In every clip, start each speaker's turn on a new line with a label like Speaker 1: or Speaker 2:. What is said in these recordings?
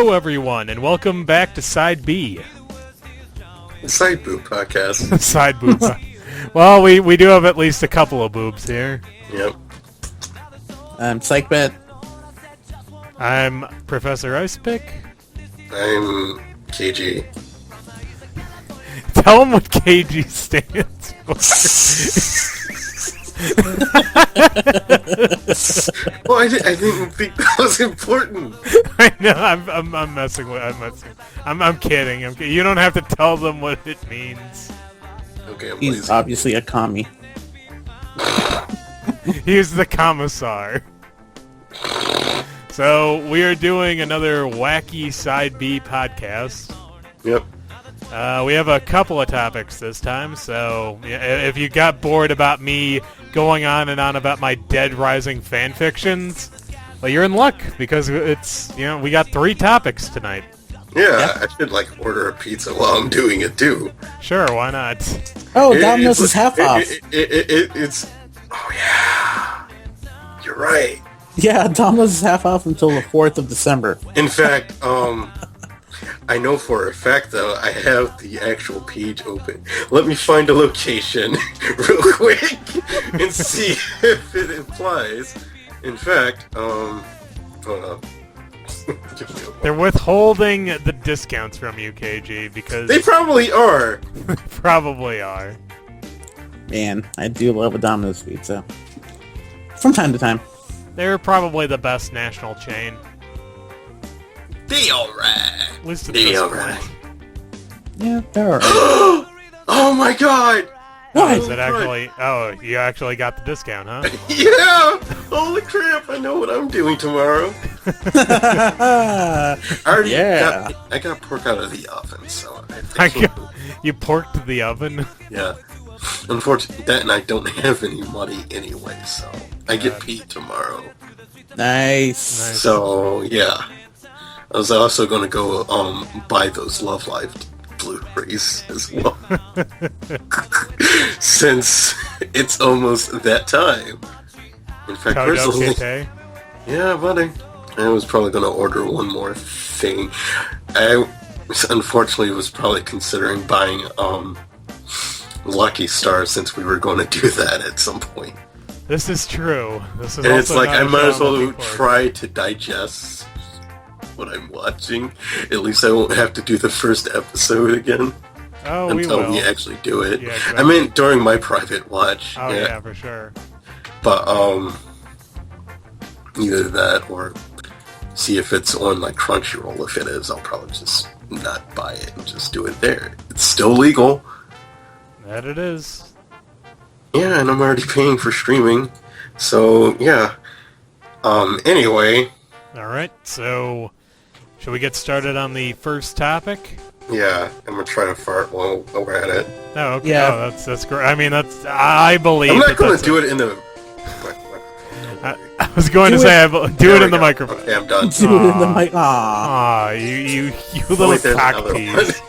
Speaker 1: Hello, everyone, and welcome back to Side B.
Speaker 2: The Side Boob Podcast.
Speaker 1: Side Boob. Well, we do have at least a couple of boobs here.
Speaker 2: Yep.
Speaker 3: I'm Psych Bet.
Speaker 1: I'm Professor Icepick.
Speaker 2: I'm KG.
Speaker 1: Tell him what KG stands for.
Speaker 2: Well, I didn't think that was important.
Speaker 1: I know. I'm messing with. I'm kidding. You don't have to tell them what it means.
Speaker 2: Okay, I'm
Speaker 3: He's
Speaker 2: lazy.
Speaker 3: obviously a commie.
Speaker 1: He's the commissar. So we are doing another wacky Side B podcast.
Speaker 2: Yep.
Speaker 1: We have a couple of topics this time, so if you got bored about me going on and on about my Dead Rising fan fictions, well, you're in luck, because it's, we got 3 topics tonight.
Speaker 2: Yeah, I should order a pizza while I'm doing it too.
Speaker 1: Sure, why not?
Speaker 3: Oh, Domino's is half off.
Speaker 2: It's. Oh yeah, you're right.
Speaker 3: Yeah, Domino's is half off until the 4th of December.
Speaker 2: In fact, I know for a fact though, I have the actual page open. Let me find a location real quick and see if it implies. In fact, hold up.
Speaker 1: They're withholding the discounts from you, KG, because
Speaker 2: They probably are.
Speaker 1: probably are.
Speaker 3: Man, I do love a Domino's pizza. From time to time.
Speaker 1: They're probably the best national chain.
Speaker 2: They alright.
Speaker 1: At least at
Speaker 2: They
Speaker 1: this
Speaker 2: alright.
Speaker 1: point.
Speaker 3: Yeah, they're alright.
Speaker 2: Oh my god!
Speaker 3: What?
Speaker 1: Is it actually? Oh, you actually got the discount, huh?
Speaker 2: Yeah! Holy crap, I know what I'm doing tomorrow. I already
Speaker 3: Yeah.
Speaker 2: got pork out of the oven, so
Speaker 1: You porked the oven.
Speaker 2: yeah. Unfortunately, that and I don't have any money anyway, so I get paid tomorrow.
Speaker 3: Nice.
Speaker 2: So, yeah. I was also gonna go, buy those Love Live Blu-rays as well. Since it's almost that time. In fact, personally...
Speaker 1: Kate.
Speaker 2: Yeah, buddy. I was probably gonna order one more thing. I unfortunately was probably considering buying, Lucky Star, since we were going to do that at some point.
Speaker 1: This is true. This is
Speaker 2: And it's
Speaker 1: also
Speaker 2: like,
Speaker 1: not
Speaker 2: I
Speaker 1: a
Speaker 2: might
Speaker 1: show
Speaker 2: as well
Speaker 1: I'm looking for.
Speaker 2: try to digest what I'm watching. At least I won't have to do the first episode again
Speaker 1: Oh,
Speaker 2: until
Speaker 1: we
Speaker 2: we
Speaker 1: will.
Speaker 2: actually do it.
Speaker 1: Yeah,
Speaker 2: I
Speaker 1: exactly.
Speaker 2: meant during my private watch.
Speaker 1: Oh yeah, for sure.
Speaker 2: But either that or see if it's on Crunchyroll. If it is, I'll probably just not buy it and just do it there. It's still legal.
Speaker 1: That it is.
Speaker 2: Yeah, and I'm already paying for streaming. So yeah. Anyway.
Speaker 1: All right. So, should we get started on the first topic?
Speaker 2: Yeah, I'm gonna try to fart while we're at it.
Speaker 1: Oh, okay.
Speaker 3: Yeah.
Speaker 1: Oh, that's great. I mean, I believe.
Speaker 2: I'm not gonna
Speaker 1: that's
Speaker 2: do it in the.
Speaker 1: I was going to
Speaker 3: Do
Speaker 1: say, do
Speaker 2: There
Speaker 1: it
Speaker 2: we
Speaker 1: in the
Speaker 2: go.
Speaker 1: microphone.
Speaker 2: Okay, I'm done.
Speaker 3: Do it in the mic. Aww.
Speaker 1: Aw, you little
Speaker 2: Wait, there's
Speaker 1: cock
Speaker 2: another one.
Speaker 1: tease.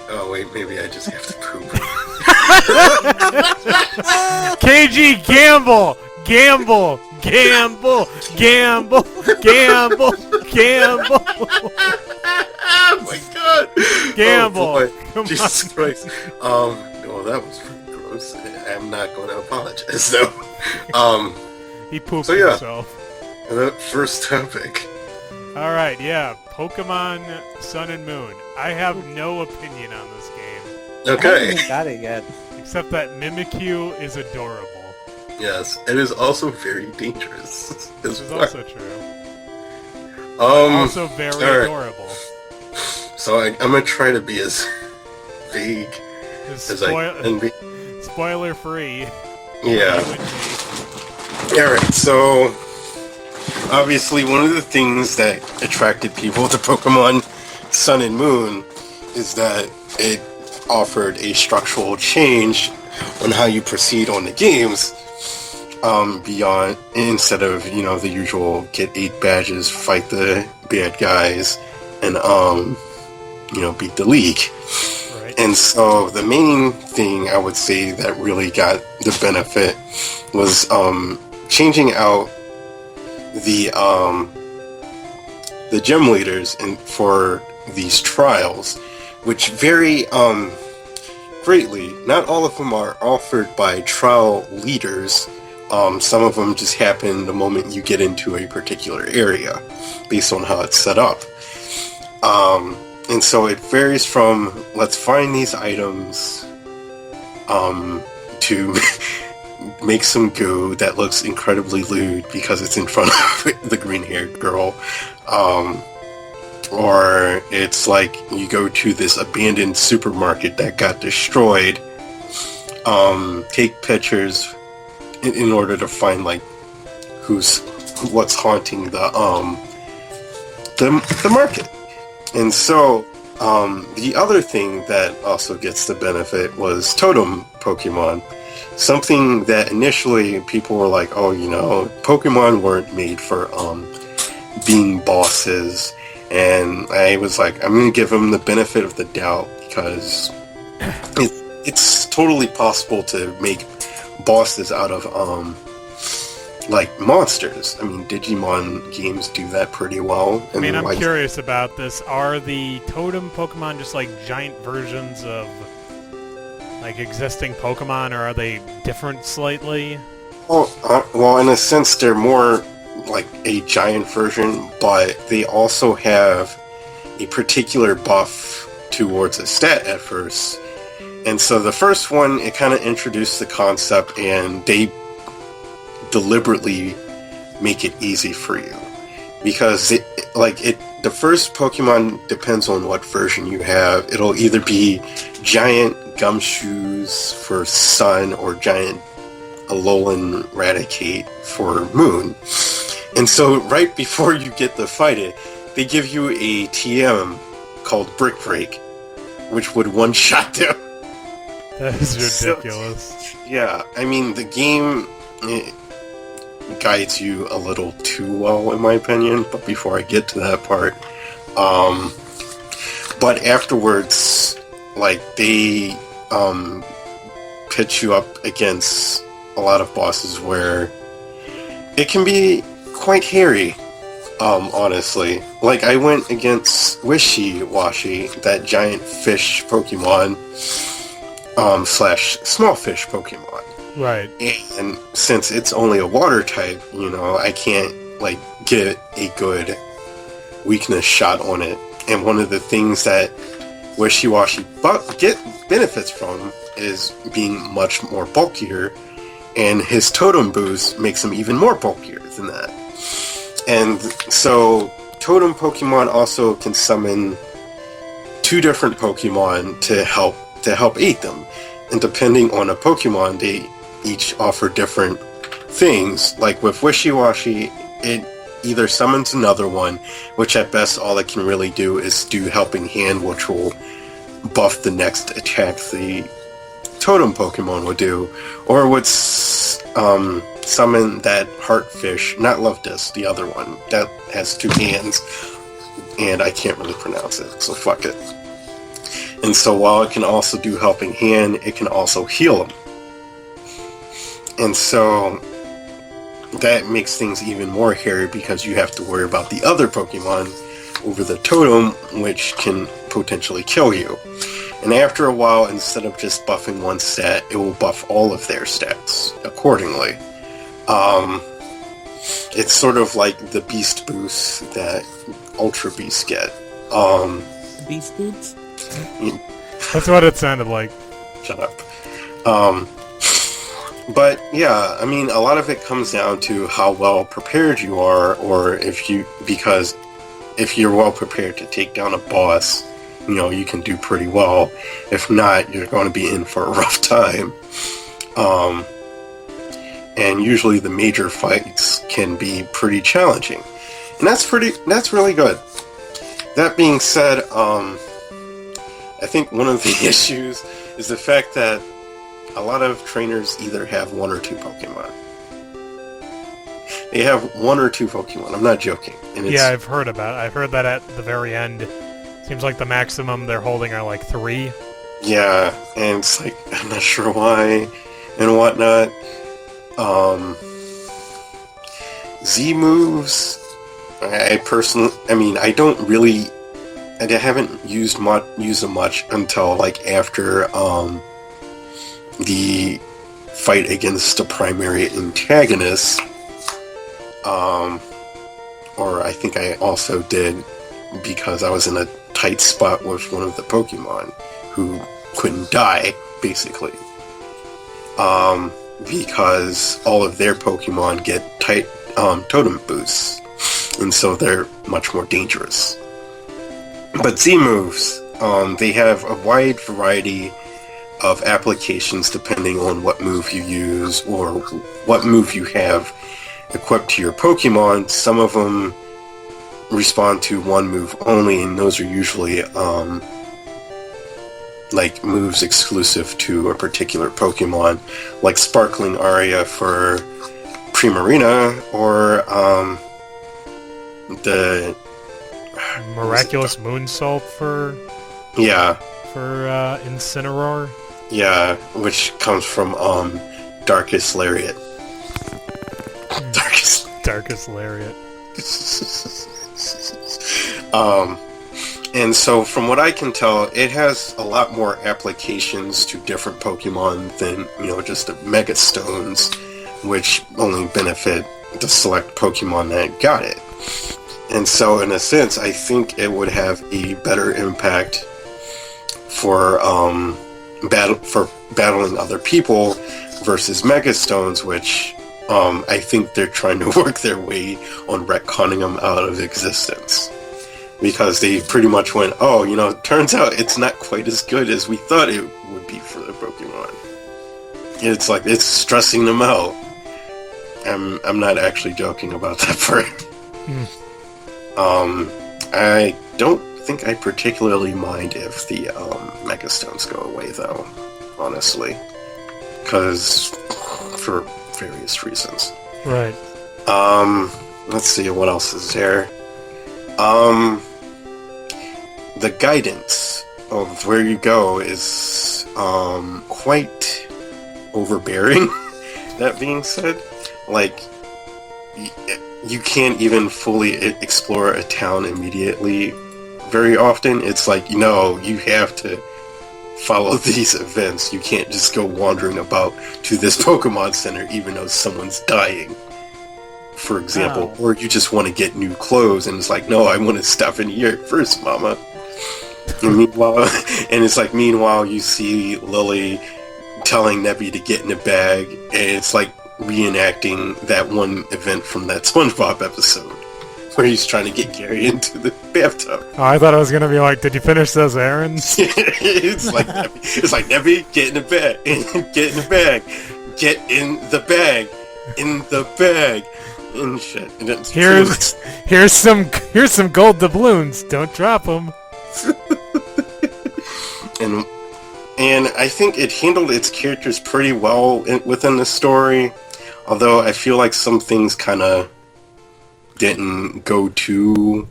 Speaker 2: Oh wait, maybe I just have to poop.
Speaker 1: KG, gamble, gamble, gamble, gamble, gamble, gamble,
Speaker 2: Oh my god!
Speaker 1: gamble.
Speaker 2: Oh, boy.
Speaker 1: Come
Speaker 2: Jesus
Speaker 1: on.
Speaker 2: Christ. Well, that was pretty gross. I'm not going to apologize, though.
Speaker 1: He pooped
Speaker 2: So, yeah.
Speaker 1: himself.
Speaker 2: The first topic.
Speaker 1: All right, yeah, Pokemon Sun and Moon. I have no opinion on this game,
Speaker 3: I
Speaker 2: Okay.
Speaker 3: haven't got it yet.
Speaker 1: except that Mimikyu is adorable.
Speaker 2: Yes, it is also very dangerous.
Speaker 1: This is also true.
Speaker 2: Also
Speaker 1: Also very
Speaker 2: alright.
Speaker 1: adorable.
Speaker 2: So I'm gonna try to be as vague
Speaker 1: It's
Speaker 2: as I can be.
Speaker 1: spoiler free.
Speaker 2: Yeah. Alright, so obviously one of the things that attracted people to Pokemon Sun and Moon is that it offered a structural change on how you proceed on the games, beyond, instead of, the usual get 8 badges, fight the bad guys, and beat the league.
Speaker 1: Right.
Speaker 2: And so the main thing I would say that really got the benefit was changing out the the gym leaders for these trials, which vary greatly. Not all of them are offered by trial leaders. Some of them just happen the moment you get into a particular area, based on how it's set up. And so it varies from, let's find these items, to make some goo that looks incredibly lewd because it's in front of the green-haired girl. Or it's like you go to this abandoned supermarket that got destroyed, take pictures in order to find like what's haunting the market. And so the other thing that also gets the benefit was totem Pokemon. Something that initially people were like, oh, Pokemon weren't made for being bosses. And I was like, I'm going to give them the benefit of the doubt because it's totally possible to make bosses out of like monsters. I mean, Digimon games do that pretty well.
Speaker 1: I mean, I'm curious about this. Are the totem Pokemon just like giant versions of like existing Pokemon, or are they different slightly?
Speaker 2: Well, in a sense, they're more like a giant version, but they also have a particular buff towards a stat at first. And so the first one, it kind of introduced the concept, and they deliberately make it easy for you. Because the first Pokemon depends on what version you have. It'll either be giant gumshoes for Sun or giant Alolan Raticate for Moon. And so right before you get to fight it, they give you a TM called Brick Break, which would one-shot them.
Speaker 1: That is ridiculous.
Speaker 2: So, yeah, I mean, the game guides you a little too well, in my opinion, but before I get to that part, but afterwards, like, they pitch you up against a lot of bosses where it can be quite hairy, honestly. Like, I went against Wishy-Washy, that giant fish Pokemon, / small fish Pokemon.
Speaker 1: Right.
Speaker 2: And since it's only a water type, I can't, like, get a good weakness shot on it. And one of the things that Wishy-Washy benefits from is being much more bulkier, and his totem boost makes him even more bulkier than that. And so totem Pokemon also can summon 2 different Pokemon to help aid them. And depending on a Pokemon, they each offer different things. Like with Wishy-Washy, it either summons another one, which at best all it can really do is do Helping Hand, which will buff the next attack the totem Pokemon would do, or would summon that Heartfish, not Lovedust, the other one, that has 2 hands, and I can't really pronounce it, so fuck it. And so while it can also do Helping Hand, it can also heal them. And so that makes things even more hairy because you have to worry about the other Pokemon over the totem, which can potentially kill you. And after a while, instead of just buffing one stat, it will buff all of their stats accordingly. It's sort of like the Beast Boost that Ultra Beasts get.
Speaker 3: Beast Boots?
Speaker 1: That's what it sounded like.
Speaker 2: Shut up. But yeah, I mean, a lot of it comes down to how well prepared you are, or because if you're well prepared to take down a boss, you can do pretty well. If not, you're going to be in for a rough time. And usually the major fights can be pretty challenging. And that's really good. That being said, I think one of the issues is the fact that a lot of trainers either have 1 or 2 Pokemon. They have 1 or 2 Pokemon. I'm not joking. And
Speaker 1: yeah, I've heard about it. I've heard that at the very end, seems like the maximum they're holding are like 3.
Speaker 2: Yeah, and it's like, I'm not sure why and whatnot. Z moves I personally, I mean, I don't really, I haven't used them much until like after the fight against the primary antagonist. Or I think I also did because I was in a tight spot with one of the Pokemon who couldn't die, basically. Because all of their Pokemon get tight totem boosts, and so they're much more dangerous. But Z moves, they have a wide variety of applications depending on what move you use or what move you have equipped to your Pokemon. Some of them respond to one move only, and those are usually like moves exclusive to a particular Pokemon, like Sparkling Aria for Primarina, or the
Speaker 1: Miraculous Moonsault for Incineroar.
Speaker 2: Yeah, which comes from Darkest Lariat.
Speaker 1: Darkest Lariat.
Speaker 2: And so from what I can tell, it has a lot more applications to different Pokemon than, just the Mega Stones, which only benefit the select Pokemon that got it. And so in a sense, I think it would have a better impact for battling other people versus Mega Stones, which I think they're trying to work their way on retconning them out of existence. Because they pretty much went, turns out it's not quite as good as we thought it would be for the Pokemon. It's like, it's stressing them out. I'm not actually joking about that part. I don't think I particularly mind if the Mega Stones go away, though, honestly. Because, for various reasons.
Speaker 1: Right.
Speaker 2: Let's see, what else is there? The guidance of where you go is quite overbearing. That being said, like, you can't even fully explore a town immediately very often. It's like, you have to follow these events. You can't just go wandering about to this Pokemon Center even though someone's dying, for example. Or you just want to get new clothes, and it's like, no, I want to stop in here first, mama. And meanwhile, you see Lily telling Nebby to get in a bag, and it's like reenacting that one event from that SpongeBob episode where he's trying to get Gary into the bathtub.
Speaker 1: Oh, I thought I was gonna be like, did you finish those errands?
Speaker 2: It's like Nebby, get in the bag, get in the bag, get in the bag, and shit. And
Speaker 1: here's some gold doubloons. Don't drop them.
Speaker 2: And I think it handled its characters pretty well within the story, although I feel like some things kind of didn't go too...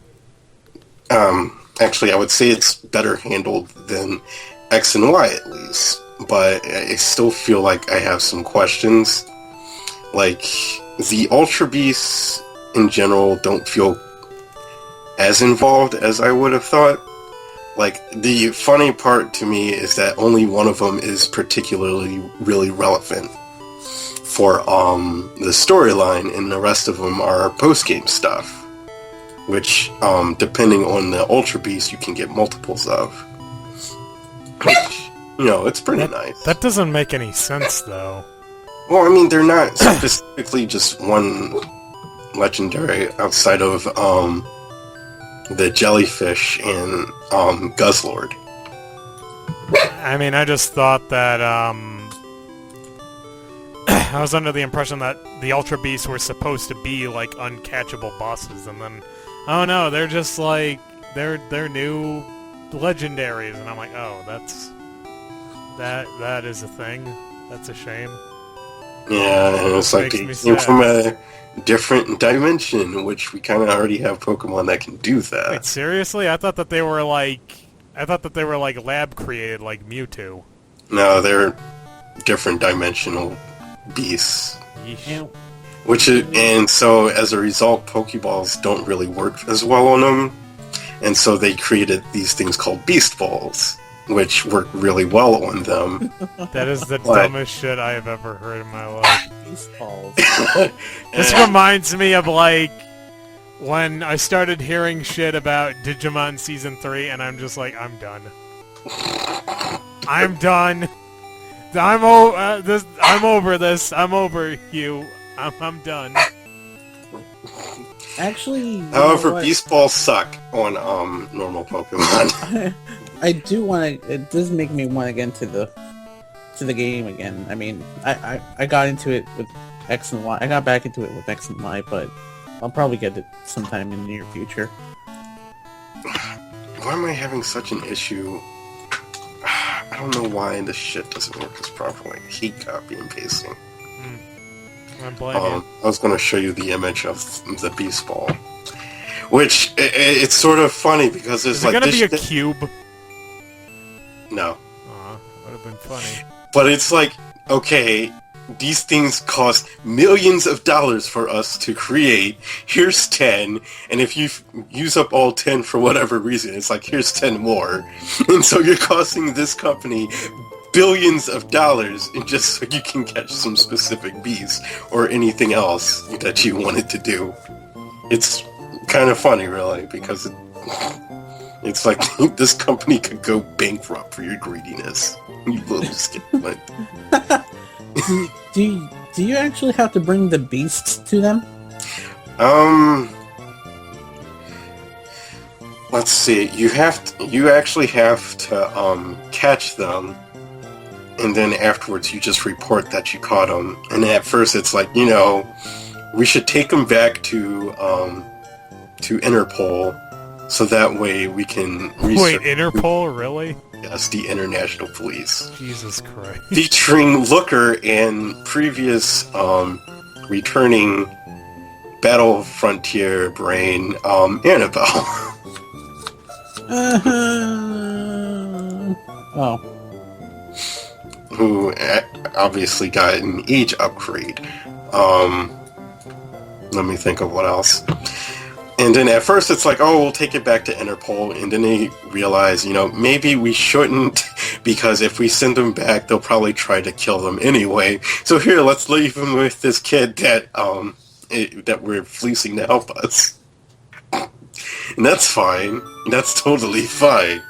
Speaker 2: actually, I would say it's better handled than X and Y, at least. But I still feel like I have some questions. Like, the Ultra Beasts, in general, don't feel as involved as I would have thought. Like, the funny part to me is that only one of them is particularly really relevant for the storyline, and the rest of them are post-game stuff, which, depending on the Ultra Beast, you can get multiples of. Which, it's pretty nice.
Speaker 1: That doesn't make any sense, though.
Speaker 2: Well, I mean, they're not specifically just one legendary outside of, the Jellyfish and Guzzlord.
Speaker 1: I mean, I just thought that I was under the impression that the Ultra Beasts were supposed to be like uncatchable bosses, and then oh no, they're just like they're new legendaries, and I'm like, oh, that is a thing. That's a shame.
Speaker 2: Yeah, and it's like they came from a different dimension, which we kind of already have Pokemon that can do that.
Speaker 1: Wait, seriously? I thought that they were like lab created, like Mewtwo.
Speaker 2: No, they're different dimensional beasts.
Speaker 3: And
Speaker 2: And so as a result, Pokeballs don't really work as well on them. And so they created these things called Beast Balls, which work really well on them.
Speaker 1: That is the dumbest shit I have ever heard in my life.
Speaker 3: Beast balls.
Speaker 1: This reminds me of, like, when I started hearing shit about Digimon Season 3, and I'm just like, I'm done. I'm done. I'm over this. I'm over you. I'm done.
Speaker 3: Actually,
Speaker 2: however, Beast Balls suck on normal Pokemon.
Speaker 3: I do want to. It does make me want to get into the game again. I mean, I got into it with X and Y. I got back into it with X and Y, but I'll probably get it sometime in the near future.
Speaker 2: Why am I having such an issue? I don't know why this shit doesn't work as properly. I hate copy and pasting.
Speaker 1: I'm blaming you.
Speaker 2: I was going to show you the image of the Beast Ball, which it's sort of funny because there's like
Speaker 1: gonna be a cube?
Speaker 2: No.
Speaker 1: Aw, would have been funny.
Speaker 2: But it's like, okay, these things cost millions of dollars for us to create. Here's 10, and if you use up all 10 for whatever reason, it's like, here's 10 more. And so you're costing this company billions of dollars just so you can catch some specific beast or anything else that you wanted to do. It's kind of funny, really, because it's like this company could go bankrupt for your greediness. You little skitlet.
Speaker 3: Do you actually have to bring the beasts to them?
Speaker 2: Let's see. You actually have to catch them, and then afterwards you just report that you caught them. And at first it's like, we should take them back to Interpol, so that way we can research.
Speaker 1: Wait, Interpol, really?
Speaker 2: Yes, the International Police.
Speaker 1: Jesus Christ.
Speaker 2: Featuring Looker and previous returning Battle Frontier brain Annabelle.
Speaker 3: Oh.
Speaker 2: Who obviously got an age upgrade. Let me think of what else. And then at first it's like, oh, we'll take it back to Interpol, and then they realize, maybe we shouldn't, because if we send them back, they'll probably try to kill them anyway. So here, let's leave them with this kid that that we're fleecing to help us. And that's fine. That's totally fine.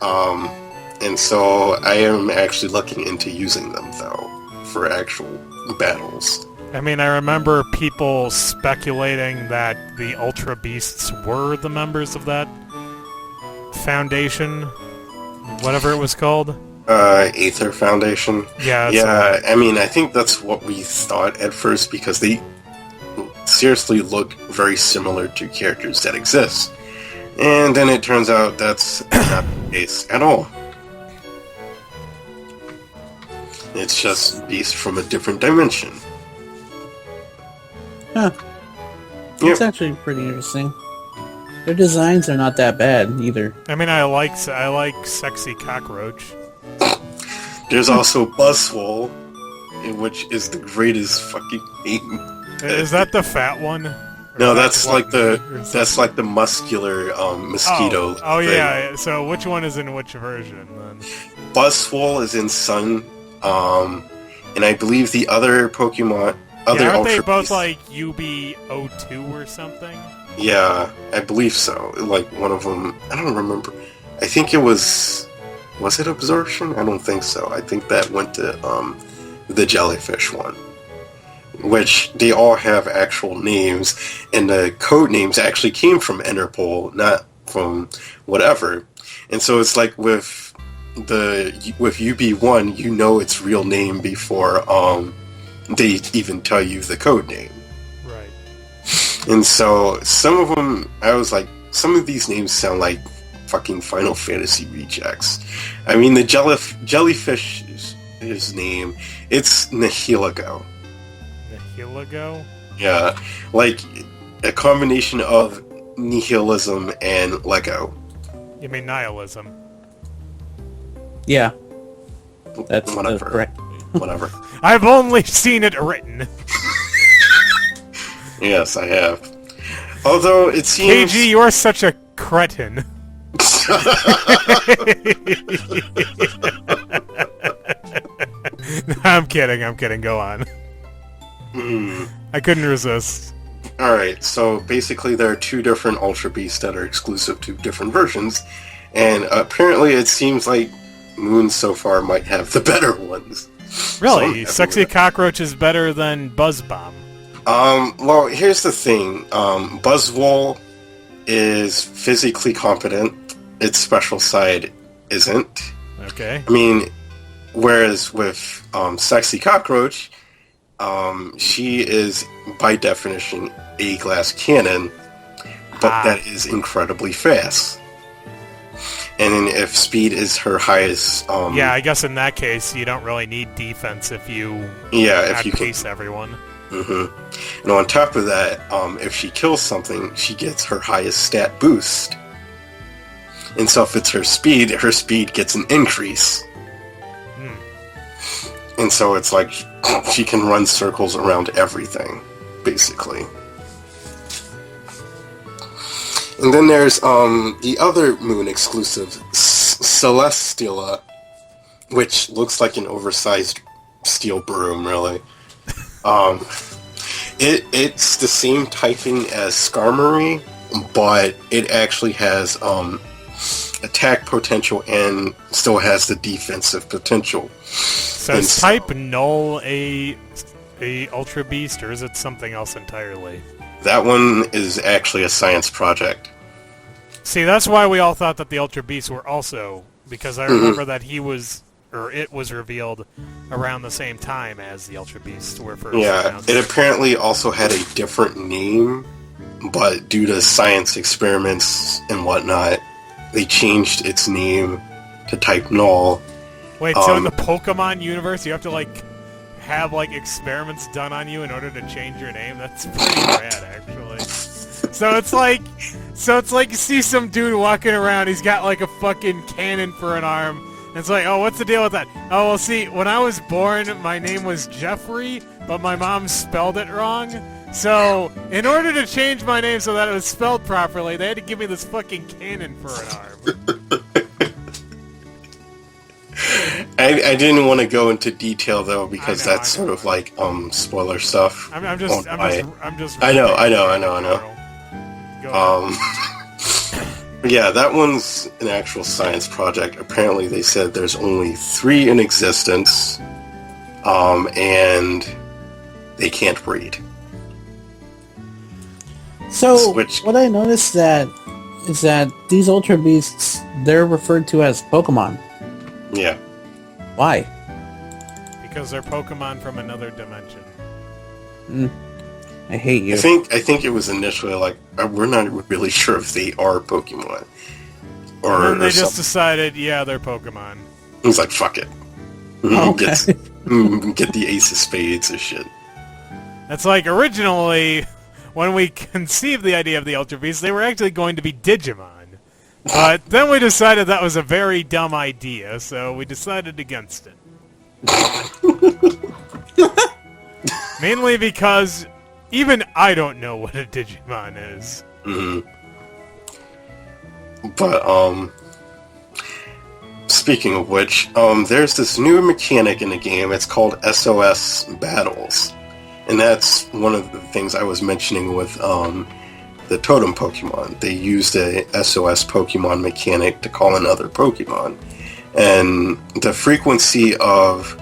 Speaker 2: And so I am actually looking into using them, though, for actual battles.
Speaker 1: I mean, I remember people speculating that the Ultra Beasts were the members of that foundation, whatever it was called.
Speaker 2: Aether Foundation?
Speaker 1: Yeah.
Speaker 2: Yeah, I mean, I think that's what we thought at first, because they seriously look very similar to characters that exist. And then it turns out that's not the case at all. It's just beasts from a different dimension.
Speaker 3: Huh. It's actually pretty interesting. Their designs are not that bad either.
Speaker 1: I mean, I like Sexy Cockroach.
Speaker 2: There's also Buzzwole, which is the greatest fucking name.
Speaker 1: Is that the fat one?
Speaker 2: No, that's like the muscular mosquito.
Speaker 1: Oh
Speaker 2: thing.
Speaker 1: yeah. So which one is in which version then?
Speaker 2: Buzzwole is in Sun, and I believe the other Pokemon.
Speaker 1: Aren't they both like UB02 or something?
Speaker 2: Yeah, I believe so. Like one of them, I don't remember. I think it was it Absorption? I don't think so. I think that went to the Jellyfish one, which they all have actual names, and the code names actually came from Interpol, not from whatever. And so it's like with UB1, its real name before they even tell you the code name.
Speaker 1: Right.
Speaker 2: And so some of them, I was like, some of these names sound like fucking Final Fantasy rejects. I mean, the jellyfish's name, it's Nihilego.
Speaker 1: Nihilego?
Speaker 2: Yeah, like a combination of nihilism and Lego.
Speaker 1: You mean nihilism?
Speaker 3: Yeah. That's
Speaker 2: Whatever.
Speaker 3: correct.
Speaker 2: Whatever.
Speaker 1: I've only seen it written.
Speaker 2: Yes, I have. Although it seems...
Speaker 1: KG, you are such a cretin. I'm kidding, go on. I couldn't resist.
Speaker 2: Alright, so basically there are two different Ultra Beasts that are exclusive to different versions, and apparently it seems like Moon so far might have the better ones.
Speaker 1: Really? Sexy Cockroach is better than Buzzbomb.
Speaker 2: Well, here's the thing. Buzzwole is physically competent. Its special side isn't.
Speaker 1: Okay.
Speaker 2: I mean, whereas with Sexy Cockroach, she is, by definition, a glass cannon, but that is incredibly fast. And then if speed is her highest...
Speaker 1: yeah, I guess in that case, you don't really need defense if you outpace everyone.
Speaker 2: Mm-hmm. And on top of that, if she kills something, she gets her highest stat boost. And so if it's her speed gets an increase. And so it's like she can run circles around everything, basically. And then there's the other Moon exclusive, Celesteela, which looks like an oversized steel broom, really. It's the same typing as Skarmory, but it actually has attack potential and still has the defensive potential.
Speaker 1: So is type Null a Ultra Beast, or is it something else entirely?
Speaker 2: That one is actually a science project.
Speaker 1: See, that's why we all thought that the Ultra Beasts were also, because I remember that it was revealed around the same time as the Ultra Beasts were first announced.
Speaker 2: It apparently also had a different name, but due to science experiments and whatnot, they changed its name to type Null.
Speaker 1: Wait, so in the Pokemon universe, you have to, have, experiments done on you in order to change your name? That's pretty rad, actually. So it's like you see some dude walking around, he's got, a fucking cannon for an arm, and it's like, oh, what's the deal with that? Oh, well, see, when I was born, my name was Jeffrey, but my mom spelled it wrong. So, in order to change my name so that it was spelled properly, they had to give me this fucking cannon for an arm.
Speaker 2: I didn't want to go into detail though because that's sort of spoiler stuff.
Speaker 1: I'm just.
Speaker 2: I know. Yeah, that one's an actual science project. Apparently, they said there's only 3 in existence, and they can't breed.
Speaker 3: So what I noticed is that these Ultra Beasts, they're referred to as Pokemon.
Speaker 2: Yeah.
Speaker 3: Why?
Speaker 1: Because they're Pokemon from another dimension.
Speaker 3: I hate you.
Speaker 2: I think it was initially we're not really sure if they are Pokemon.
Speaker 1: And then they just decided, yeah, they're Pokemon.
Speaker 2: It was like, fuck it.
Speaker 3: Okay.
Speaker 2: Get the Ace of Spades and shit.
Speaker 1: That's originally, when we conceived the idea of the Ultra Beasts, they were actually going to be Digimon. But then we decided that was a very dumb idea, so we decided against it. Mainly because even I don't know what a Digimon is.
Speaker 2: Mm-hmm. But, speaking of which, there's this new mechanic in the game. It's called SOS Battles. And that's one of the things I was mentioning with, the Totem Pokemon. They used a SOS Pokemon mechanic to call in other Pokemon. And the frequency of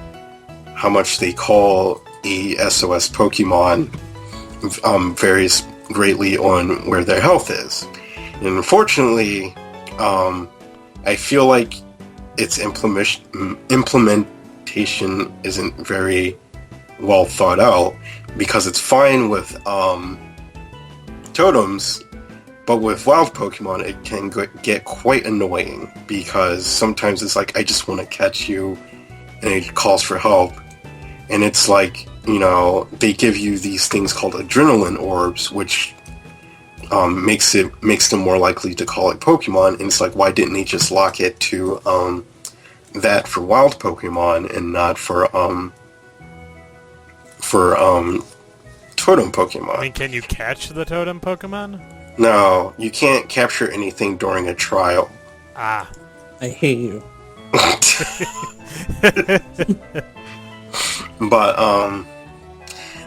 Speaker 2: how much they call a SOS Pokemon varies greatly on where their health is. And unfortunately, I feel like its implementation isn't very well thought out, because it's fine with totems, but with wild Pokemon it can get quite annoying, because sometimes it's like, I just want to catch you, and it calls for help, and it's like, they give you these things called adrenaline orbs, which makes them more likely to call it Pokemon, and it's like, why didn't they just lock it to that for wild Pokemon and not for totem
Speaker 1: I
Speaker 2: Pokemon.
Speaker 1: mean, can you catch the totem Pokemon?
Speaker 2: No, you can't capture anything during a trial.
Speaker 1: Ah.
Speaker 3: I hate you.
Speaker 2: But,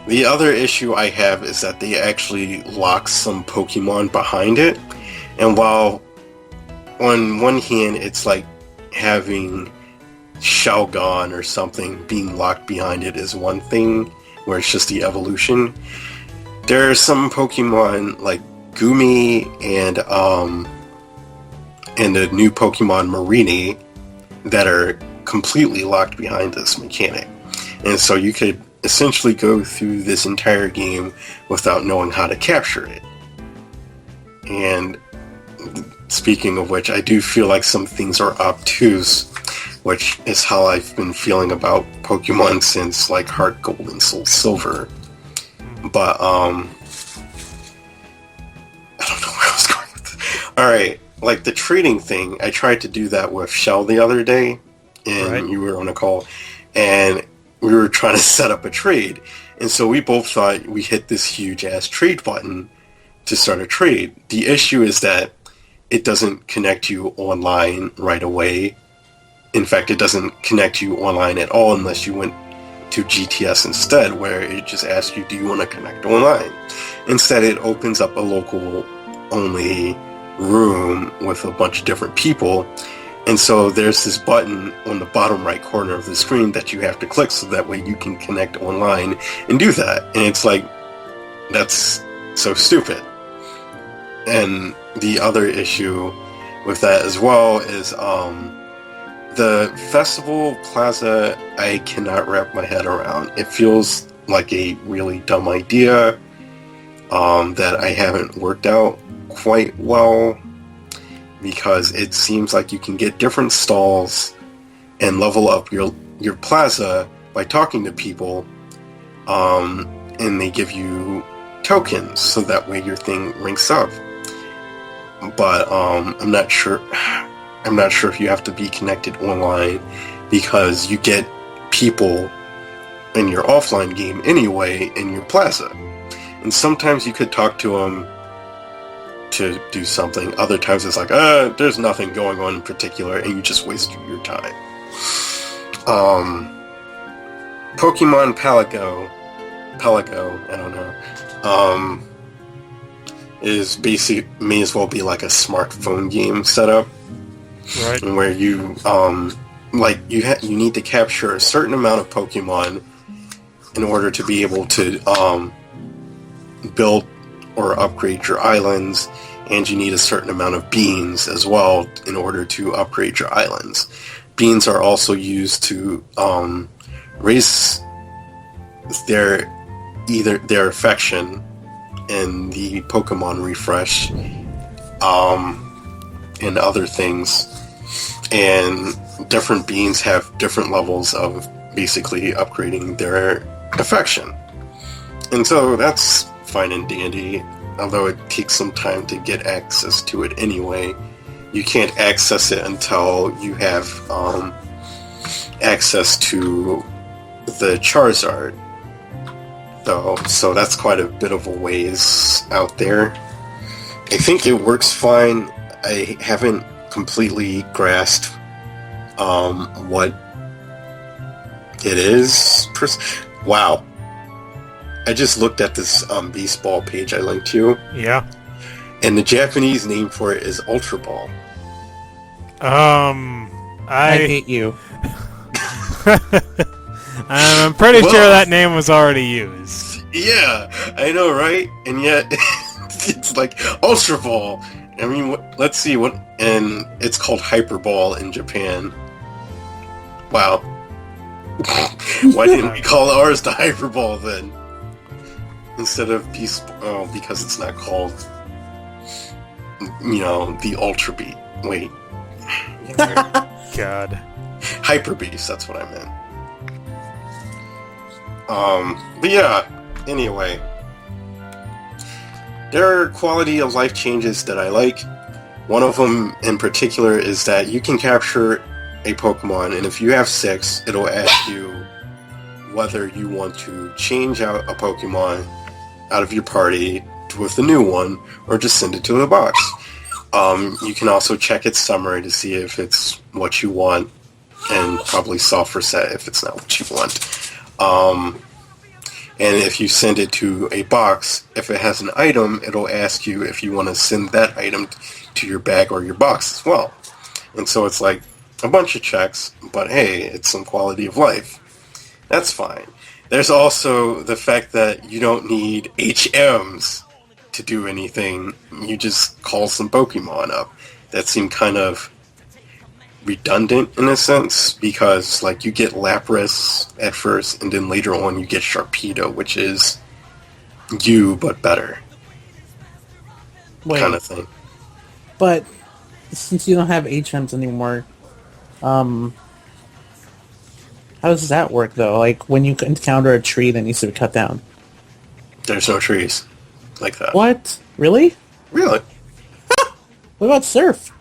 Speaker 2: the other issue I have is that they actually lock some Pokemon behind it. And while on one hand it's like having Shelgon or something being locked behind it is one thing, where it's just the evolution, there are some Pokemon like Gumi and the new Pokemon Marini that are completely locked behind this mechanic. And so you could essentially go through this entire game without knowing how to capture it. And speaking of which, I do feel like some things are obtuse, which is how I've been feeling about Pokemon since like Heart Gold and Soul Silver. But I don't know where I was going with this. Alright, like the trading thing, I tried to do that with Shell the other day, and
Speaker 1: Right.
Speaker 2: you were on a call, and we were trying to set up a trade. And so we both thought we hit this huge ass trade button to start a trade. The issue is that it doesn't connect you online right away. In fact, it doesn't connect you online at all unless you went to GTS instead, where it just asks you, do you want to connect online? Instead, it opens up a local only room with a bunch of different people. And so there's this button on the bottom right corner of the screen that you have to click so that way you can connect online and do that. And it's like, that's so stupid. And the other issue with that as well is the festival plaza, I cannot wrap my head around. It feels like a really dumb idea that I haven't worked out quite well, because it seems like you can get different stalls and level up your plaza by talking to people, and they give you tokens so that way your thing ranks up. But I'm not sure if you have to be connected online, because you get people in your offline game anyway in your plaza, and sometimes you could talk to them to do something. Other times it's like, there's nothing going on in particular, and you just waste your time. Pokemon Pelago, I don't know, is may as well be like a smartphone game setup,
Speaker 1: Right.
Speaker 2: where you you need to capture a certain amount of Pokemon in order to be able to build or upgrade your islands, and you need a certain amount of beans as well in order to upgrade your islands. Beans are also used to raise their affection in the Pokemon refresh, and other things. And different beans have different levels of basically upgrading their affection. And so that's fine and dandy, although it takes some time to get access to it anyway. You can't access it until you have access to the Charizard, though, so that's quite a bit of a ways out there. I think it works fine. I haven't completely grasped what it is. Wow. I just looked at this baseball page I linked to,
Speaker 1: Yeah.
Speaker 2: and the Japanese name for it is Ultra Ball.
Speaker 3: I hate you.
Speaker 1: I'm pretty sure that name was already used.
Speaker 2: Yeah, I know, right? And yet, it's like Ultra Ball. I mean, let's see what, and it's called Hyper Ball in Japan. Wow. Why didn't we call ours the Hyper Ball then? Instead of Peace, because it's not called, the Ultra Beat. Wait.
Speaker 1: God.
Speaker 2: Hyper Beast, that's what I meant. But yeah, anyway. There are quality of life changes that I like. One of them in particular is that you can capture a Pokemon, and if you have 6, it'll ask you whether you want to change out a Pokemon out of your party with the new one, or just send it to the box. You can also check its summary to see if it's what you want, and probably soft reset if it's not what you want. And if you send it to a box, if it has an item, it'll ask you if you want to send that item to your bag or your box as well. And so it's like a bunch of checks, but hey, it's some quality of life. That's fine. There's also the fact that you don't need HMs to do anything. You just call some Pokemon up. That seemed kind of redundant in a sense, because like you get Lapras at first, and then later on you get Sharpedo, which is you but better.
Speaker 3: Wait,
Speaker 2: kind of thing.
Speaker 3: but since you don't have HMs anymore, how does that work though? Like when you encounter a tree that needs to be cut down.
Speaker 2: There's no trees like that.
Speaker 3: What? Really?
Speaker 2: Really?
Speaker 3: What about Surf?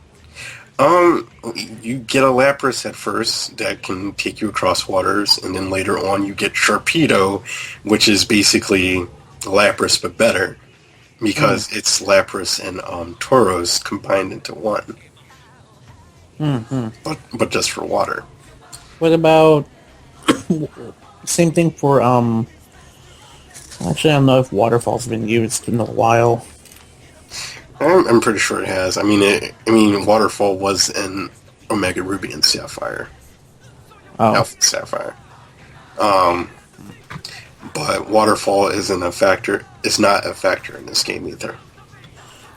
Speaker 2: You get a Lapras at first that can take you across waters, and then later on you get Sharpedo, which is basically Lapras but better, because it's Lapras and Tauros combined into one.
Speaker 3: Mm-hmm.
Speaker 2: But just for water.
Speaker 3: What about same thing for actually I don't know if Waterfall's been used in a while.
Speaker 2: I'm pretty sure it has. I mean, Waterfall was in Omega Ruby and Sapphire.
Speaker 3: Oh.
Speaker 2: Alpha Sapphire. But Waterfall isn't a factor. It's not a factor in this game either.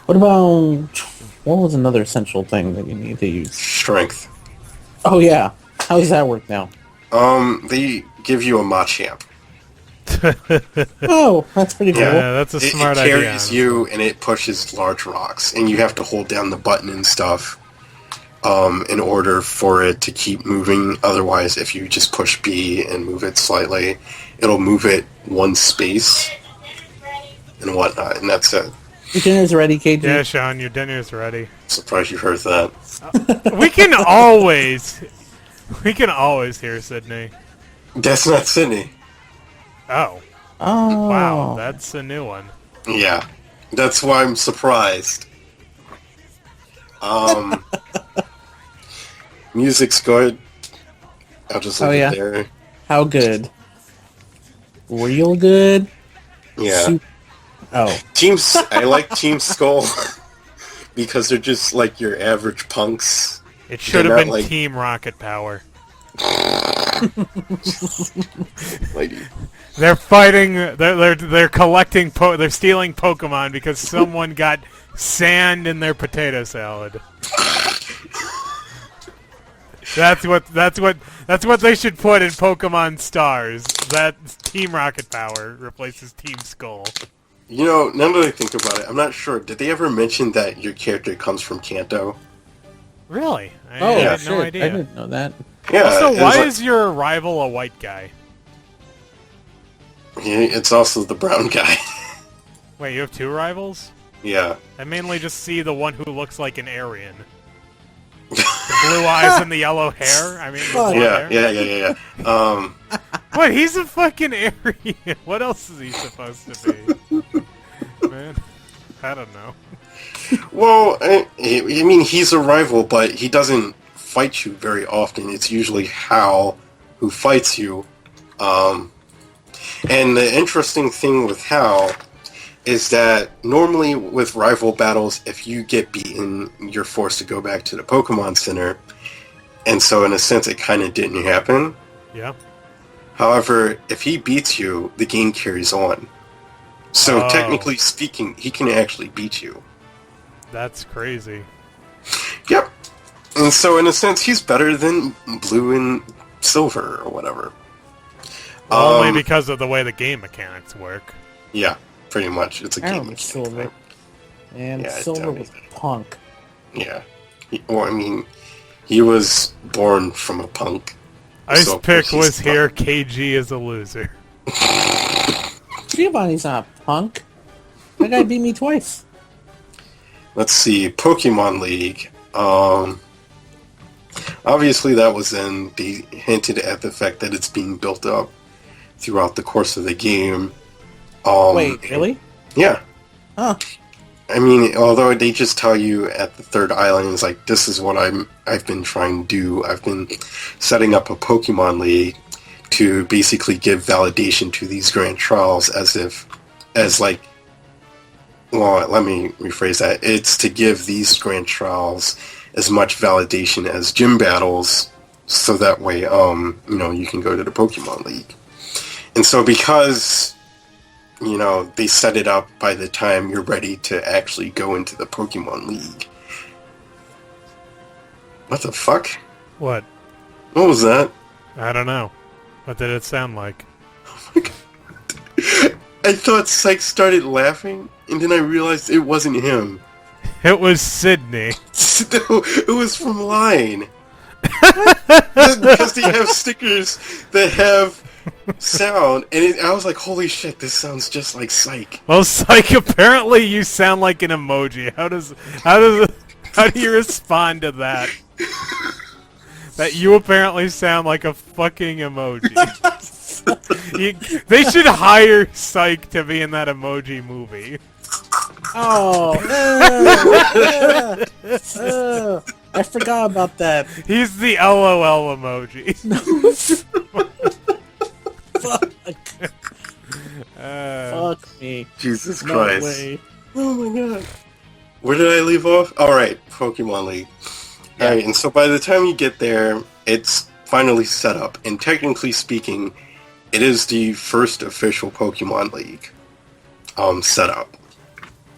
Speaker 3: What about what was another essential thing that you need to use?
Speaker 2: Strength.
Speaker 3: Oh yeah. How does that work now?
Speaker 2: They give you a Machamp.
Speaker 3: Oh, that's pretty cool.
Speaker 1: Yeah, that's a smart idea.
Speaker 2: It carries you, and it pushes large rocks, and you have to hold down the button and stuff in order for it to keep moving. Otherwise, if you just push B and move it slightly, it'll move it one space and whatnot, and that's it.
Speaker 3: Your dinner's ready, KG.
Speaker 1: Yeah, Sean, your dinner's ready.
Speaker 2: Surprised you heard that.
Speaker 1: We can always hear Sydney.
Speaker 2: That's not Sydney.
Speaker 1: Oh.
Speaker 3: Oh.
Speaker 1: Wow, that's a new one.
Speaker 2: Yeah. That's why I'm surprised. Music's good. I'll just leave it there.
Speaker 3: How good? Real good?
Speaker 2: Yeah.
Speaker 3: Oh.
Speaker 2: I like Team Skull because they're just like your average punks.
Speaker 1: It should have been
Speaker 2: like...
Speaker 1: Team Rocket Power.
Speaker 2: Lady.
Speaker 1: They're fighting. They're collecting. They're stealing Pokemon because someone got sand in their potato salad. That's what they should put in Pokemon Stars. That Team Rocket Power replaces Team Skull.
Speaker 2: You know, now that I think about it, I'm not sure. Did they ever mention that your character comes from Kanto?
Speaker 1: Really? I had no idea.
Speaker 3: I didn't know that.
Speaker 2: Yeah.
Speaker 1: Also, why is your rival a white guy?
Speaker 2: It's also the brown guy.
Speaker 1: Wait, you have two rivals?
Speaker 2: Yeah.
Speaker 1: I mainly just see the one who looks like an Aryan. The blue eyes and the yellow hair? I mean,
Speaker 2: Yeah.
Speaker 1: What? He's a fucking Aryan. What else is he supposed to be? Man, I don't know.
Speaker 2: Well, I mean, he's a rival, but he doesn't fight you very often. It's usually Hal who fights you. And the interesting thing with Hal is that normally with rival battles, if you get beaten, you're forced to go back to the Pokemon Center. And so in a sense, it kind of didn't happen.
Speaker 1: Yeah.
Speaker 2: However, if he beats you, the game carries on. So technically speaking, he can actually beat you.
Speaker 1: That's crazy.
Speaker 2: Yep. And so in a sense, he's better than Blue and Silver or whatever.
Speaker 1: Only because of the way the game mechanics work.
Speaker 2: Yeah, pretty much. It's a game mechanic.
Speaker 3: Silver. And
Speaker 2: Yeah,
Speaker 3: Silver was punk.
Speaker 2: Yeah. He was born from a punk.
Speaker 1: Ice
Speaker 2: So
Speaker 1: Pick
Speaker 2: he's
Speaker 1: was
Speaker 2: punk.
Speaker 1: here, KG is a loser.
Speaker 3: Giovanni's not punk. That guy beat me twice.
Speaker 2: Let's see, Pokemon League. Obviously that was in, they hinted at the fact that it's being built up throughout the course of the game.
Speaker 3: Wait, really?
Speaker 2: Yeah.
Speaker 3: Huh.
Speaker 2: I mean, although they just tell you at the third island, it's like, this is what I've been trying to do. I've been setting up a Pokemon League to basically give validation to these grand trials well, let me rephrase that. It's to give these grand trials as much validation as gym battles, so that way, you can go to the Pokemon League. And so because, they set it up by the time you're ready to actually go into the Pokemon League. What the fuck?
Speaker 1: What?
Speaker 2: What was that?
Speaker 1: I don't know. What did it sound like?
Speaker 2: I thought Psych started laughing, and then I realized it wasn't him.
Speaker 1: It was Sydney.
Speaker 2: No, it was from Line. Because they have stickers that have sound, and I was like, holy shit, this sounds just like Psych.
Speaker 1: Well, Psych, apparently you sound like an emoji. How do you respond to that? That you apparently sound like a fucking emoji. They should hire Psych to be in that emoji movie.
Speaker 3: Oh, I forgot about that.
Speaker 1: He's the LOL emoji.
Speaker 3: Fuck. Fuck me.
Speaker 2: Jesus
Speaker 3: No
Speaker 2: Christ.
Speaker 3: way.
Speaker 2: Oh my god. Where did I leave off? Alright, Pokemon League.
Speaker 3: Yeah.
Speaker 2: Alright, and so by the time you get there, it's finally set up. And technically speaking, it is the first official Pokemon League set up.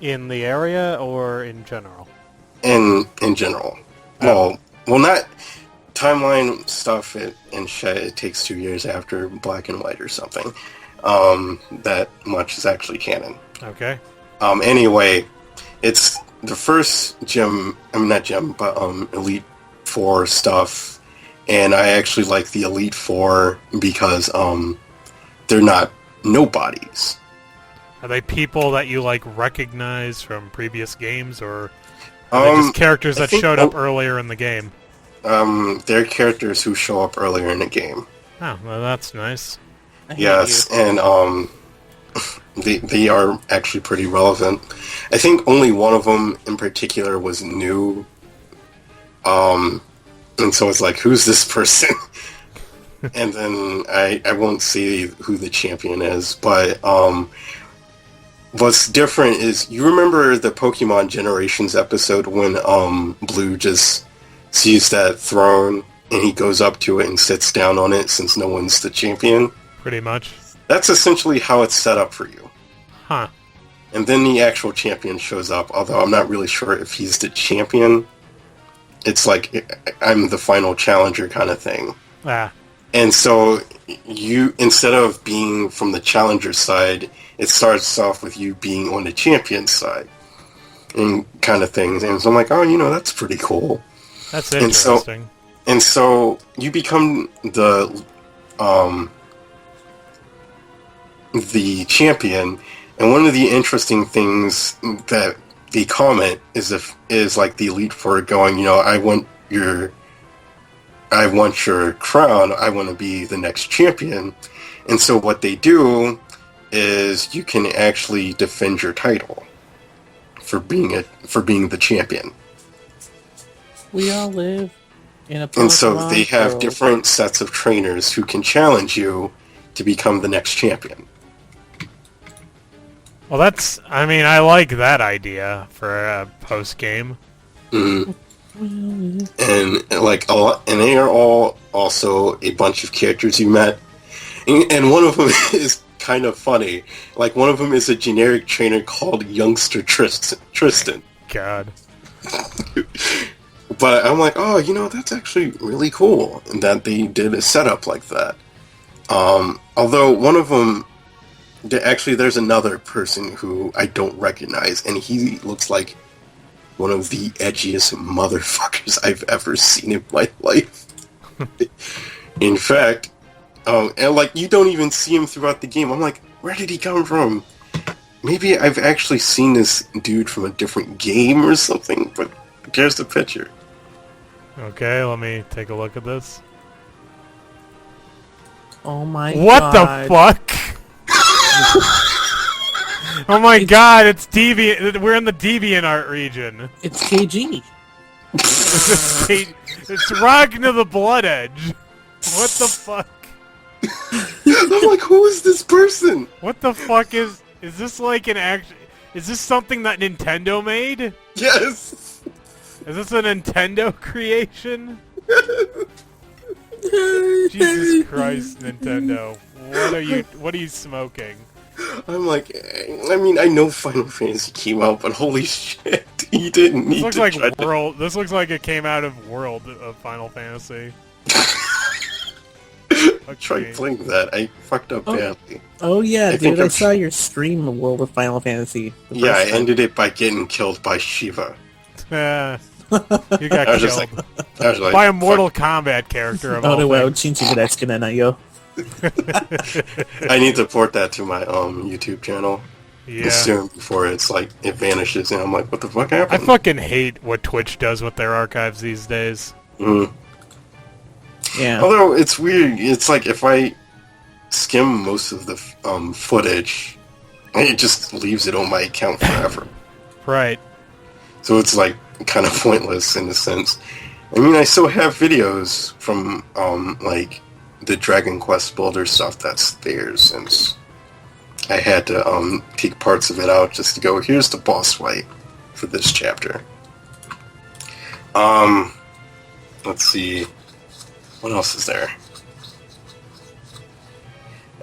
Speaker 1: In the area or in general?
Speaker 2: In general.
Speaker 1: Oh.
Speaker 2: Well, not timeline stuff and shit. It takes 2 years after Black and White or something. That much is actually canon.
Speaker 1: Okay.
Speaker 2: Anyway, it's the first Elite Four stuff, and I actually like the Elite Four because they're not nobodies.
Speaker 1: Are they people that you recognize from previous games, or are they just characters that showed up earlier in the game?
Speaker 2: They're characters who show up earlier in the game.
Speaker 1: Oh, well, that's nice.
Speaker 2: Yes, and they are actually pretty relevant. I think only one of them in particular was new. And so it's like, who's this person? And then I won't say who the champion is, but what's different is, you remember the Pokemon Generations episode when Blue just sees that throne and he goes up to it and sits down on it since no one's the champion?
Speaker 1: Pretty much.
Speaker 2: That's essentially how it's set up for you.
Speaker 1: Huh.
Speaker 2: And then the actual champion shows up, although I'm not really sure if he's the champion. It's like, I'm the final challenger kind of thing.
Speaker 1: Ah.
Speaker 2: And so, you, instead of being from the challenger side, it starts off with you being on the champion side. And kind of things. And so I'm like, oh, that's pretty cool.
Speaker 1: That's interesting.
Speaker 2: And so you become the champion, and one of the interesting things that they comment is like the Elite Four going, I want your crown, I want to be the next champion. And so what they do is you can actually defend your title for being the champion.
Speaker 3: We all live in a Pokemon
Speaker 2: And so they have
Speaker 3: world.
Speaker 2: different sets of trainers who can challenge you to become the next champion.
Speaker 1: Well, I like that idea for a post-game.
Speaker 2: Mm. And and they are all also a bunch of characters you met. And one of them is kind of funny. Like, one of them is a generic trainer called Youngster Tristan.
Speaker 1: God.
Speaker 2: But I'm like, oh, that's actually really cool that they did a setup like that. Although one of them, there's another person who I don't recognize, and he looks like one of the edgiest motherfuckers I've ever seen in my life. In fact, and you don't even see him throughout the game. I'm like, where did he come from? Maybe I've actually seen this dude from a different game or something, but here's the picture.
Speaker 1: Okay, let me take a look at this.
Speaker 3: Oh my
Speaker 1: What
Speaker 3: god.
Speaker 1: the fuck? Oh my god, it's Deviant. We're in the DeviantArt region.
Speaker 3: It's KG.
Speaker 1: It's Ragnar the Blood Edge. What the fuck?
Speaker 2: I'm like, who is this person?
Speaker 1: What the fuck is this like an act? Is this something that Nintendo made?
Speaker 2: Yes.
Speaker 1: Is this a Nintendo creation? Jesus Christ, Nintendo. What are you smoking?
Speaker 2: I'm like, I mean, I know Final Fantasy came out, but holy shit, he didn't need
Speaker 1: This
Speaker 2: to
Speaker 1: looks
Speaker 2: try
Speaker 1: like World. This looks like it came out of World of Final Fantasy.
Speaker 2: I tried playing that. I fucked up badly.
Speaker 3: Oh yeah,
Speaker 2: I think
Speaker 3: dude! I
Speaker 2: I'm
Speaker 3: saw your stream of World of Final Fantasy.
Speaker 2: Yeah, I ended it by getting killed by Shiva.
Speaker 1: Yeah, you got
Speaker 2: I was
Speaker 1: killed
Speaker 2: just like,
Speaker 1: by a Mortal Kombat character of all
Speaker 3: Oh wow,
Speaker 1: things.
Speaker 3: chinchi that skin and yo.
Speaker 2: I need to port that to my YouTube channel.
Speaker 1: Yeah.
Speaker 2: Soon before it's like it vanishes, and I'm like, what the fuck
Speaker 1: I
Speaker 2: happened?
Speaker 1: fucking hate what Twitch does with their archives these days.
Speaker 3: Yeah.
Speaker 2: Although it's weird, it's like if I skim most of the footage, it just leaves it on my account forever.
Speaker 1: Right.
Speaker 2: So it's like kind of pointless in a sense. I mean, I still have videos from like the Dragon Quest Builder stuff that's there since I had to take parts of it out just to go, here's the boss fight for this chapter. Let's see. What else is there?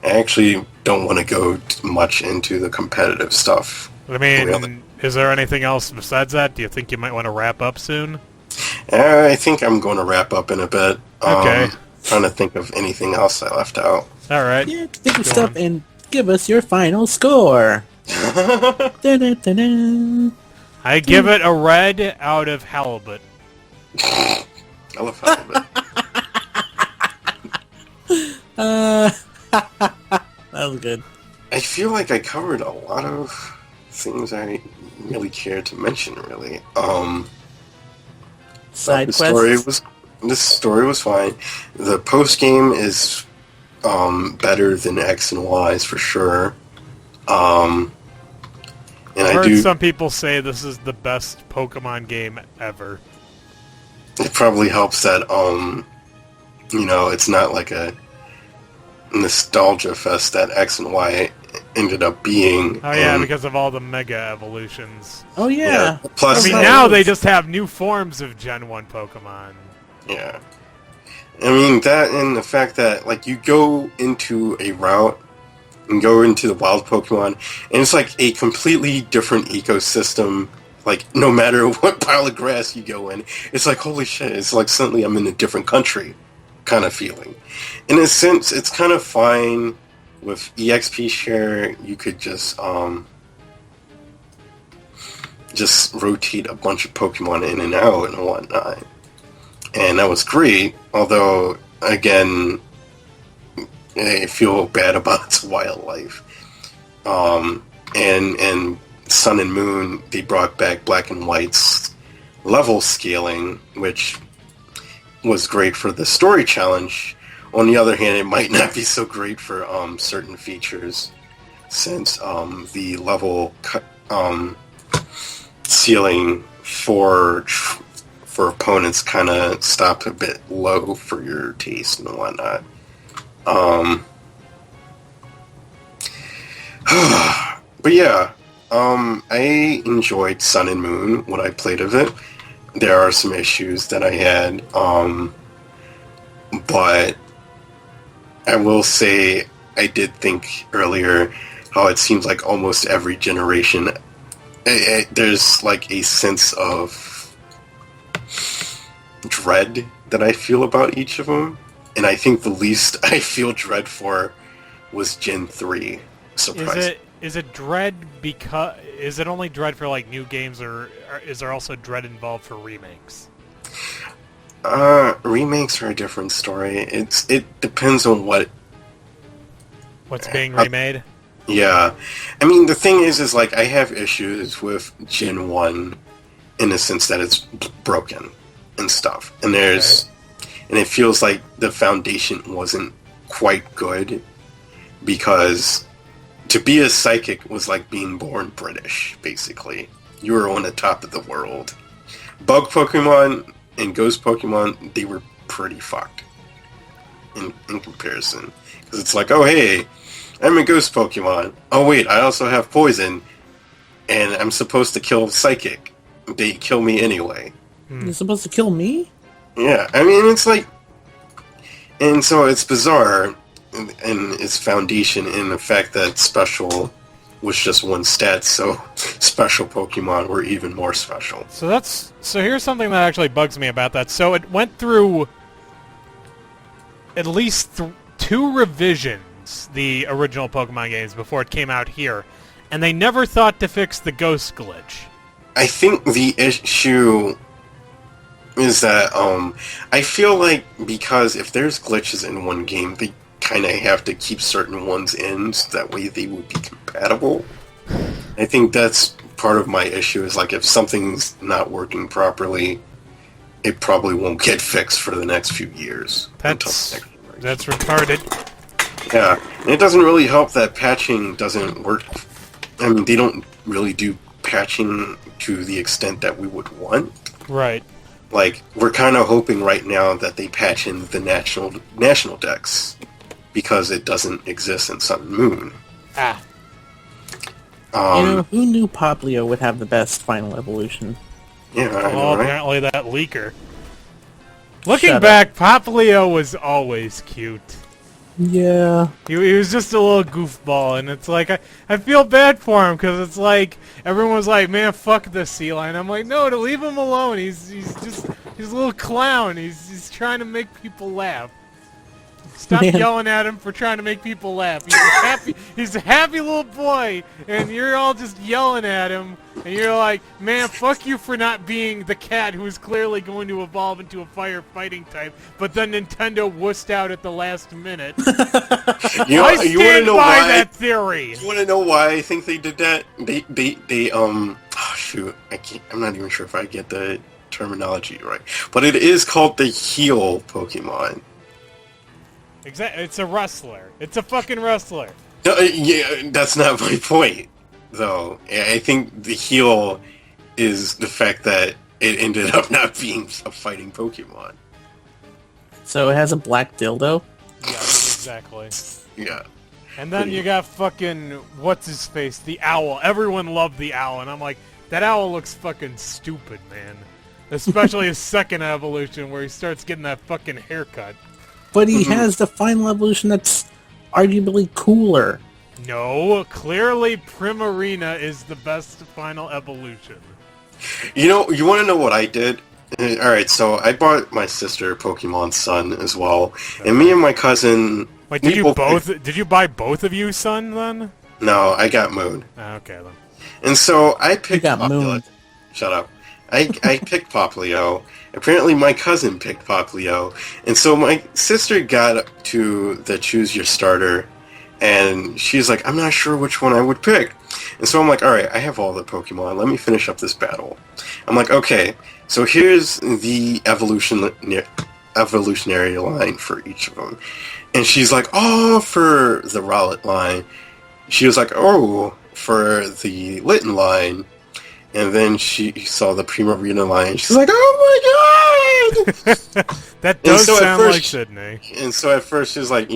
Speaker 2: I actually don't want to go much into the competitive stuff.
Speaker 1: I mean,
Speaker 2: really.
Speaker 1: Is there anything else besides that? Do you think you might want to wrap up soon?
Speaker 2: I think I'm going to wrap up in a bit.
Speaker 1: Okay.
Speaker 2: Trying to think of anything else I left out.
Speaker 1: All right.
Speaker 3: Yeah, think of stuff and give us your final score. Dun-dun-dun-dun.
Speaker 1: I give it a red out of halibut.
Speaker 2: I love halibut.
Speaker 3: That was good.
Speaker 2: I feel like I covered a lot of things I really cared to mention, really.
Speaker 3: Side
Speaker 2: the
Speaker 3: quests.
Speaker 2: story was fine. The post game is better than X and Y's for sure. And
Speaker 1: I've
Speaker 2: I
Speaker 1: heard
Speaker 2: do.
Speaker 1: some people say this is the best Pokemon game ever.
Speaker 2: It probably helps that it's not like a nostalgia fest that X and Y ended up being.
Speaker 1: Oh yeah, because of all the Mega Evolutions.
Speaker 3: Oh yeah.
Speaker 2: Plus,
Speaker 1: I mean, now they just have new forms of Gen 1 Pokemon.
Speaker 2: yeah. I mean, that and the fact that, like, you go into a route and go into the wild Pokemon, and it's like a completely different ecosystem. Like, no matter what pile of grass you go in, it's like, holy shit, it's like suddenly I'm in a different country kind of feeling. In a sense, it's kind of fine with EXP share. You could just rotate a bunch of Pokemon in and out and whatnot. And that was great, although, again, I feel bad about its wildlife. And Sun and Moon, they brought back Black and White's level scaling, which was great for the story challenge. On the other hand, it might not be so great for certain features, since the level ceiling for opponents kind of stopped a bit low for your taste and whatnot. But yeah, I enjoyed Sun and Moon when I played of it. There are some issues that I had, but I will say I did think earlier how it seems like almost every generation there's like a sense of dread that I feel about each of them, and I think the least I feel dread for was Gen 3. Surprise.
Speaker 1: Is it dread because... Is it only dread for, like, new games, or is there also dread involved for remakes?
Speaker 2: Remakes are a different story. It depends on
Speaker 1: what's being remade?
Speaker 2: Yeah. I mean, the thing is like, I have issues with Gen 1 in the sense that it's broken and stuff. And and it feels like the foundation wasn't quite good, because to be a psychic was like being born British, basically. You were on the top of the world. Bug Pokemon and Ghost Pokemon, they were pretty fucked in comparison. Because it's like, oh hey, I'm a Ghost Pokemon. Oh wait, I also have Poison, and I'm supposed to kill Psychic. They kill me anyway.
Speaker 3: You're supposed to kill me?
Speaker 2: Yeah, I mean, it's like... And so it's bizarre in its foundation in the fact that Special was just one stat, so Special Pokemon were even more special.
Speaker 1: So here's something that actually bugs me about that. So it went through at least 2 revisions, the original Pokemon games, before it came out here, and they never thought to fix the ghost glitch.
Speaker 2: I think the issue is that I feel like because if there's glitches in one game, they kind of have to keep certain ones in so that way they would be compatible. I think that's part of my issue is like if something's not working properly, it probably won't get fixed for the next few years.
Speaker 1: That's retarded.
Speaker 2: Yeah, and it doesn't really help that patching doesn't work. I mean, they don't really do patching to the extent that we would want.
Speaker 1: Right.
Speaker 2: Like, we're kind of hoping right now that they patch in the national dex because it doesn't exist in Sun and Moon.
Speaker 1: Ah.
Speaker 3: Who knew Poplio would have the best final evolution?
Speaker 2: Yeah, I know,
Speaker 1: Well,
Speaker 2: right?
Speaker 1: apparently that leaker. Looking back, Poplio was always cute.
Speaker 3: Yeah.
Speaker 1: He was just a little goofball, and it's like, I feel bad for him, because it's like, everyone was like, man, fuck the sea lion. I'm like, no, to leave him alone. He's a little clown. He's trying to make people laugh. Stop yelling at him for trying to make people laugh. He's a happy little boy, and you're all just yelling at him, and you're like, man, fuck you for not being the cat who is clearly going to evolve into a firefighting type, but then Nintendo wussed out at the last minute. I stand by that theory.
Speaker 2: You want to know why I think they did that? They oh shoot, I'm not even sure if I get the terminology right, but it is called the heal Pokemon.
Speaker 1: Exactly, it's a wrestler. It's a fucking wrestler.
Speaker 2: No, yeah, that's not my point, though. I think the heal is the fact that it ended up not being a fighting Pokemon.
Speaker 3: So it has a black dildo?
Speaker 1: Yeah, exactly.
Speaker 2: Yeah.
Speaker 1: And then you got fucking, what's his face, the owl. Everyone loved the owl, and I'm like, that owl looks fucking stupid, man. Especially his second evolution, where he starts getting that fucking haircut.
Speaker 3: But he has the final evolution that's arguably cooler.
Speaker 1: No, clearly Primarina is the best final evolution.
Speaker 2: You know, you want to know what I did? Alright, so I bought my sister Pokemon Sun as well, and me and my cousin...
Speaker 1: Wait, did you buy both of you Sun, then?
Speaker 2: No, I got Moon.
Speaker 1: Okay, then.
Speaker 2: And so I picked
Speaker 3: Moon.
Speaker 2: Shut up. I picked Poplio. Apparently my cousin picked Poplio. And so my sister got to the choose your starter, and she's like, I'm not sure which one I would pick. And so I'm like, alright, I have all the Pokemon. Let me finish up this battle. I'm like, okay, so here's the evolutionary line for each of them. And she's like, oh, for the Rowlet line. She was like, oh, for the Litten line. And then she saw the Primarina line. She's like, oh my god!
Speaker 1: That does sound like Sydney.
Speaker 2: And so at first she's like,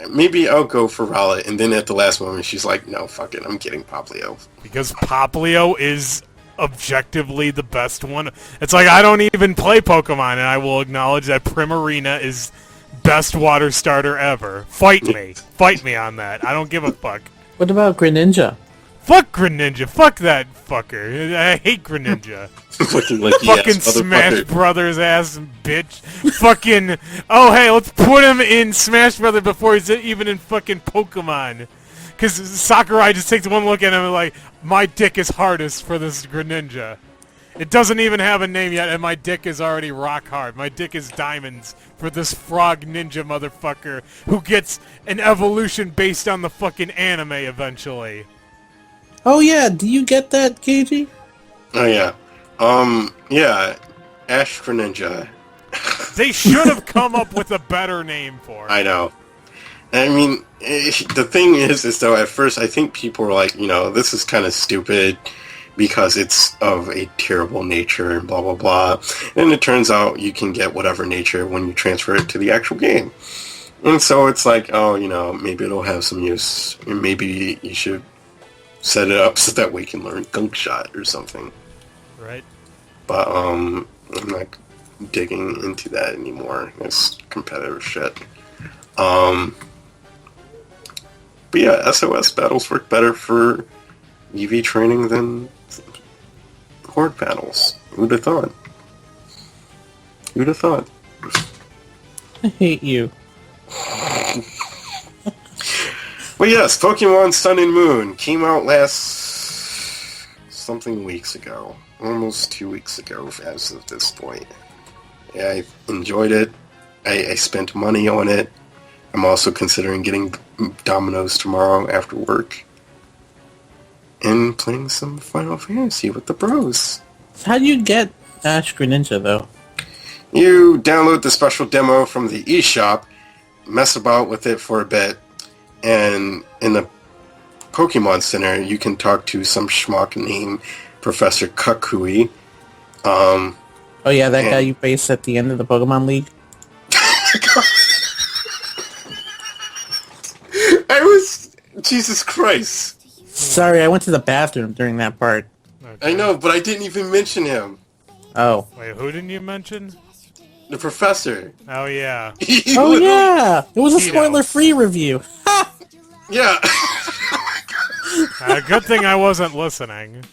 Speaker 2: maybe I'll go for Rowlet. And then at the last moment she's like, no, fuck it, I'm getting Poplio.
Speaker 1: Because Poplio is objectively the best one. It's like, I don't even play Pokemon, and I will acknowledge that Primarina is best water starter ever. Fight me. Fight me on that. I don't give a fuck.
Speaker 3: What about Greninja?
Speaker 1: Fuck Greninja. Fuck that fucker. I hate Greninja.
Speaker 2: Fucking
Speaker 1: Smash Brothers ass bitch. Fucking, oh hey, let's put him in Smash Brothers before he's even in fucking Pokemon. Because Sakurai just takes one look at him and like, my dick is hardest for this Greninja. It doesn't even have a name yet, and my dick is already rock hard. My dick is diamonds for this frog ninja motherfucker who gets an evolution based on the fucking anime eventually.
Speaker 3: Oh yeah, do you get that, KG?
Speaker 2: Oh yeah. Yeah. Ash Greninja.
Speaker 1: They should have come up with a better name for it.
Speaker 2: I know. I mean, the thing is though, at first I think people were like, this is kind of stupid because it's of a terrible nature and blah blah blah. And it turns out you can get whatever nature when you transfer it to the actual game. And so it's like, oh, maybe it'll have some use. And maybe you should set it up so that we can learn Gunk Shot or something.
Speaker 1: Right.
Speaker 2: But I'm not digging into that anymore. It's competitive shit. But yeah, SOS battles work better for EV training than Horde battles. Who'd have thought? Who'd have thought?
Speaker 3: I hate you.
Speaker 2: Well, yes, Pokemon Sun and Moon came out last something weeks ago. Almost 2 weeks ago as of this point. Yeah, I enjoyed it. I spent money on it. I'm also considering getting Domino's tomorrow after work. And playing some Final Fantasy with the bros.
Speaker 3: How do you get Ash Greninja, though?
Speaker 2: You download the special demo from the eShop, mess about with it for a bit, and in the Pokemon Center, you can talk to some schmuck named Professor Kakui.
Speaker 3: Oh yeah, that guy you face at the end of the Pokemon League?
Speaker 2: Jesus Christ.
Speaker 3: Sorry, I went to the bathroom during that part.
Speaker 2: Okay. I know, but I didn't even mention him.
Speaker 3: Oh.
Speaker 1: Wait, who didn't you mention?
Speaker 2: The Professor.
Speaker 1: Oh, yeah.
Speaker 3: Oh, yeah! It was a spoiler-free review. Ha!
Speaker 2: Yeah.
Speaker 1: Good thing I wasn't listening.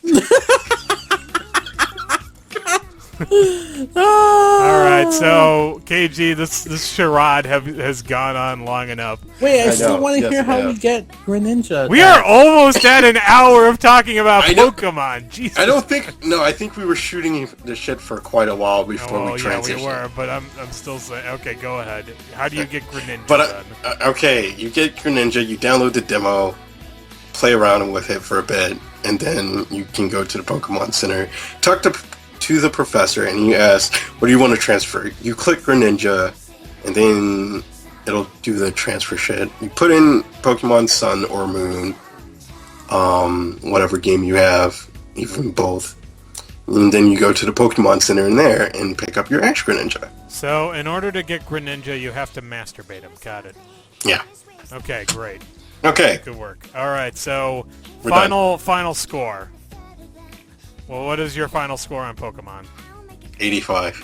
Speaker 1: Alright, so, KG, this charade has gone on long enough.
Speaker 3: Wait, I still want to hear how we get Greninja.
Speaker 1: We are almost at an hour of talking about Pokemon. Jesus.
Speaker 2: I think we were shooting the shit for quite a while before we transitioned.
Speaker 1: Yeah, we were, but I'm still saying, okay, go ahead. How do you get Greninja
Speaker 2: okay, you get Greninja, you download the demo, play around with it for a bit, and then you can go to the Pokemon Center, talk to the professor, and you ask, what do you want to transfer? You click Greninja, and then it'll do the transfer shit. You put in Pokemon Sun or Moon, whatever game you have, even both, and then you go to the Pokemon Center in there and pick up your Ash Greninja.
Speaker 1: So, in order to get Greninja, you have to masturbate him. Got it.
Speaker 2: Yeah.
Speaker 1: Okay, great.
Speaker 2: Okay.
Speaker 1: Good work. Alright, so,
Speaker 2: We're
Speaker 1: final score. Well, what is your final score on Pokemon?
Speaker 2: 85.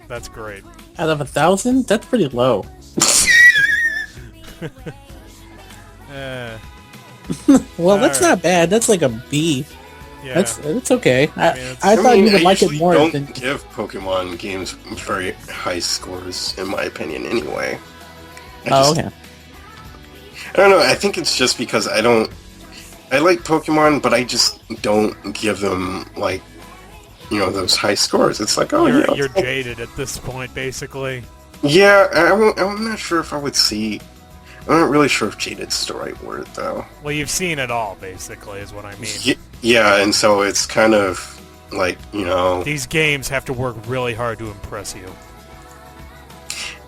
Speaker 1: That's great.
Speaker 3: Out of 1,000? That's pretty low. Well, that's not bad. That's like a B. Yeah. That's okay. I thought you would like it more.
Speaker 2: I don't give Pokemon games very high scores, in my opinion, anyway.
Speaker 3: Okay.
Speaker 2: I don't know. I think it's just because I like Pokemon, but I just don't give them, those high scores. It's like,
Speaker 1: you're jaded at this point, basically.
Speaker 2: Yeah, I'm not sure if I would see... I'm not really sure if jaded's the right word, though.
Speaker 1: Well, you've seen it all, basically, is what I mean.
Speaker 2: Yeah, and so it's kind of
Speaker 1: These games have to work really hard to impress you.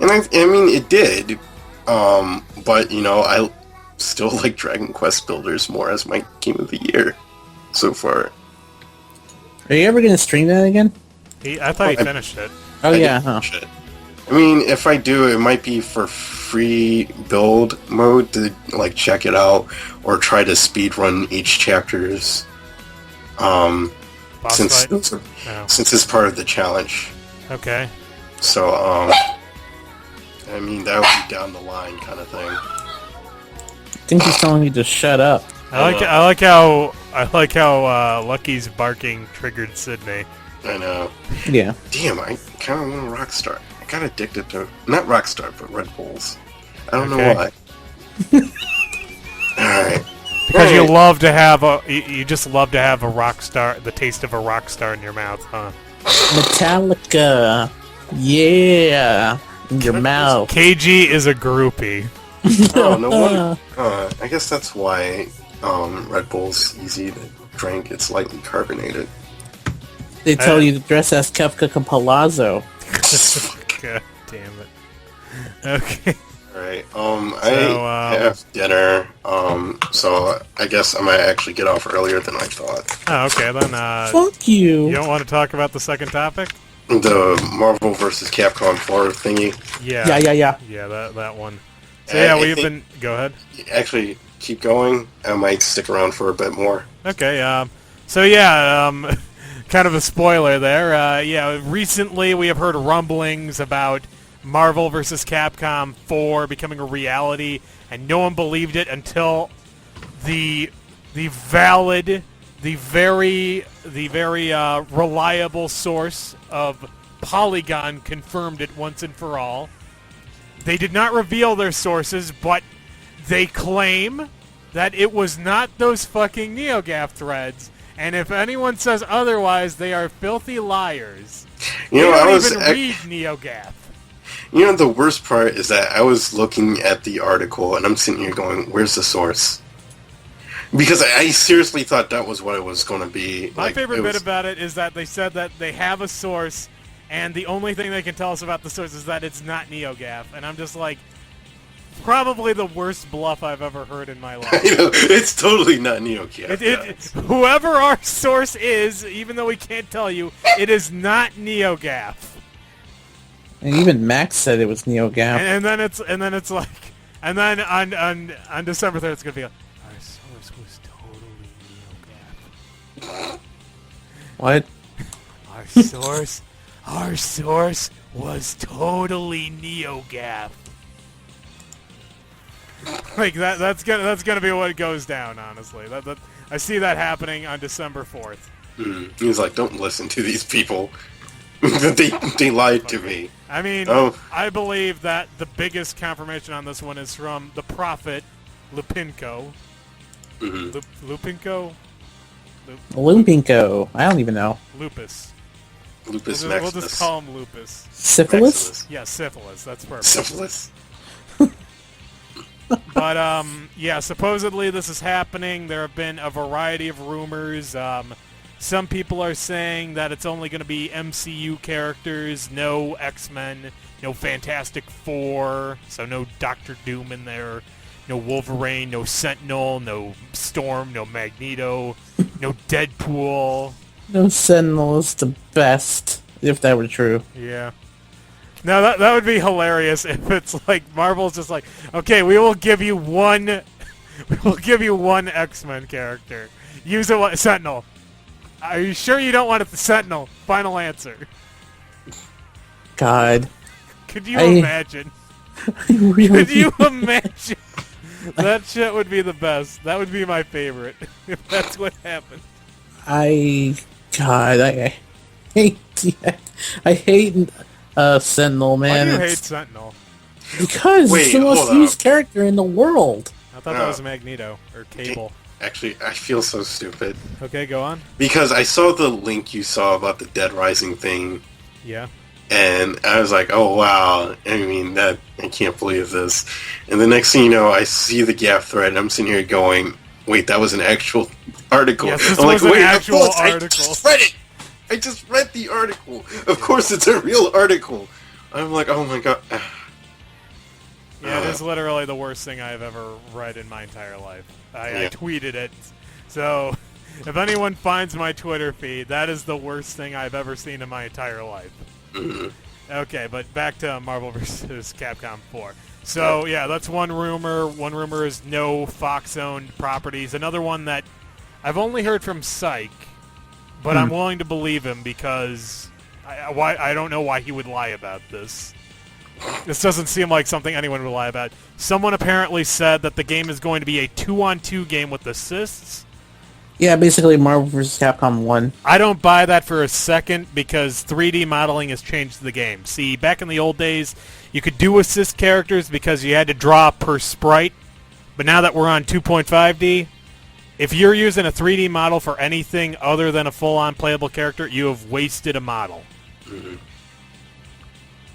Speaker 2: And I mean, it did, but, I still like Dragon Quest Builders more as my game of the year so far.
Speaker 3: Are you ever going to stream that again?
Speaker 1: I thought he finished it.
Speaker 3: Oh, yeah, huh.
Speaker 2: I mean, if I do, it might be for free build mode to, check it out, or try to speedrun each chapter's, since it's part of the challenge.
Speaker 1: Okay.
Speaker 2: So, I mean, that would be down the line kind of thing.
Speaker 3: I think he's telling you to shut up.
Speaker 1: I like how Lucky's barking triggered Sydney.
Speaker 2: I know.
Speaker 3: Yeah.
Speaker 2: Damn, I kind of want a Rockstar. I got addicted to not Rockstar, but Red Bulls. I don't know why. All right.
Speaker 1: Because you love to have you just love to have a Rockstar, the taste of a Rockstar in your mouth, huh?
Speaker 3: Metallica, yeah, in your mouth.
Speaker 1: KG is a groupie.
Speaker 2: Oh, no wonder. I guess that's why Red Bull's easy to drink. It's lightly carbonated.
Speaker 3: They tell you to dress as Kefka Palazzo.
Speaker 1: God damn it. Okay.
Speaker 2: Alright, I have dinner, so I guess I might actually get off earlier than I thought.
Speaker 1: Oh, okay, then,
Speaker 3: Fuck you!
Speaker 1: you don't want to talk about the second topic?
Speaker 2: The Marvel vs. Capcom 4 thingy.
Speaker 1: Yeah. Yeah, that one. So yeah, we've been... Go ahead.
Speaker 2: Actually, keep going. I might stick around for a bit more.
Speaker 1: Okay, so yeah, kind of a spoiler there. Yeah, recently we have heard rumblings about Marvel vs. Capcom 4 becoming a reality, and no one believed it until the valid, the very reliable source of Polygon confirmed it once and for all. They did not reveal their sources, but they claim that it was not those fucking NeoGAF threads. And if anyone says otherwise, they are filthy liars.
Speaker 2: You know,
Speaker 1: they don't even read NeoGAF.
Speaker 2: You know, the worst part is that I was looking at the article, and I'm sitting here going, where's the source? Because I seriously thought that was what it was going to be.
Speaker 1: My favorite bit about it is that they said that they have a source, and the only thing they can tell us about the source is that it's not NeoGAF. And I'm just like, probably the worst bluff I've ever heard in my life.
Speaker 2: You know, it's totally not NeoGAF.
Speaker 1: Whoever our source is, even though we can't tell you, it is not NeoGAF.
Speaker 3: And even Max said it was NeoGAF.
Speaker 1: And then it's like, and then on December 3rd, it's gonna be like, our source was totally NeoGAF.
Speaker 3: What?
Speaker 1: Our source was totally NeoGAF. Like that's gonna be what goes down. Honestly, I see that happening on December 4th.
Speaker 2: He's like, don't listen to these people. they lied to me.
Speaker 1: I mean, I believe that the biggest confirmation on this one is from the prophet Lupinko. Lupinko?
Speaker 3: Lumpinko. I don't even know.
Speaker 1: Lupus.
Speaker 2: Lupus
Speaker 1: We'll just call him Lupus.
Speaker 3: Syphilis?
Speaker 2: Maximus.
Speaker 1: Yeah, syphilis. That's perfect.
Speaker 2: Syphilis.
Speaker 1: But, yeah, supposedly this is happening. There have been a variety of rumors. Some people are saying that it's only going to be MCU characters, no X-Men, no Fantastic Four, so no Doctor Doom in there, no Wolverine, no Sentinel, no Storm, no Magneto, no Deadpool.
Speaker 3: No, Sentinel is the best, if that were true.
Speaker 1: Yeah. Now that would be hilarious if it's like Marvel's just like, okay, we will give you one X-Men character. Use it, Sentinel. Are you sure you don't want it the Sentinel? Final answer.
Speaker 3: God.
Speaker 1: Could you imagine?
Speaker 3: Really?
Speaker 1: Could you imagine? That shit would be the best. That would be my favorite if that's what happened.
Speaker 3: I hate Sentinel, man.
Speaker 1: Why do you hate Sentinel?
Speaker 3: Because it's the most used character in the world.
Speaker 1: I thought that was Magneto or Cable.
Speaker 2: Actually, I feel so stupid.
Speaker 1: Okay, go on.
Speaker 2: Because I saw the link you saw about the Dead Rising thing.
Speaker 1: Yeah.
Speaker 2: And I was like, oh wow, I mean, I can't believe this. And the next thing you know, I see the gap thread, and I'm sitting here going, wait, that was an actual article.
Speaker 1: Yes, this
Speaker 2: I'm
Speaker 1: was
Speaker 2: like,
Speaker 1: an
Speaker 2: wait,
Speaker 1: actual
Speaker 2: of course,
Speaker 1: article.
Speaker 2: I just read it! I just read the article! Of course it's a real article! I'm like, oh my god.
Speaker 1: Yeah, it is literally the worst thing I've ever read in my entire life. I tweeted it. So, if anyone finds my Twitter feed, that is the worst thing I've ever seen in my entire life. Okay, but back to Marvel vs. Capcom 4. So, yeah, that's one rumor. One rumor is no Fox-owned properties. Another one that I've only heard from Psych, but I'm willing to believe him because I don't know why he would lie about this. This doesn't seem like something anyone would lie about. Someone apparently said that the game is going to be a 2-on-2 game with assists.
Speaker 3: Yeah, basically Marvel vs. Capcom 1.
Speaker 1: I don't buy that for a second because 3D modeling has changed the game. See, back in the old days, you could do assist characters because you had to draw per sprite. But now that we're on 2.5D, if you're using a 3D model for anything other than a full-on playable character, you have wasted a model.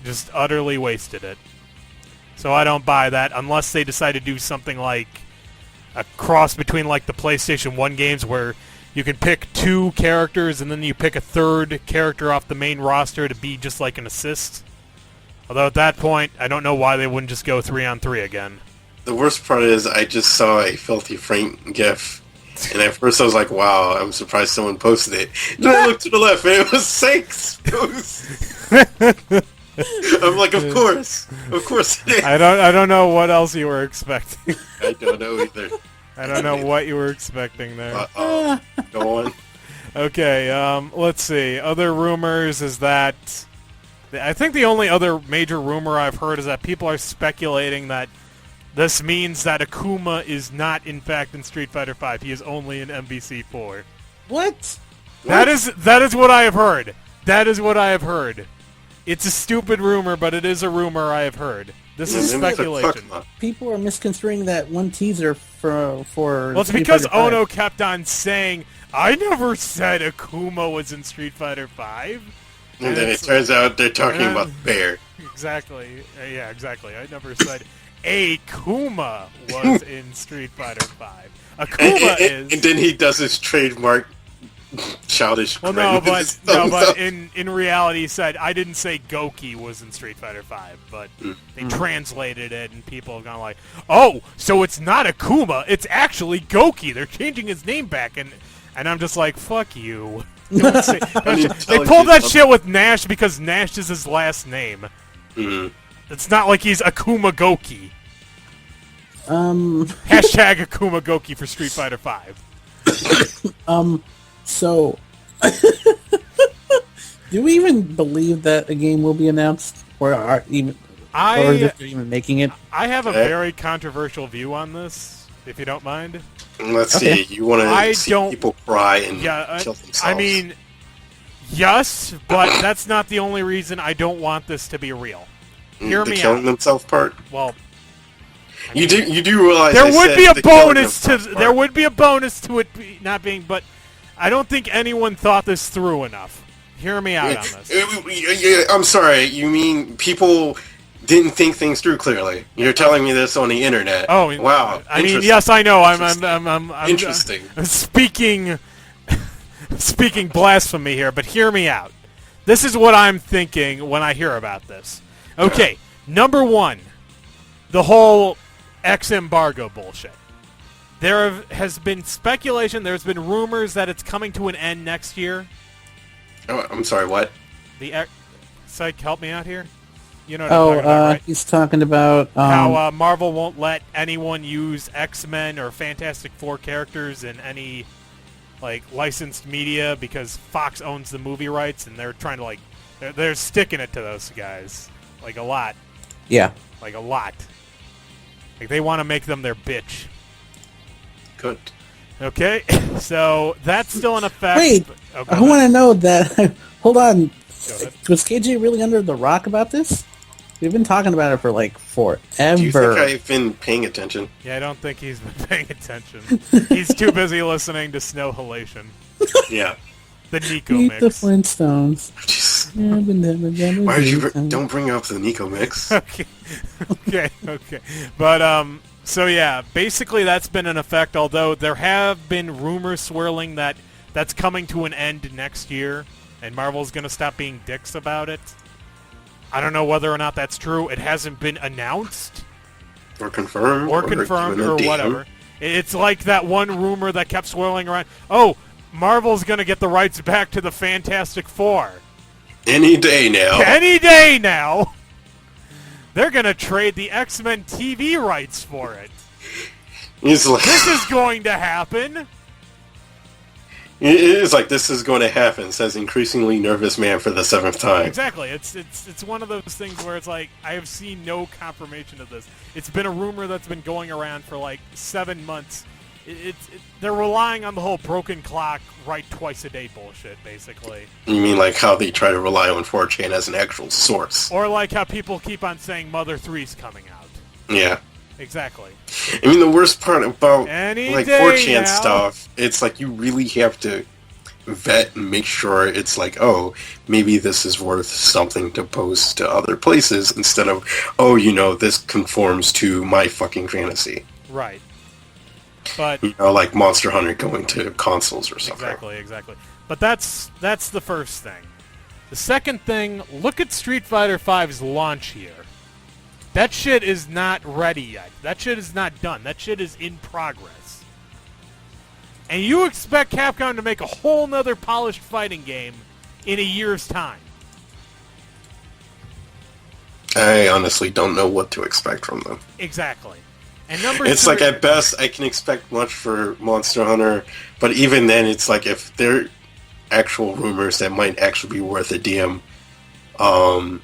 Speaker 1: Just utterly wasted it. So I don't buy that unless they decide to do something like a cross between like the PlayStation 1 games where you can pick two characters and then you pick a third character off the main roster to be just like an assist. Although at that point, I don't know why they wouldn't just go 3-on-3 again.
Speaker 2: The worst part is I just saw a Filthy Frank gif, and at first I was like, wow, I'm surprised someone posted it. Then I looked to the left, and it was Psych's post. I'm like, of course it is.
Speaker 1: I don't know what else you were expecting.
Speaker 2: I don't know either.
Speaker 1: I don't know what you were expecting there.
Speaker 2: Uh-oh. Go on.
Speaker 1: Okay, let's see. Other rumors is that... I think the only other major rumor I've heard is that people are speculating that this means that Akuma is not, in fact, in Street Fighter V. He is only in MVC4.
Speaker 3: What?
Speaker 1: That is what I have heard. That is what I have heard. It's a stupid rumor, but it is a rumor I have heard. This is speculation.
Speaker 3: People are misconstruing that one teaser for
Speaker 1: Well, it's because Ono kept on saying, I never said Akuma was in Street Fighter V.
Speaker 2: And then it turns out they're talking about Bear.
Speaker 1: Exactly. Yeah, exactly. I never said Akuma was in Street Fighter V. Akuma is...
Speaker 2: And then he does his trademark childish
Speaker 1: Well,
Speaker 2: grin
Speaker 1: no,
Speaker 2: with
Speaker 1: but
Speaker 2: his thumbs up.
Speaker 1: in reality, he said I didn't say Goki was in Street Fighter V, but they translated it, and people have gone like, "Oh, so it's not Akuma, it's actually Goki. They're changing his name back," and I'm just like, "Fuck you." They pulled that shit with Nash because Nash is his last name. It's not like he's Akuma Goki. Hashtag Akuma Goki for Street Fighter V.
Speaker 3: So, do we even believe that a game will be announced, or are even making it?
Speaker 1: I have a very controversial view on this, if you don't mind.
Speaker 2: Let's see. You want to see people cry and kill themselves?
Speaker 1: I mean, yes, but that's not the only reason I don't want this to be real. Hear me out.
Speaker 2: The killing themselves part.
Speaker 1: Well,
Speaker 2: you do realize
Speaker 1: there would be a bonus to it not being, but I don't think anyone thought this through enough. Hear me out on this.
Speaker 2: I'm sorry. You mean people didn't think things through clearly? You're telling me this on the internet.
Speaker 1: Oh,
Speaker 2: wow.
Speaker 1: I mean, yes, I know. I'm
Speaker 2: interesting.
Speaker 1: Speaking blasphemy here, but hear me out. This is what I'm thinking when I hear about this. Okay, number one, the whole ex-embargo bullshit. There has been speculation, there's been rumors that it's coming to an end next year.
Speaker 2: Oh, I'm sorry, what?
Speaker 1: Psych, help me out here. You know what I'm talking about, right?
Speaker 3: He's talking about...
Speaker 1: how Marvel won't let anyone use X-Men or Fantastic Four characters in any, like, licensed media because Fox owns the movie rights, and they're trying to, like... They're sticking it to those guys. Like, a lot.
Speaker 3: Yeah.
Speaker 1: Like, a lot. Like, they want to make them their bitch.
Speaker 2: Good.
Speaker 1: Okay, so that's still in effect.
Speaker 3: Wait, I want to know that... Hold on. Was KJ really under the rock about this? We've been talking about it for, like, forever.
Speaker 2: Do you think I've been paying attention?
Speaker 1: Yeah, I don't think he's been paying attention. He's too busy listening to Snow Halation.
Speaker 2: Yeah.
Speaker 1: The Nico
Speaker 3: Meet
Speaker 1: mix.
Speaker 3: the Flintstones.
Speaker 2: Why did you... Don't bring up the Nico mix.
Speaker 1: Okay. But, so yeah, basically that's been in effect, although there have been rumors swirling that that's coming to an end next year, and Marvel's going to stop being dicks about it. I don't know whether or not that's true. It hasn't been announced.
Speaker 2: Or confirmed.
Speaker 1: Or whatever. It's like that one rumor that kept swirling around. Oh, Marvel's going to get the rights back to the Fantastic Four.
Speaker 2: Any day now.
Speaker 1: Any day now. They're going to trade the X-Men TV rights for it.
Speaker 2: It's like,
Speaker 1: this is going to happen.
Speaker 2: It is like this is going to happen, says increasingly nervous man for the 7th time.
Speaker 1: Exactly. It's one of those things where it's like, I have seen no confirmation of this. It's been a rumor that's been going around for like 7 months. They're relying on the whole broken clock, write twice a day bullshit, basically.
Speaker 2: You mean like how they try to rely on 4chan as an actual source?
Speaker 1: Or like how people keep on saying Mother 3's coming out.
Speaker 2: Yeah.
Speaker 1: Exactly.
Speaker 2: I mean, the worst part about like 4chan
Speaker 1: now.
Speaker 2: Stuff, it's like you really have to vet and make sure it's like, oh, maybe this is worth something to post to other places instead of, oh, you know, this conforms to my fucking fantasy.
Speaker 1: Right. But
Speaker 2: you know, like Monster Hunter going to consoles or something.
Speaker 1: Exactly. But that's the first thing. The second thing, look at Street Fighter V's launch here. That shit is not ready yet. That shit is not done. That shit is in progress. And you expect Capcom to make a whole nother polished fighting game in a year's time.
Speaker 2: I honestly don't know what to expect from them.
Speaker 1: Exactly. And number
Speaker 2: It's
Speaker 1: three,
Speaker 2: like, at best, I can expect much for Monster Hunter, but even then, it's like, if they're actual rumors that might actually be worth a DM, I'm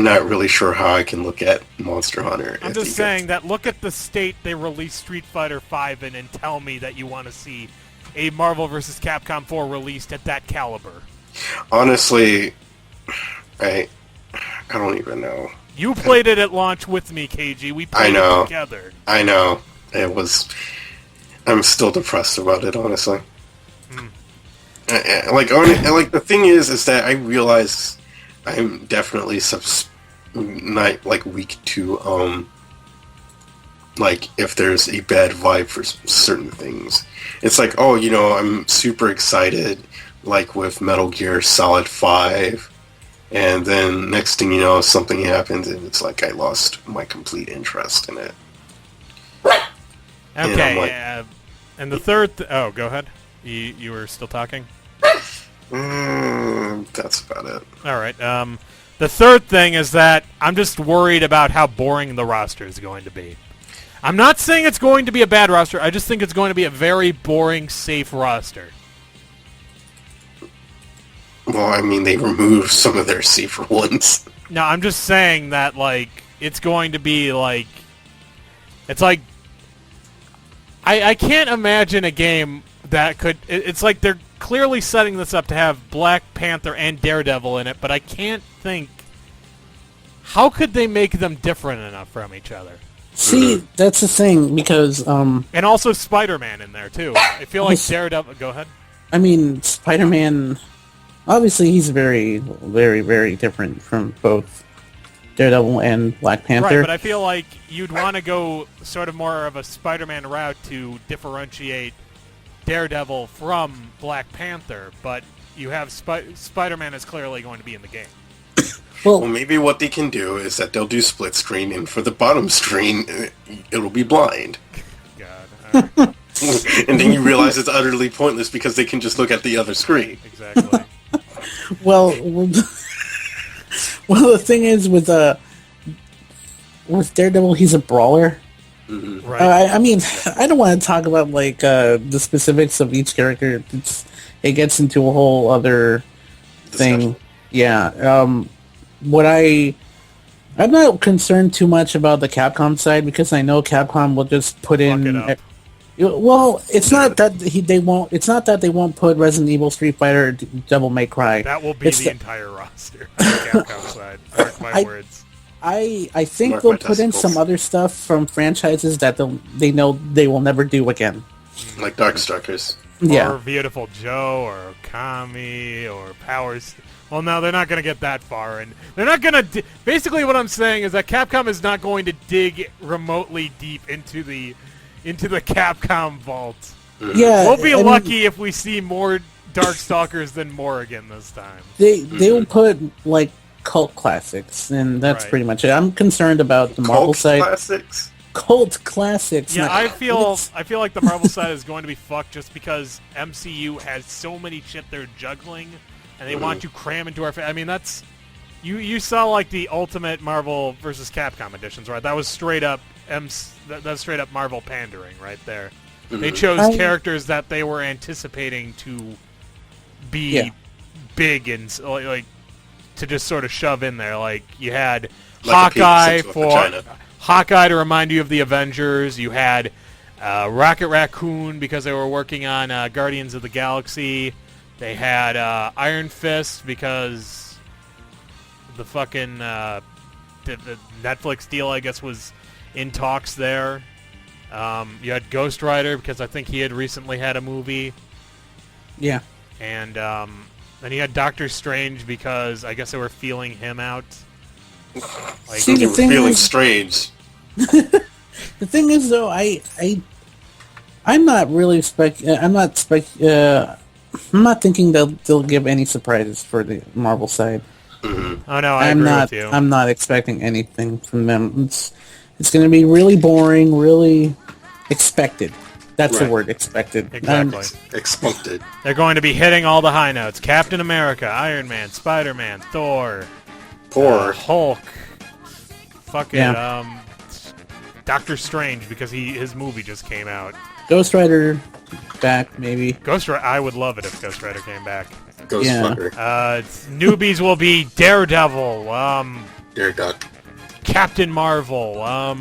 Speaker 2: not really sure how I can look at Monster Hunter.
Speaker 1: I'm just saying that look at the state they released Street Fighter V in and tell me that you want to see a Marvel vs. Capcom 4 released at that caliber.
Speaker 2: Honestly, I don't even know.
Speaker 1: You played it at launch with me, KG. We played it together.
Speaker 2: I know. I'm still depressed about it, honestly. Like the thing is that I realize I'm definitely not like weak to like if there's a bad vibe for certain things. It's like, oh, I'm super excited, like with Metal Gear Solid 5. And then next thing you know, something happens, and it's like I lost my complete interest in it.
Speaker 1: Okay, and the third... oh, go ahead. You were still talking?
Speaker 2: That's about it.
Speaker 1: All right. The third thing is that I'm just worried about how boring the roster is going to be. I'm not saying it's going to be a bad roster. I just think it's going to be a very boring, safe roster.
Speaker 2: Well, I mean, they removed some of their safer ones.
Speaker 1: No, I'm just saying that, like, it's going to be, like... It's like... I can't imagine a game that could... It's like they're clearly setting this up to have Black Panther and Daredevil in it, but I can't think... How could they make them different enough from each other?
Speaker 3: See, that's the thing, because...
Speaker 1: And also Spider-Man in there, too. I feel like Daredevil... Go ahead.
Speaker 3: I mean, Spider-Man... Obviously, he's very, very, very different from both Daredevil and Black Panther.
Speaker 1: Right, but I feel like you'd want to go sort of more of a Spider-Man route to differentiate Daredevil from Black Panther, but you have Spider-Man is clearly going to be in the game.
Speaker 2: Well, maybe what they can do is that they'll do split screen, and for the bottom screen, it'll be blind.
Speaker 1: God. All right.
Speaker 2: And then you realize it's utterly pointless because they can just look at the other screen.
Speaker 1: Exactly.
Speaker 3: Well, the thing is with Daredevil, he's a brawler.
Speaker 2: Mm-hmm.
Speaker 1: Right.
Speaker 3: I mean, I don't want to talk about like the specifics of each character. It gets into a whole other thing. Yeah. I'm not concerned too much about the Capcom side because I know Capcom will just put in.
Speaker 1: Fuck it up.
Speaker 3: Well, it's not that they won't. It's not that they won't put Resident Evil, Street Fighter, Devil May Cry.
Speaker 1: That will be the entire roster on the Capcom side. Mark my words.
Speaker 3: I think
Speaker 2: Mark
Speaker 3: they'll
Speaker 2: my
Speaker 3: put in
Speaker 2: testicles.
Speaker 3: some other stuff from franchises that they know they will never do again.
Speaker 2: Like Darkstalkers.
Speaker 3: Yeah.
Speaker 1: Or Beautiful Joe, or Kami, or Powers. Well, no, they're not going to get that far, and they're not going to... Basically, what I'm saying is that Capcom is not going to dig remotely deep into the Capcom vault.
Speaker 3: Yeah,
Speaker 1: We'll be lucky if we see more Darkstalkers than Morrigan this time.
Speaker 3: They will put like cult classics, and that's
Speaker 1: Right.
Speaker 3: pretty much it. I'm concerned about the Marvel
Speaker 2: Cult
Speaker 3: side.
Speaker 2: classics?
Speaker 3: Cult classics.
Speaker 1: Yeah,
Speaker 3: not-
Speaker 1: I feel like the Marvel side is going to be fucked just because MCU has so many shit they're juggling, and they want to cram into our... I mean, that's... You saw like the Ultimate Marvel vs. Capcom editions, right? That was straight up that's straight up Marvel pandering right there. They chose characters that they were anticipating to be big and like to just sort of shove in there. Like you had
Speaker 2: Like a
Speaker 1: Hawkeye
Speaker 2: penis into a vagina.
Speaker 1: Hawkeye to remind you of the Avengers. You had Rocket Raccoon because they were working on Guardians of the Galaxy. They had Iron Fist because the fucking the Netflix deal, I guess, was in talks there. You had Ghost Rider because I think he had recently had a movie.
Speaker 3: Yeah.
Speaker 1: And then you had Doctor Strange because I guess they were feeling him out. Like,
Speaker 3: See,
Speaker 2: You
Speaker 3: the
Speaker 2: were
Speaker 3: thing
Speaker 2: feeling
Speaker 3: is-
Speaker 2: strange.
Speaker 3: The thing is, though, I'm not really I'm not thinking they'll give any surprises for the Marvel side.
Speaker 1: Oh no, I agree with you.
Speaker 3: I'm not expecting anything from them. It's going to be really boring, really expected. That's the word, expected.
Speaker 1: Exactly.
Speaker 2: Expected.
Speaker 1: They're going to be hitting all the high notes. Captain America, Iron Man, Spider-Man, Thor, Hulk, Doctor Strange, because his movie just came out.
Speaker 3: Ghost Rider back, maybe.
Speaker 1: Ghost Rider, I would love it if Ghost Rider came back.
Speaker 2: Ghost Rider.
Speaker 1: Newbies will be Daredevil,
Speaker 2: Daredevil.
Speaker 1: Captain Marvel,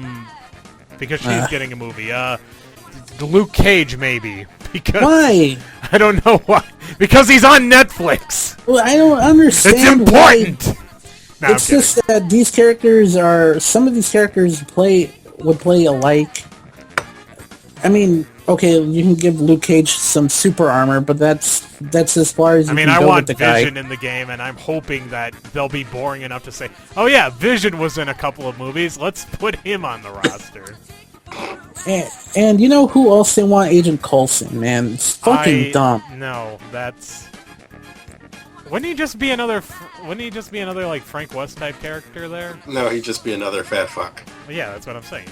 Speaker 1: because she's getting a movie. Luke Cage, maybe. Because
Speaker 3: why?
Speaker 1: I don't know why. Because he's on Netflix.
Speaker 3: Well, I don't understand.
Speaker 1: It's important. No,
Speaker 3: it's just that these characters some of these characters would play alike. I mean, okay, you can give Luke Cage some super armor, but that's as far as you can
Speaker 1: I
Speaker 3: go
Speaker 1: want
Speaker 3: with the
Speaker 1: Vision
Speaker 3: guy.
Speaker 1: in the game, and I'm hoping that they'll be boring enough to say, "Oh yeah, Vision was in a couple of movies. Let's put him on the roster."
Speaker 3: And you know who else they want? Agent Coulson, man. It's fucking dumb.
Speaker 1: No, that's... Wouldn't he just be another like Frank West type character there?
Speaker 2: No, he'd just be another fat fuck.
Speaker 1: Well, yeah, that's what I'm saying.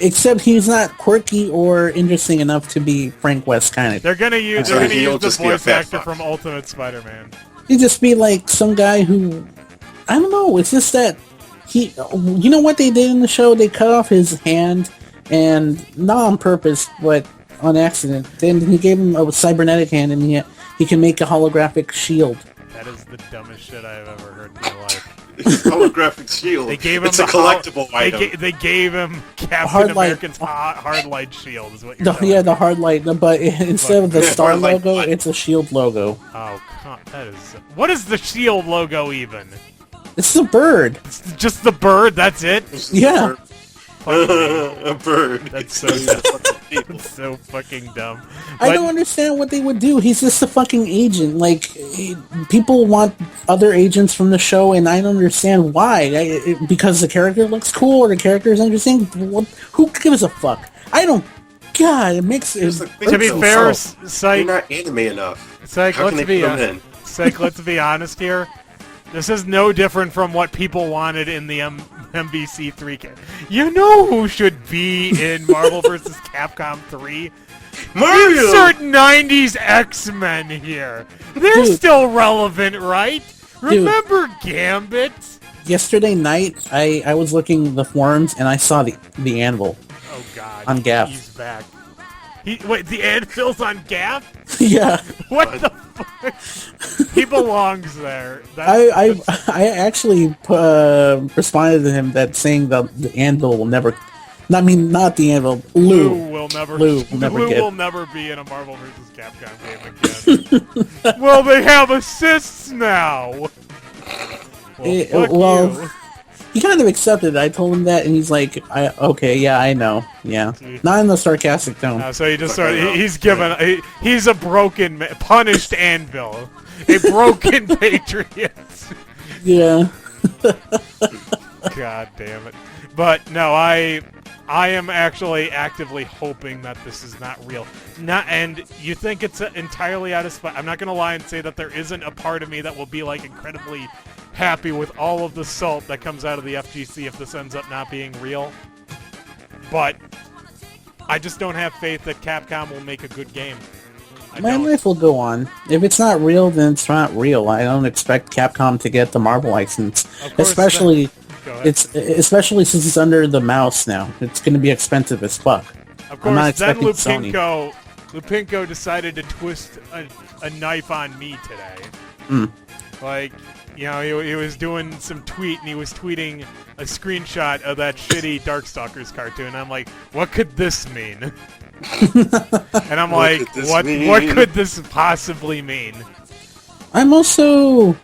Speaker 3: Except he's not quirky or interesting enough to be Frank West kind of.
Speaker 1: They're gonna use the voice actor from Ultimate Spider-Man.
Speaker 3: He'd just be like some guy who... I don't know, it's just that you know what they did in the show? They cut off his hand, and not on purpose, but on accident. Then he gave him a cybernetic hand, and he can make a holographic shield.
Speaker 1: That is the dumbest shit I've ever heard in my life.
Speaker 2: Holographic shield.
Speaker 1: They gave him
Speaker 2: it's a collectible item.
Speaker 1: They gave him Captain America's hard light shield, is what you're telling me.
Speaker 3: The hard light, but instead of the star logo, it's a shield logo.
Speaker 1: Oh, that is... What is the shield logo even?
Speaker 3: It's a bird.
Speaker 1: It's just the bird, that's it?
Speaker 3: Yeah.
Speaker 2: A bird.
Speaker 1: That's so dumb. It's so fucking dumb.
Speaker 3: I don't understand what they would do. He's just a fucking agent. Like, people want other agents from the show, and I don't understand why. Because the character looks cool, or the character is interesting? Who gives a fuck? I don't... God, it makes...
Speaker 1: To be fair, Psych...
Speaker 2: You're not anime enough.
Speaker 1: Psych, let's be honest here. This is no different from what people wanted in the MBC3. You know who should be in Marvel vs. Capcom 3?
Speaker 2: Mario!
Speaker 1: Insert 90s X-Men here. They're still relevant, right? Remember Gambit?
Speaker 3: Yesterday night, I was looking the forums, and I saw the anvil.
Speaker 1: Oh god.
Speaker 3: On Gap.
Speaker 1: He's back. Wait, the anvil's on Gap?
Speaker 3: Yeah.
Speaker 1: What the fuck? He belongs there.
Speaker 3: I actually responded to him that saying the anvil will never... not the anvil. Lou will never
Speaker 1: be in a Marvel vs. Capcom game again. Well, they have assists now. Well,
Speaker 3: he kind of accepted it. I told him that, and he's like, okay, yeah, I know. Yeah. Not in the sarcastic tone.
Speaker 1: So he just he's a broken, punished anvil. A broken patriot.
Speaker 3: Yeah.
Speaker 1: God damn it. But, no, I am actually actively hoping that this is not real. And you think it's entirely out of spite. I'm not going to lie and say that there isn't a part of me that will be, like, incredibly happy with all of the salt that comes out of the FGC if this ends up not being real. But I just don't have faith that Capcom will make a good game.
Speaker 3: My life will go on. If it's not real, then it's not real. I don't expect Capcom to get the Marvel license. Especially since it's under the mouse now. It's going to be expensive as fuck.
Speaker 1: Of course, then Lupinko decided to twist a knife on me today. Like, you know, he was doing some tweet, and he was tweeting a screenshot of that shitty Darkstalkers cartoon. I'm like, what could this mean? And I'm like, what could this possibly mean?
Speaker 3: I'm also...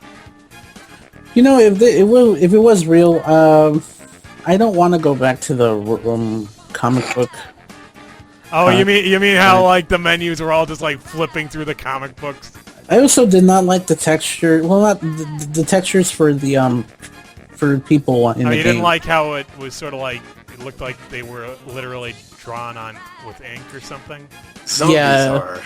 Speaker 3: You know, if it was real, I don't want to go back to the comic book.
Speaker 1: Oh, you mean how like the menus were all just like flipping through the comic books?
Speaker 3: I also did not like the texture. Well, not the textures for the for people in the game.
Speaker 1: You didn't like how it was sort of like it looked like they were literally drawn on with ink or something.
Speaker 2: Zombies are.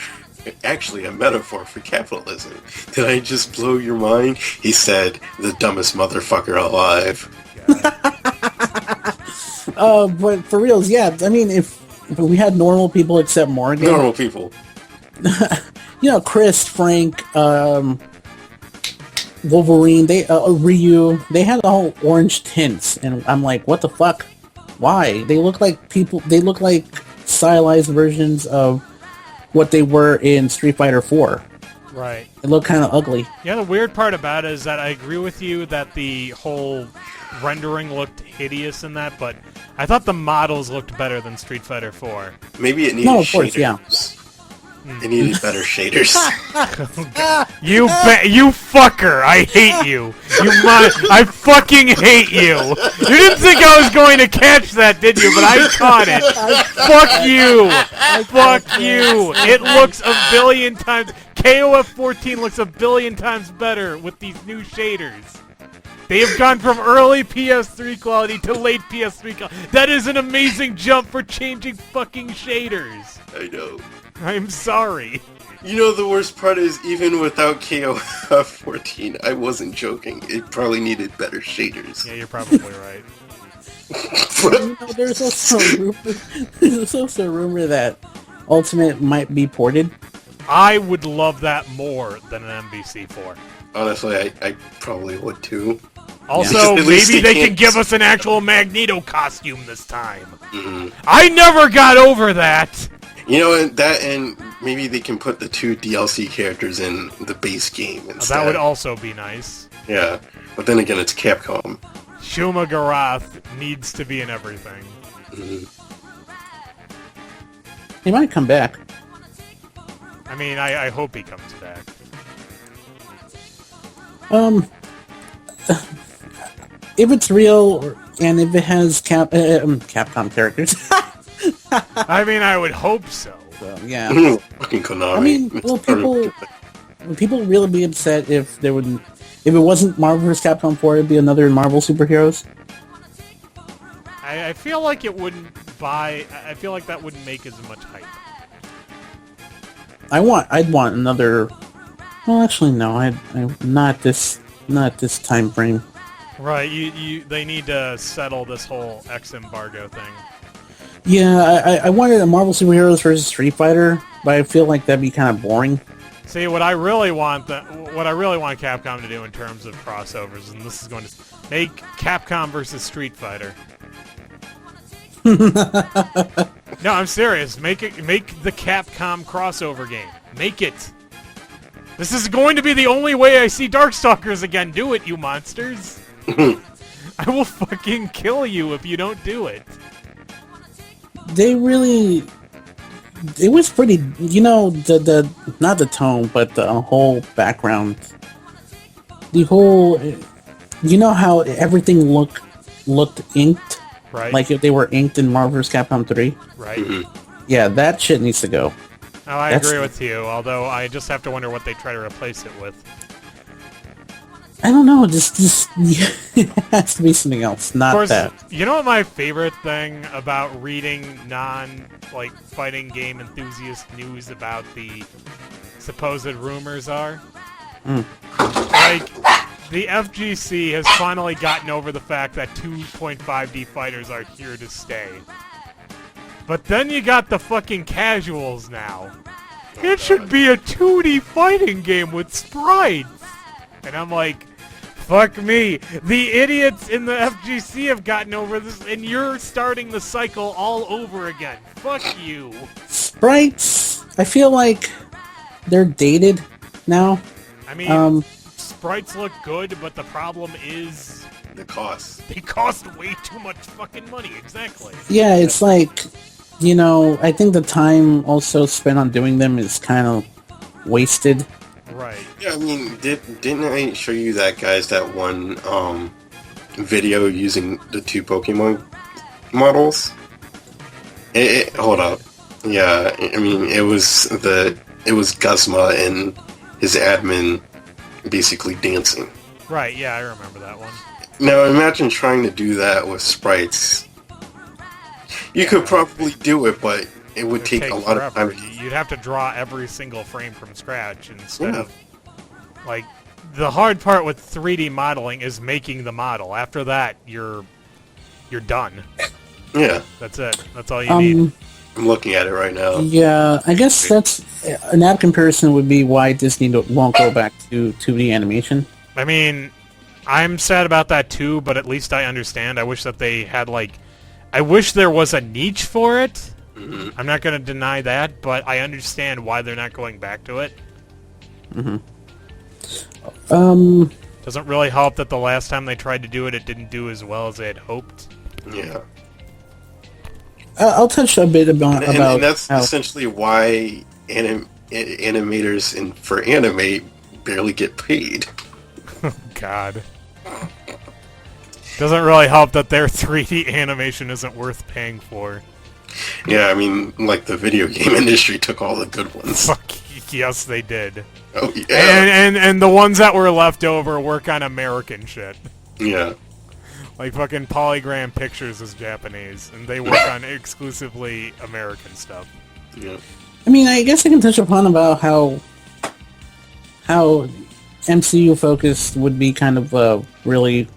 Speaker 2: actually a metaphor for capitalism. Did I just blow your mind? He said, the dumbest motherfucker alive.
Speaker 3: But for reals, yeah. I mean, if we had normal people except Morgan,
Speaker 2: Normal people.
Speaker 3: Chris, Frank, Wolverine, Ryu, they had all orange tints, and I'm like, what the fuck? Why? They look like people. They look like stylized versions of what they were in Street Fighter 4.
Speaker 1: Right.
Speaker 3: It looked kind of ugly.
Speaker 1: Yeah, the weird part about it is that I agree with you that the whole rendering looked hideous in that, but I thought the models looked better than Street Fighter 4.
Speaker 2: Maybe it needed
Speaker 3: No, of course,
Speaker 2: shaders.
Speaker 3: yeah.
Speaker 2: It needed better shaders.
Speaker 1: You fucker! I hate you! I fucking hate you! You didn't think I was going to catch that, did you? But I caught it! Fuck you! Fuck you! It looks a billion times... KOF 14 looks a billion times better with these new shaders. They have gone from early PS3 quality to late PS3 quality. That is an amazing jump for changing fucking shaders.
Speaker 2: I know.
Speaker 1: I'm sorry.
Speaker 2: You know, the worst part is, even without KOF 14, I wasn't joking. It probably needed better shaders.
Speaker 1: Yeah, you're probably right.
Speaker 3: There's also a rumor that Ultimate might be ported.
Speaker 1: I would love that more than an MVC4.
Speaker 2: Honestly, I probably would too.
Speaker 1: Also,
Speaker 2: At least
Speaker 1: maybe they can
Speaker 2: can't-
Speaker 1: give us an actual Magneto costume this time.
Speaker 2: Mhm.
Speaker 1: I never got over that!
Speaker 2: You know, and maybe they can put the 2 DLC characters in the base game instead.
Speaker 1: That would also be nice.
Speaker 2: Yeah, but then again, it's Capcom.
Speaker 1: Shuma Garath needs to be in everything.
Speaker 2: Mhm.
Speaker 3: He might come back.
Speaker 1: I mean, I hope he comes back.
Speaker 3: If it's real, and if it has Capcom characters,
Speaker 1: I mean, I would hope so.
Speaker 3: so, yeah.
Speaker 2: Fucking Konami.
Speaker 3: I mean,
Speaker 2: It's
Speaker 3: will
Speaker 2: part of-
Speaker 3: people really be upset if if it wasn't Marvel vs. Capcom 4, it'd be another Marvel superheroes?
Speaker 1: I feel like it wouldn't buy... I feel like that wouldn't make as much hype.
Speaker 3: I'd want another. Well, actually, no. I not this time frame.
Speaker 1: Right, they need to settle this whole X-embargo thing.
Speaker 3: Yeah, I wanted a Marvel superheroes versus Street Fighter, but I feel like that'd be kind of boring.
Speaker 1: See, what I really want Capcom to do in terms of crossovers, and this is going to make Capcom versus Street Fighter. No, I'm serious. Make the Capcom crossover game. Make it. This is going to be the only way I see Darkstalkers again. Do it, you monsters. I will fucking kill you if you don't do it.
Speaker 3: They really. It was pretty. The not the tone, but the whole background. The whole. You know how everything looked inked.
Speaker 1: Right.
Speaker 3: Like if they were inked in Marvel vs. Capcom 3.
Speaker 1: Right.
Speaker 3: Yeah, that shit needs to go.
Speaker 1: Oh, I agree with you, although I just have to wonder what they try to replace it with.
Speaker 3: I don't know, just it has to be something else, not
Speaker 1: Of course,
Speaker 3: that.
Speaker 1: you know what my favorite thing about reading fighting game enthusiast news about the supposed rumors are? Like, the FGC has finally gotten over the fact that 2.5D fighters are here to stay. But then you got the fucking casuals now. It should be a 2D fighting game with sprites! And I'm like, fuck me. The idiots in the FGC have gotten over this, and you're starting the cycle all over again. Fuck you.
Speaker 3: Sprites, I feel like they're dated now.
Speaker 1: I mean, sprites look good, but the problem is...
Speaker 2: the cost.
Speaker 1: they cost way too much fucking money, exactly.
Speaker 3: Yeah, it's like, I think the time also spent on doing them is kind of wasted.
Speaker 1: Right.
Speaker 2: Yeah, I mean, didn't I show you that, guys, that one video using the 2 Pokemon models? Hold up. Yeah, I mean, it was Guzma and his admin basically dancing.
Speaker 1: Right, yeah, I remember that one.
Speaker 2: Now, imagine trying to do that with sprites. You could probably do it, but it would take a lot of time.
Speaker 1: you'd have to draw every single frame from scratch instead of, like, the hard part with 3D modeling is making the model. After that, you're done.
Speaker 2: Yeah.
Speaker 1: That's it. That's all you need.
Speaker 2: I'm looking at it right now.
Speaker 3: Yeah, I guess that's an apt comparison would be why Disney won't go back to 2D animation.
Speaker 1: I mean, I'm sad about that too, but at least I understand. I wish that they had, like... I wish there was a niche for it. Mm-hmm. I'm not going to deny that, but I understand why they're not going back to it.
Speaker 3: Mm-hmm.
Speaker 1: Doesn't really help that the last time they tried to do it, it didn't do as well as they had hoped.
Speaker 2: Yeah.
Speaker 3: I'll touch a bit about
Speaker 2: and that's essentially why animators for anime barely get paid.
Speaker 1: Oh, God. Doesn't really help that their 3D animation isn't worth paying for.
Speaker 2: Yeah, I mean, like, the video game industry took all the good ones.
Speaker 1: Fuck, yes, they did.
Speaker 2: Oh, yeah.
Speaker 1: And the ones that were left over work on American shit.
Speaker 2: Yeah.
Speaker 1: Like, fucking Polygram Pictures is Japanese, and they work on exclusively American stuff.
Speaker 2: Yeah.
Speaker 3: I mean, I guess I can touch upon about how MCU focused would be kind of a really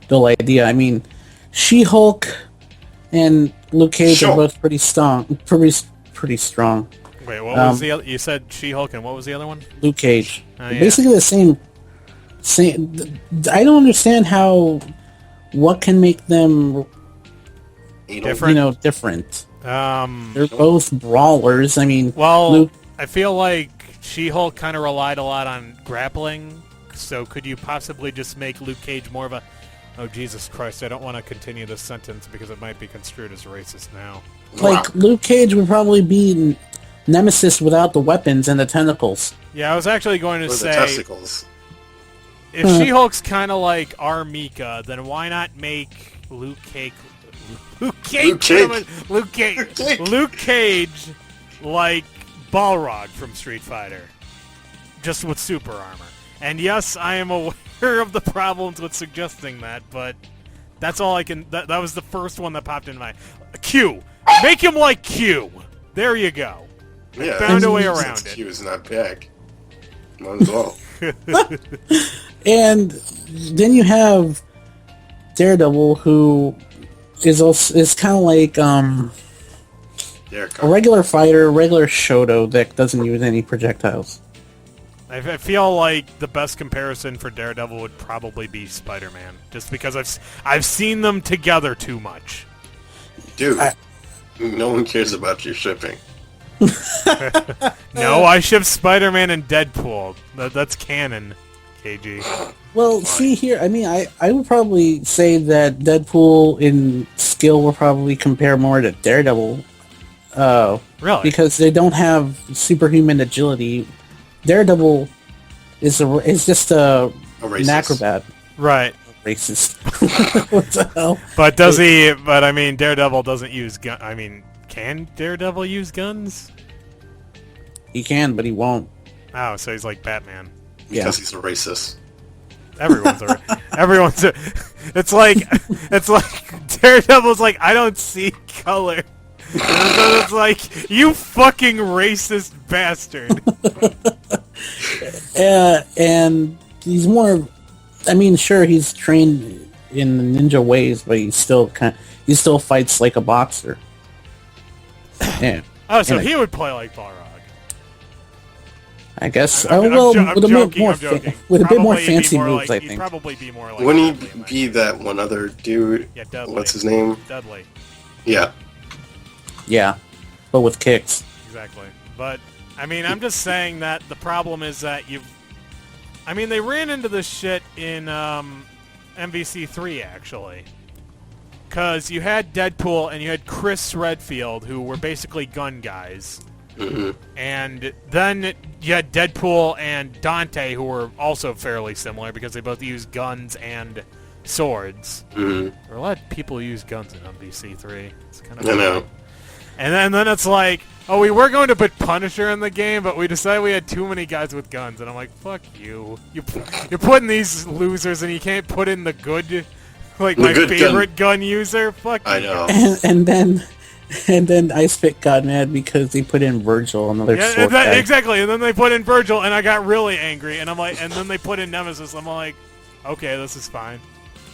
Speaker 3: dull idea. I mean, She-Hulk and Luke Cage are both pretty strong. Pretty strong.
Speaker 1: Wait, what was the other? You said She-Hulk, and what was the other one?
Speaker 3: Luke Cage.
Speaker 1: Oh, yeah.
Speaker 3: Basically the same. I don't understand what can make them
Speaker 1: different.
Speaker 3: Different. They're both brawlers. I mean,
Speaker 1: well, I feel like She-Hulk kind of relied a lot on grappling. So could you possibly just make Luke Cage more of a... Oh, Jesus Christ, I don't want to continue this sentence because it might be construed as racist now.
Speaker 3: Like, Luke Cage would probably be Nemesis without the weapons and the tentacles.
Speaker 1: Yeah, I was actually going to say...
Speaker 2: the testicles.
Speaker 1: If She-Hulk's kind of like our Mika, then why not make Luke Cage like Balrog from Street Fighter, just with super armor. And yes, I am aware of the problems with suggesting that, but that's all I can... That was the first one that popped into my... Q! Make him like Q! There you go.
Speaker 2: Yeah,
Speaker 1: found a way around it.
Speaker 2: Q is not back. Not at all.
Speaker 3: And then you have Daredevil, who is kind of like a regular fighter, regular Shoto that doesn't use any projectiles.
Speaker 1: I feel like the best comparison for Daredevil would probably be Spider-Man, just because I've seen them together too much.
Speaker 2: Dude, no one cares about your shipping.
Speaker 1: No, I ship Spider-Man and Deadpool. That's canon, KG.
Speaker 3: Well, see here, I mean, I would probably say that Deadpool in skill will probably compare more to Daredevil.
Speaker 1: Really?
Speaker 3: Because they don't have superhuman agility. Daredevil is just an acrobat.
Speaker 1: Right.
Speaker 3: Racist. What the hell?
Speaker 1: But does he... But, I mean, Daredevil doesn't use gun... I mean, can Daredevil use guns?
Speaker 3: He can, but he won't.
Speaker 1: Oh, so he's like Batman.
Speaker 2: Because he's a racist.
Speaker 1: It's like Daredevil's like, I don't see color. And so it's like, you fucking racist bastard.
Speaker 3: And he's more... I mean, sure, he's trained in ninja ways, but he still fights like a boxer. Yeah.
Speaker 1: Oh, so he would play like Balrog.
Speaker 3: I guess.
Speaker 1: I'm joking.
Speaker 3: With a bit more fancy moves, I think.
Speaker 1: He'd probably be more like...
Speaker 2: Wouldn't he be that one other dude?
Speaker 1: Yeah, Dudley.
Speaker 2: What's his name?
Speaker 1: Dudley.
Speaker 2: Yeah.
Speaker 3: Yeah, but with kicks.
Speaker 1: Exactly. But, I mean, I'm just saying that the problem is that I mean, they ran into this shit in MVC3, actually. Because you had Deadpool and you had Chris Redfield, who were basically gun guys.
Speaker 2: Mm-hmm.
Speaker 1: And then you had Deadpool and Dante, who were also fairly similar because they both use guns and swords.
Speaker 2: Mm-hmm.
Speaker 1: There are a lot of people who use guns in MVC3. It's kind of
Speaker 2: I know.
Speaker 1: And then it's like, oh, we were going to put Punisher in the game, but we decided we had too many guys with guns. And I'm like, fuck you. You're putting these losers and you can't put in the good, like my favorite gun user? Fuck you.
Speaker 2: I know.
Speaker 3: And And then Icepit got mad because they put in Virgil, another sword guy.
Speaker 1: Exactly. And then they put in Virgil, and I got really angry. And I'm like, and then they put in Nemesis. I'm like, okay, this is fine.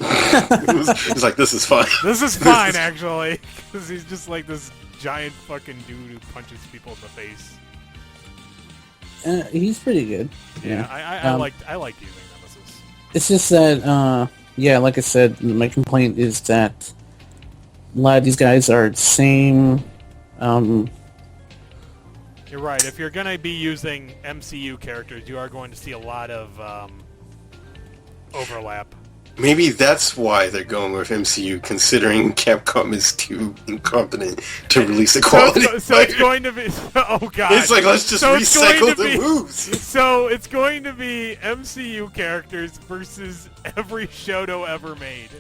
Speaker 2: He's like, this is fine.
Speaker 1: This is fine, actually, because he's just like this giant fucking dude who punches people in the face.
Speaker 3: He's pretty good.
Speaker 1: Yeah, I liked using Nemesis.
Speaker 3: It's just that, yeah, like I said, my complaint is that a lot of these guys are the same.
Speaker 1: You're right. If you're gonna be using MCU characters, you are going to see a lot of overlap.
Speaker 2: Maybe that's why they're going with MCU, considering Capcom is too incompetent to release a quality.
Speaker 1: So it's going to be. Oh god!
Speaker 2: It's like, let's just recycle the moves.
Speaker 1: So it's going to be MCU characters versus every Shoto ever made.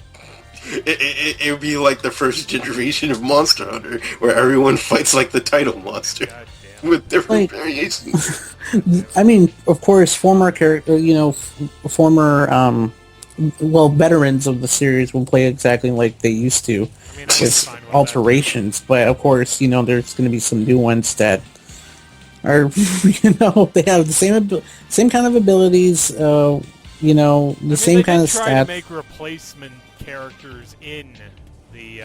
Speaker 2: It would be like the first generation of Monster Hunter, where everyone fights like the title monster with different variations.
Speaker 3: I mean, of course, former character, former veterans of the series will play exactly like they used to.
Speaker 1: I mean,
Speaker 3: with alterations, but of course, there's going to be some new ones that are, they have the same kind of abilities, the same kind of
Speaker 1: stats. They tried to make replacement characters in the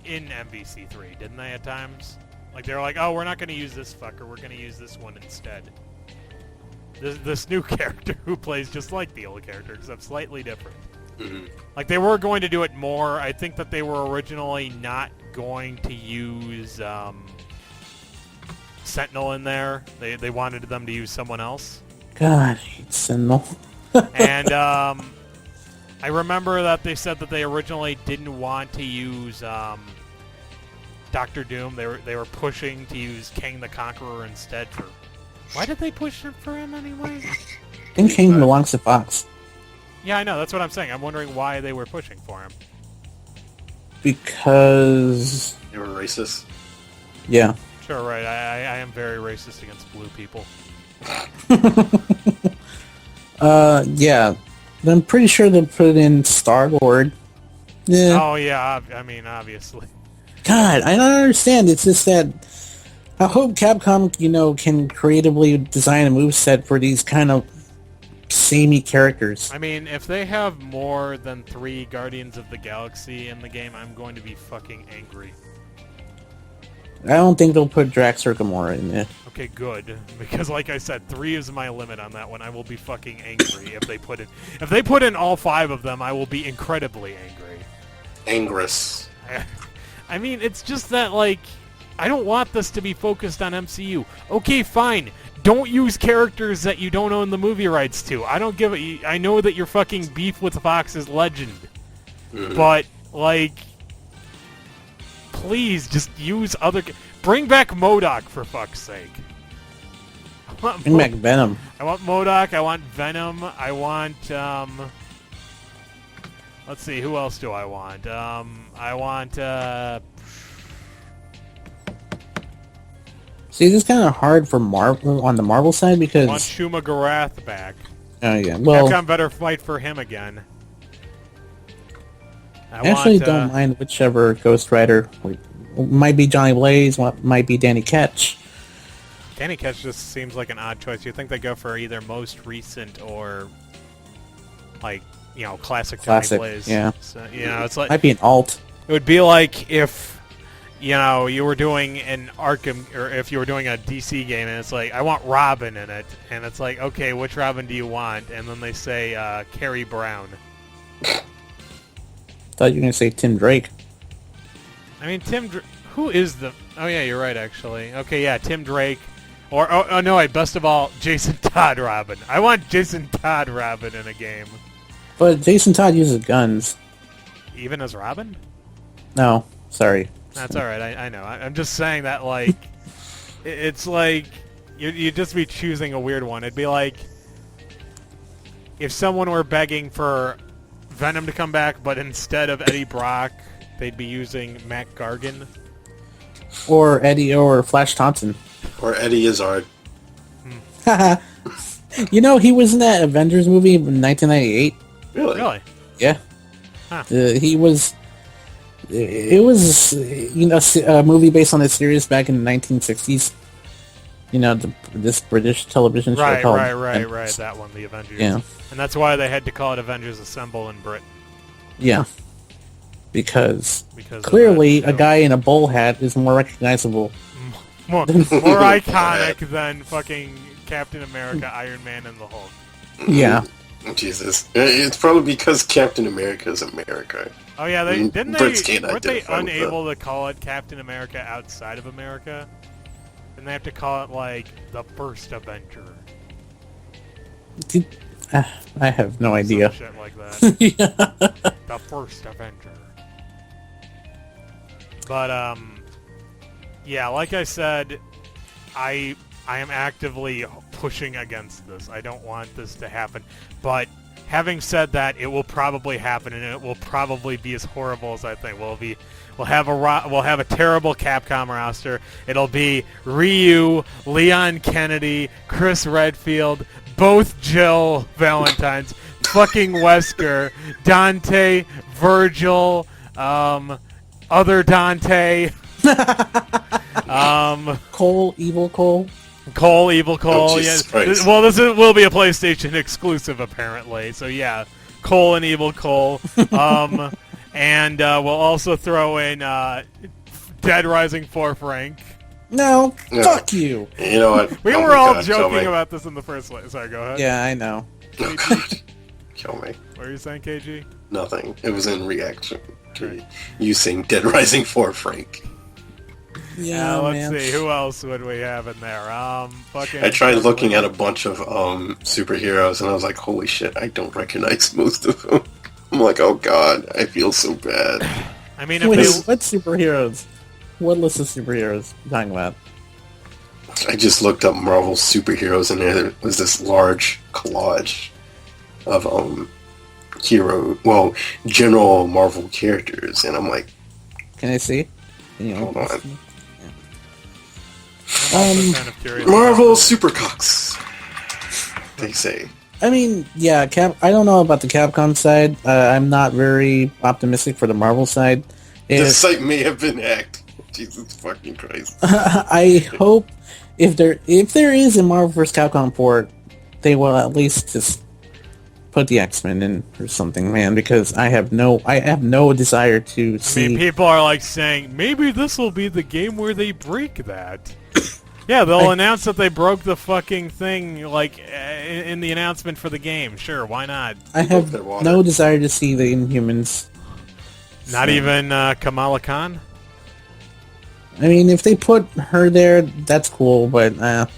Speaker 1: in MVC3, didn't they? At times, like they were like, "Oh, we're not going to use this fucker. We're going to use this one instead." This new character who plays just like the old character, except slightly different.
Speaker 2: Mm-hmm.
Speaker 1: Like, they were going to do it more. I think that they were originally not going to use Sentinel in there. They wanted them to use someone else.
Speaker 3: God, I hate Sentinel.
Speaker 1: And I remember that they said that they originally didn't want to use Doctor Doom. They were pushing to use Kang the Conqueror instead for... Why did they push it for him anyway?
Speaker 3: I think King belongs to Fox.
Speaker 1: Yeah, I know. That's what I'm saying. I'm wondering why they were pushing for him.
Speaker 3: Because...
Speaker 2: They were racist?
Speaker 3: Yeah.
Speaker 1: Sure, right. I am very racist against blue people.
Speaker 3: Yeah. I'm pretty sure they put in Star-Lord. Yeah.
Speaker 1: Oh, yeah. I mean, obviously.
Speaker 3: God, I don't understand. It's just that... I hope Capcom, can creatively design a moveset for these kind of samey characters.
Speaker 1: I mean, if they have more than 3 Guardians of the Galaxy in the game, I'm going to be fucking angry.
Speaker 3: I don't think they'll put Drax or Gamora in there.
Speaker 1: Okay, good. Because like I said, 3 is my limit on that one. I will be fucking angry if they put in... If they put in all 5 of them, I will be incredibly angry.
Speaker 2: Angrous.
Speaker 1: I mean, it's just that, like... I don't want this to be focused on MCU. Okay, fine. Don't use characters that you don't own the movie rights to. I don't give a... I know that your fucking beef with Fox is legend. But, like... Please, just use other... Bring back MODOK, for fuck's sake.
Speaker 3: Bring back Venom.
Speaker 1: I want MODOK, I want Venom, I want, let's see, who else do I want? I want,
Speaker 3: See, this is kind of hard for Marvel on the Marvel side because...
Speaker 1: I want Shuma Gorath back.
Speaker 3: Oh, yeah. Well,
Speaker 1: Capcom better fight for him again.
Speaker 3: I actually don't mind whichever Ghost Rider. Might be Johnny Blaze, might be Danny Ketch.
Speaker 1: Danny Ketch just seems like an odd choice. You think they go for either most recent or, like, classic Johnny Blaze.
Speaker 3: Yeah.
Speaker 1: So, it's like...
Speaker 3: Might be an alt.
Speaker 1: It would be like if... you were doing an Arkham, or if you were doing a DC game, and it's like, I want Robin in it, and it's like, okay, which Robin do you want? And then they say, Carrie Brown.
Speaker 3: Thought you were going to say Tim Drake.
Speaker 1: I mean, who is the... Oh, yeah, you're right, actually. Okay, yeah, Tim Drake. Or, oh no, best of all, Jason Todd Robin. I want Jason Todd Robin in a game.
Speaker 3: But Jason Todd uses guns.
Speaker 1: Even as Robin?
Speaker 3: No, sorry.
Speaker 1: That's alright, I know. I'm just saying that, like... it's like... You'd just be choosing a weird one. It'd be like... If someone were begging for Venom to come back, but instead of Eddie Brock, they'd be using Matt Gargan.
Speaker 3: Or Eddie, or Flash Thompson.
Speaker 2: Or Eddie Izzard.
Speaker 3: He was in that Avengers movie in 1998.
Speaker 2: Really?
Speaker 1: Really?
Speaker 3: Yeah.
Speaker 1: Huh.
Speaker 3: He was... it was, a movie based on a series back in the 1960s. This British television show
Speaker 1: Right,
Speaker 3: called
Speaker 1: right. That one, the Avengers.
Speaker 3: Yeah.
Speaker 1: And that's why they had to call it Avengers Assemble in Britain.
Speaker 3: Yeah. Because
Speaker 1: Because
Speaker 3: clearly
Speaker 1: of that
Speaker 3: a guy in a bull hat is more recognizable.
Speaker 1: more iconic than fucking Captain America, Iron Man, and the Hulk.
Speaker 3: Yeah.
Speaker 2: Jesus. It's probably because Captain America is America.
Speaker 1: Oh yeah,
Speaker 2: Brits can't
Speaker 1: weren't they
Speaker 2: identify with
Speaker 1: unable to call it Captain America outside of America? And they have to call it like the First Avenger.
Speaker 3: I have no idea.
Speaker 1: Some shit like that.
Speaker 3: Yeah.
Speaker 1: The First Avenger. But yeah, like I said, I am actively pushing against this. I don't want this to happen. But having said that, it will probably happen, and it will probably be as horrible as I think. We'll have a terrible Capcom roster. It'll be Ryu, Leon Kennedy, Chris Redfield, both Jill Valentines, fucking Wesker, Dante, Virgil, other Dante,
Speaker 3: Evil Cole.
Speaker 1: Evil Cole.
Speaker 2: Oh,
Speaker 1: Yeah.
Speaker 2: Jesus Christ.
Speaker 1: Well, this will be a PlayStation exclusive apparently. So yeah, Cole and Evil Cole. And we'll also throw in Dead Rising 4 Frank.
Speaker 3: No,
Speaker 2: Yeah.
Speaker 3: fuck you.
Speaker 2: You know what?
Speaker 1: We
Speaker 2: Oh
Speaker 1: were
Speaker 2: my
Speaker 1: all
Speaker 2: God, kill
Speaker 1: joking
Speaker 2: me.
Speaker 1: about this in the first place. Sorry, go ahead.
Speaker 3: Yeah, I know.
Speaker 2: Oh, God. Kill me.
Speaker 1: What are you saying, KG?
Speaker 2: Nothing. It was in reaction to you saying Dead Rising 4, Frank.
Speaker 3: Yeah,
Speaker 1: Let's
Speaker 3: man.
Speaker 1: see. Who else would we have in there? Fucking.
Speaker 2: I tried looking at a bunch of superheroes, and I was like, holy shit, I don't recognize most of them. I'm like, oh god, I feel so bad.
Speaker 1: I mean, if
Speaker 3: Wait,
Speaker 1: they,
Speaker 3: what superheroes? What list of superheroes are you talking about?
Speaker 2: I just looked up Marvel superheroes, and there was this large collage of general Marvel characters, and I'm like,
Speaker 3: Can I see?
Speaker 2: hold on.
Speaker 1: I'm also kind of curious.
Speaker 2: Marvel Supercocks, they say.
Speaker 3: I mean, yeah, I don't know about the Capcom side. I'm not very optimistic for the Marvel side.
Speaker 2: The site may have been hacked. Jesus fucking Christ.
Speaker 3: I hope if there is a Marvel vs. Capcom port, they will at least just put the X-Men in or something, man, because I have no desire to see.
Speaker 1: I mean, people are like saying maybe this will be the game where they break that. Yeah, they'll announce that they broke the fucking thing, like, in the announcement for the game. Sure, why not?
Speaker 3: I have no desire to see the Inhumans.
Speaker 1: Not even Kamala Khan?
Speaker 3: I mean, if they put her there, that's cool, but, I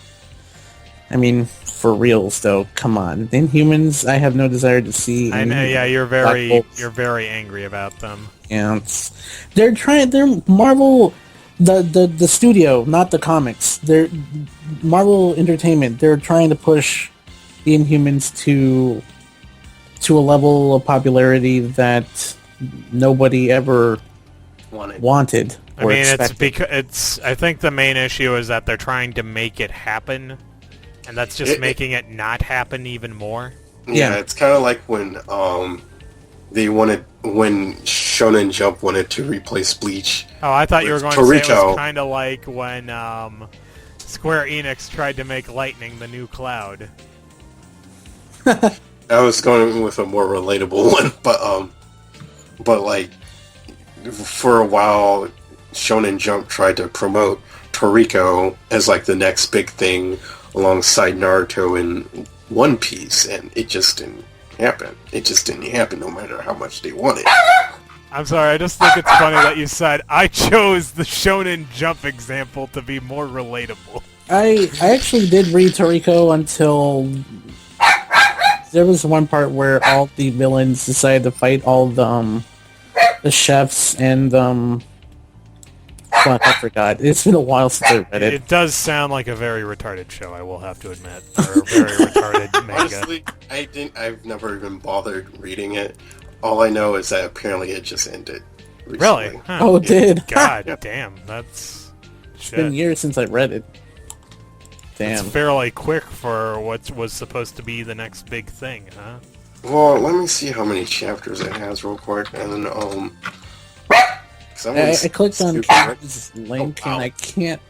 Speaker 3: mean, for reals, though, come on. Inhumans, I have no desire to see.
Speaker 1: I know, yeah, you're very angry about them.
Speaker 3: Yeah, they're Marvel... The studio, not the comics. They're Marvel Entertainment. They're trying to push the Inhumans to a level of popularity that nobody ever wanted.
Speaker 1: I mean, it's I think the main issue is that they're trying to make it happen, and that's just making it not happen even more.
Speaker 2: Yeah, it's kind of like when when Shonen Jump wanted to replace Bleach.
Speaker 1: Oh, I thought you were going to say it was kind of like when Square Enix tried to make Lightning the new Cloud.
Speaker 2: I was going with a more relatable one, but like for a while, Shonen Jump tried to promote Toriko as like the next big thing alongside Naruto and One Piece, and it just didn't happen. It just didn't happen no matter how much they wanted.
Speaker 1: I'm sorry, I just think it's funny that you said I chose the Shonen Jump example to be more relatable.
Speaker 3: I actually did read Toriko until there was one part where all the villains decided to fight all the chefs and fuck, I forgot. It's been a while since I read it.
Speaker 1: It does sound like a very retarded show, I will have to admit. Or a very retarded manga.
Speaker 2: Honestly, I've never even bothered reading it. All I know is that apparently it just ended recently.
Speaker 1: Really? Huh.
Speaker 3: Oh, it did?
Speaker 1: God damn, that's
Speaker 3: It's been years since I read it. Damn.
Speaker 1: It's fairly quick for what was supposed to be the next big thing, huh?
Speaker 2: Well, let me see how many chapters it has real quick, and then,
Speaker 3: I clicked on Katie's link and I can't.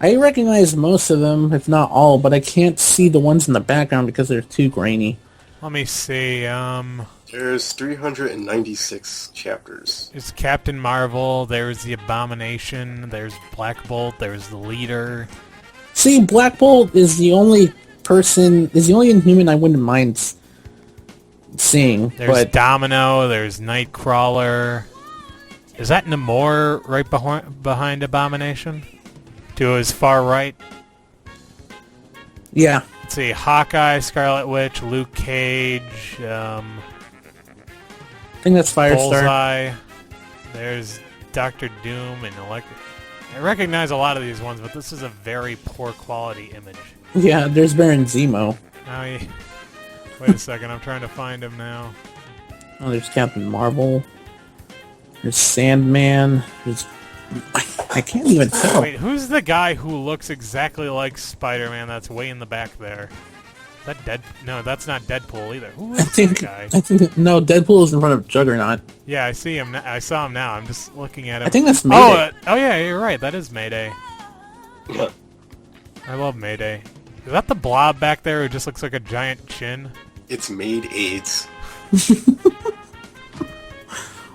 Speaker 3: I recognize most of them, if not all, but I can't see the ones in the background because they're too grainy.
Speaker 1: Let me see.
Speaker 2: There's 396 chapters.
Speaker 1: There's Captain Marvel. There's the Abomination. There's Black Bolt. There's the Leader.
Speaker 3: See, Black Bolt is the only Inhuman I wouldn't mind seeing.
Speaker 1: There's Domino. There's Nightcrawler. Is that Namor right behind Abomination? To his far right?
Speaker 3: Yeah.
Speaker 1: Let's see. Hawkeye, Scarlet Witch, Luke Cage,
Speaker 3: I think that's Firestar.
Speaker 1: Bullseye. There's Doctor Doom and Electric. I recognize a lot of these ones, but this is a very poor quality image.
Speaker 3: Yeah, there's Baron Zemo.
Speaker 1: Wait a second, I'm trying to find him now.
Speaker 3: Oh, there's Captain Marvel. There's Sandman. I can't even tell.
Speaker 1: Wait, who's the guy who looks exactly like Spider-Man that's way in the back there? Is that No, that's not Deadpool either. Who is that guy?
Speaker 3: No, Deadpool is in front of Juggernaut.
Speaker 1: Yeah, I see him. I saw him now. I'm just looking at him.
Speaker 3: I think that's Mayday.
Speaker 1: Oh yeah, you're right. That is Mayday.
Speaker 2: Yeah.
Speaker 1: I love Mayday. Is that the blob back there who just looks like a giant chin?
Speaker 2: It's made AIDS.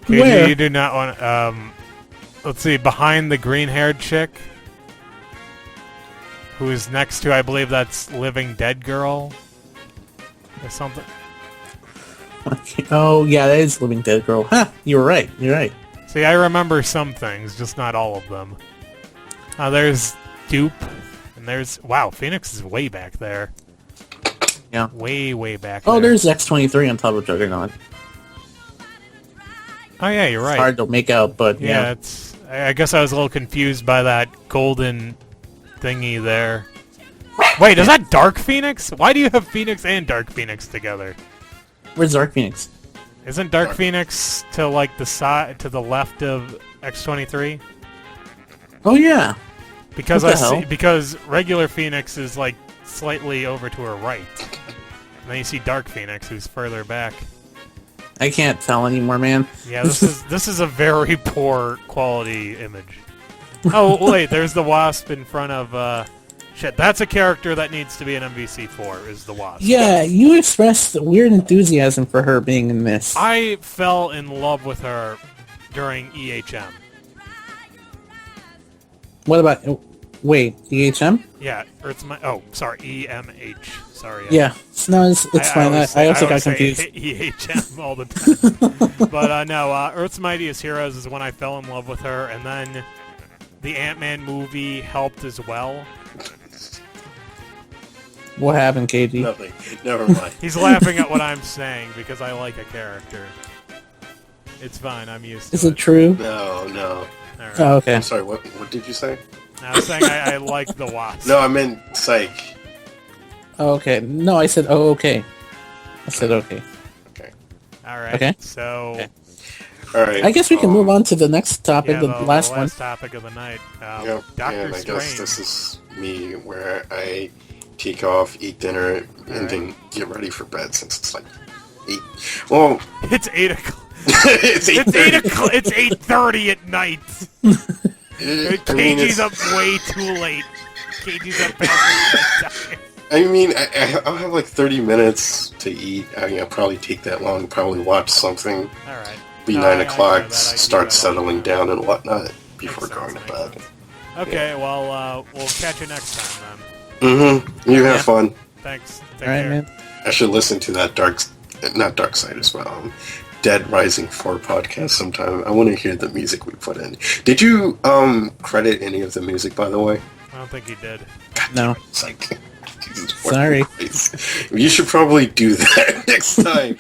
Speaker 3: Where?
Speaker 1: You do not want. Let's see. Behind the green-haired chick, who is next to, I believe that's Living Dead Girl, or something.
Speaker 3: Oh yeah, that is Living Dead Girl. Huh? You're right. You're right.
Speaker 1: See, I remember some things, just not all of them. There's Dupe, and there's... Wow, Phoenix is way back there.
Speaker 3: Yeah.
Speaker 1: Way back there.
Speaker 3: Oh, there's X-23 on top of Juggernaut.
Speaker 1: Oh, yeah, you're right.
Speaker 3: It's hard to make out, but
Speaker 1: yeah. It's... I guess I was a little confused by that golden thingy there. Wait, is that Dark Phoenix? Why do you have Phoenix and Dark Phoenix together?
Speaker 3: Where's Dark Phoenix?
Speaker 1: Isn't Dark Phoenix to like the side, to the left of X-23?
Speaker 3: Oh yeah.
Speaker 1: Because
Speaker 3: What the hell?
Speaker 1: because regular Phoenix is like slightly over to her right. And then you see Dark Phoenix, who's further back.
Speaker 3: I can't tell anymore, man.
Speaker 1: Yeah, this is a very poor quality image. Oh wait, there's the Wasp in front of. Shit, that's a character that needs to be an MVC4. Is the Wasp?
Speaker 3: Yeah, you expressed weird enthusiasm for her being in this.
Speaker 1: I fell in love with her during EHM.
Speaker 3: What about... Wait, EHM?
Speaker 1: Yeah, sorry, EMH. Sorry.
Speaker 3: Yeah. No, it's fine. I also got
Speaker 1: say
Speaker 3: confused.
Speaker 1: EHM all the time. But no, Earth's Mightiest Heroes is when I fell in love with her, and then the Ant-Man movie helped as well.
Speaker 3: What happened, KG?
Speaker 2: Nothing. Never mind.
Speaker 1: He's laughing at what I'm saying because I like a character. It's fine, I'm used to it.
Speaker 3: Is it true?
Speaker 2: No.
Speaker 1: All right.
Speaker 3: Oh, okay.
Speaker 2: I'm sorry, what did you say?
Speaker 1: I was saying I like the Wasp.
Speaker 2: No, I meant Psych.
Speaker 3: Oh, okay. No, I said, oh, okay. I said, okay.
Speaker 2: Okay.
Speaker 1: Alright,
Speaker 3: Okay.
Speaker 1: so...
Speaker 3: Okay.
Speaker 2: Alright.
Speaker 3: I guess we can move on to the next topic, the last one.
Speaker 1: topic of the night.
Speaker 2: Yep,
Speaker 1: Doctor
Speaker 2: and I
Speaker 1: Strange.
Speaker 2: guess this is me where I take off, eat dinner, and then get ready for bed since it's like 8. Well,
Speaker 1: It's 8 o'clock.
Speaker 2: it's 8:30.
Speaker 1: It's 8 o'clock. It's 8:30 at night.
Speaker 2: I mean,
Speaker 1: KG's up way too late. KG's up past bedtime.
Speaker 2: I mean, I'll have like 30 minutes to eat. I'll probably take that long. Probably watch something.
Speaker 1: Alright.
Speaker 2: Be
Speaker 1: No,
Speaker 2: 9
Speaker 1: I
Speaker 2: o'clock.
Speaker 1: hear that. I do
Speaker 2: Start
Speaker 1: that
Speaker 2: settling
Speaker 1: all the time.
Speaker 2: down and whatnot before
Speaker 1: Makes
Speaker 2: going
Speaker 1: sense,
Speaker 2: to bed.
Speaker 1: Okay, well, we'll catch you next time
Speaker 2: Mm-hmm. You have fun.
Speaker 1: then. Thanks. Take
Speaker 3: All right,
Speaker 1: care.
Speaker 3: man.
Speaker 2: I should listen to that not Dark Side as well. Dead Rising 4 podcast sometime. I want to hear the music we put in. Did you credit any of the music, by the way?
Speaker 1: I don't think he did.
Speaker 3: No.
Speaker 2: It's like, Jesus
Speaker 3: Sorry.
Speaker 2: Christ. You should probably do that next time.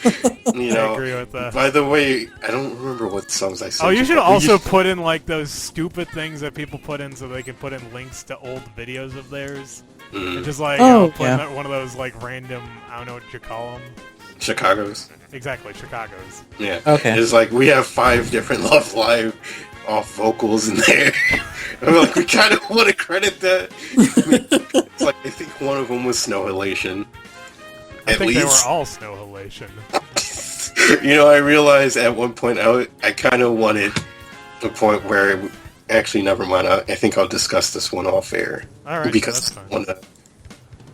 Speaker 2: You know.
Speaker 1: I agree with that.
Speaker 2: By the way, I don't remember what songs I said.
Speaker 1: Oh, you should
Speaker 2: but
Speaker 1: also put in like those stupid things that people put in so they can put in links to old videos of theirs. And just like put in one of those like random, I don't know what you call them.
Speaker 2: Chicago's.
Speaker 1: Exactly, Chicago's.
Speaker 2: Yeah.
Speaker 3: Okay.
Speaker 2: It's like we have 5 different Love Live off vocals in there. I'm like, we kind of want to credit that. It's like I think one of them was Snow Halation.
Speaker 1: I think they were all Snow Halation.
Speaker 2: You know, I realized at one point I kind of wanted a point where, actually, never mind. I think I'll discuss this one off air.
Speaker 1: All right,
Speaker 2: because
Speaker 1: that's fine.
Speaker 3: All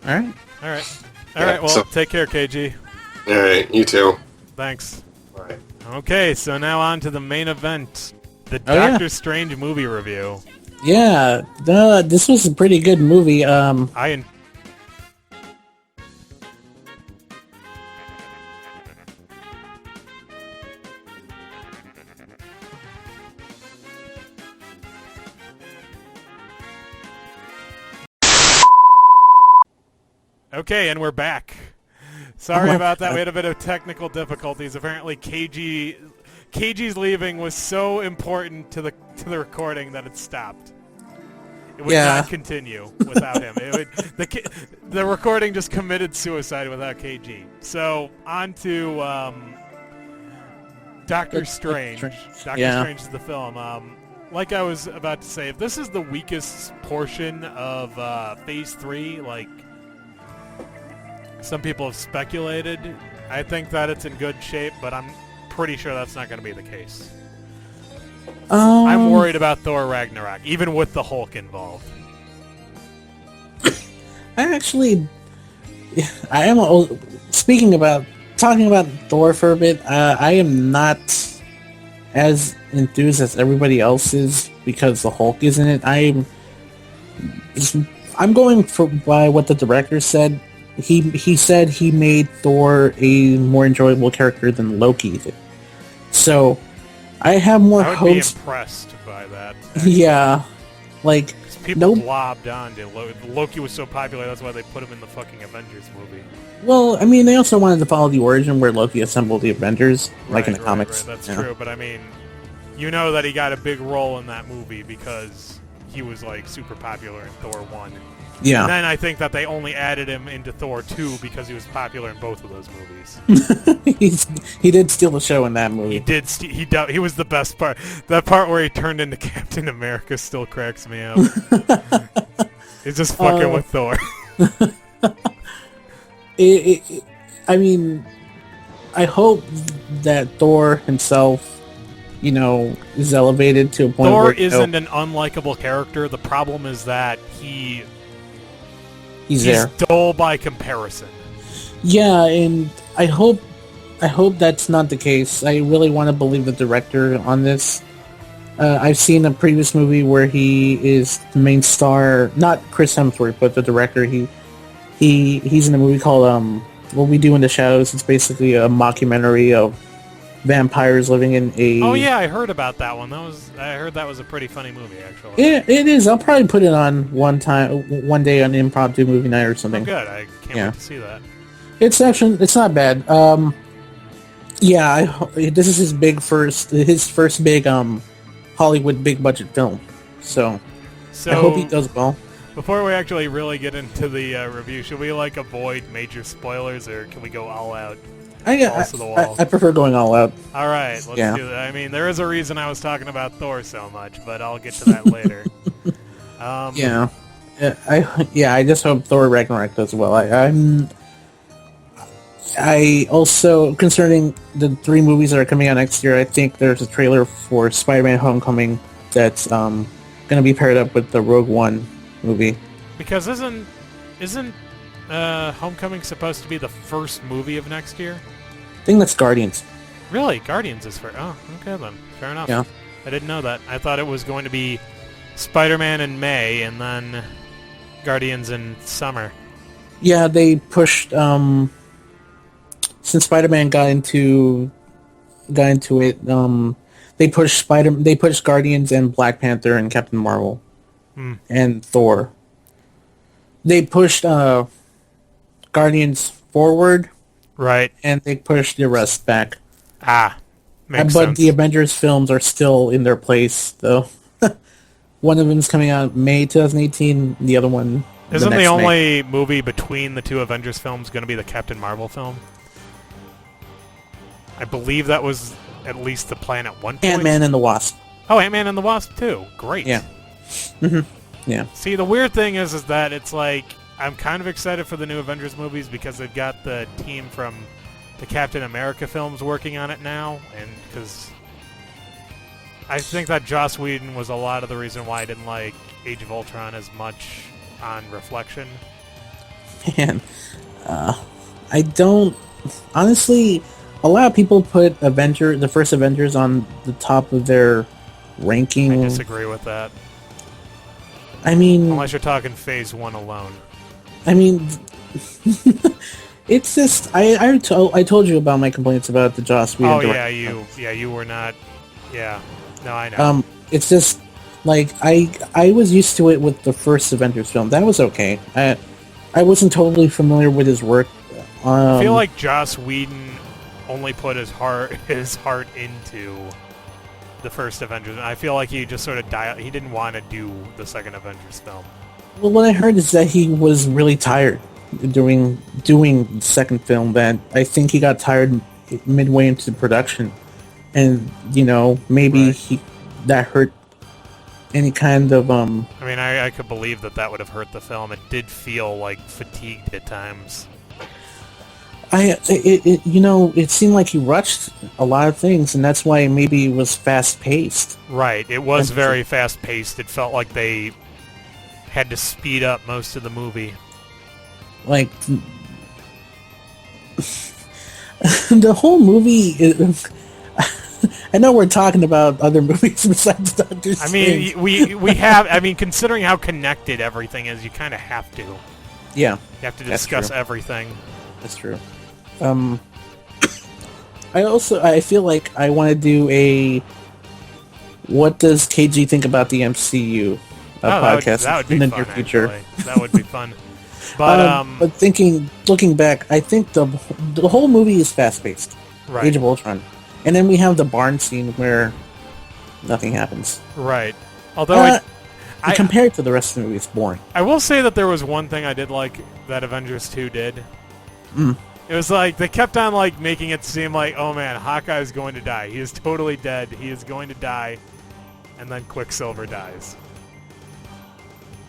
Speaker 3: right.
Speaker 1: All right. Well, take care, KG.
Speaker 2: All right, you too.
Speaker 1: Thanks.
Speaker 2: All right.
Speaker 1: Okay, so now on to the main event, the
Speaker 3: Oh,
Speaker 1: Doctor Strange movie review.
Speaker 3: Yeah, this was a pretty good movie.
Speaker 1: Okay, and we're back. Sorry about that. We had a bit of technical difficulties. Apparently, KG's leaving was so important to the recording that it stopped. It would not continue without him. The recording just committed suicide without KG. So on to Doctor Strange. Doctor Strange is the film. Like I was about to say, if this is the weakest portion of Phase 3, like some people have speculated, I think that it's in good shape, but I'm pretty sure that's not going to be the case. I'm worried about Thor Ragnarok, even with the Hulk involved.
Speaker 3: I am talking about Thor for a bit. I am not as enthused as everybody else is because the Hulk is in it. I'm going by what the director said. He said he made Thor a more enjoyable character than Loki did. So I have more hopes.
Speaker 1: I would be impressed by that. Actually.
Speaker 3: Yeah, like
Speaker 1: people globbed on to Loki was so popular. That's why they put him in the fucking Avengers movie.
Speaker 3: Well, I mean, they also wanted to follow the origin where Loki assembled the Avengers, like in the comics.
Speaker 1: Right, that's true, but I mean, you know that he got a big role in that movie because he was like super popular in Thor 1.
Speaker 3: Yeah.
Speaker 1: And then I think that they only added him into Thor 2 because he was popular in both of those movies.
Speaker 3: He did steal the show in that movie.
Speaker 1: He did. He was the best part. That part where he turned into Captain America still cracks me up. He's just fucking with Thor.
Speaker 3: I mean, I hope that Thor himself, is elevated to a point
Speaker 1: Thor
Speaker 3: where...
Speaker 1: isn't an unlikable character. The problem is that he's
Speaker 3: there.
Speaker 1: dull by comparison.
Speaker 3: Yeah, and I hope that's not the case. I really want to believe the director on this. I've seen a previous movie where he is the main star, not Chris Hemsworth, but the director. He's in a movie called What We Do in the Shadows. It's basically a mockumentary of vampires living in a...
Speaker 1: Oh yeah, I heard about that one. I heard that was a pretty funny movie, actually.
Speaker 3: Yeah, it is. I'll probably put it on one day on impromptu movie night or something.
Speaker 1: Oh, good. I can't wait to see that.
Speaker 3: It's not bad. This is his first big Hollywood big budget film. So I hope he does well.
Speaker 1: Before we actually really get into the review, should we avoid major spoilers, or can we go all out?
Speaker 3: I prefer going all out.
Speaker 1: All right, let's do that. I mean, there is a reason I was talking about Thor so much, but I'll get to that later.
Speaker 3: I just hope Thor Ragnarok does well. I also, concerning the 3 movies that are coming out next year, I think there's a trailer for Spider-Man Homecoming that's going to be paired up with the Rogue One movie. Because
Speaker 1: isn't Homecoming supposed to be the first movie of next year?
Speaker 3: I think that's Guardians.
Speaker 1: Really? Guardians is first. Oh, okay then. Fair enough.
Speaker 3: Yeah.
Speaker 1: I didn't know that. I thought it was going to be Spider-Man in May and then Guardians in summer.
Speaker 3: Yeah, they pushed... since Spider-Man got into it, they pushed Guardians and Black Panther and Captain Marvel and Thor. They pushed Guardians forward,
Speaker 1: right,
Speaker 3: and they pushed the rest back.
Speaker 1: Makes
Speaker 3: but
Speaker 1: sense.
Speaker 3: The Avengers films are still in their place, though. One of them is coming out May 2018. The other one
Speaker 1: isn't the only
Speaker 3: May.
Speaker 1: movie between the 2 Avengers films going to be the Captain Marvel film? I believe that was at least the plan at one point.
Speaker 3: Ant-Man and the Wasp.
Speaker 1: Oh, Ant-Man and the Wasp too. Great.
Speaker 3: Yeah. Mm-hmm. Yeah.
Speaker 1: See, the weird thing is that it's like I'm kind of excited for the new Avengers movies because they've got the team from the Captain America films working on it now, and because I think that Joss Whedon was a lot of the reason why I didn't like Age of Ultron as much on reflection.
Speaker 3: Man, I don't... Honestly, a lot of people put the first Avengers on the top of their ranking.
Speaker 1: I disagree with that.
Speaker 3: I mean...
Speaker 1: Unless you're talking Phase 1 alone.
Speaker 3: I mean... It's just... I told you about my complaints about the Joss Whedon.
Speaker 1: Oh, yeah, you were not... Yeah. No, I know.
Speaker 3: It's just... Like, I was used to it with the first Avengers film. That was okay. I wasn't totally familiar with his work.
Speaker 1: I feel like Joss Whedon only put his heart into the first Avengers. And I feel like he just sort of he didn't want to do the second Avengers film.
Speaker 3: Well, what I heard is that he was really tired during doing the second film. That I think he got tired midway into production, and maybe
Speaker 1: Right.
Speaker 3: that hurt any kind of
Speaker 1: I mean, I could believe that would have hurt the film. It did feel like fatigued at times.
Speaker 3: It seemed like he rushed a lot of things, and that's why maybe it was fast paced.
Speaker 1: Right. It was very fast paced. It felt like they had to speed up most of the movie.
Speaker 3: Like the whole movie. I know we're talking about other movies besides Doctor Strange.
Speaker 1: I mean, we have. I mean, considering how connected everything is, you kind of have to.
Speaker 3: Yeah.
Speaker 1: You have to discuss everything.
Speaker 3: That's true. I feel like I want to do a what does KG think about the MCU podcast in the near future.
Speaker 1: Actually. That would be fun. But
Speaker 3: looking back, I think the whole movie is fast paced.
Speaker 1: Right.
Speaker 3: Age of Ultron, and then we have the barn scene where nothing happens.
Speaker 1: Right. Although
Speaker 3: compared to the rest of the movie, it's boring.
Speaker 1: I will say that there was one thing I did like that Avengers 2 did. It was like they kept on like making it seem like, oh man, Hawkeye is going to die. He is totally dead. He is going to die, and then Quicksilver dies.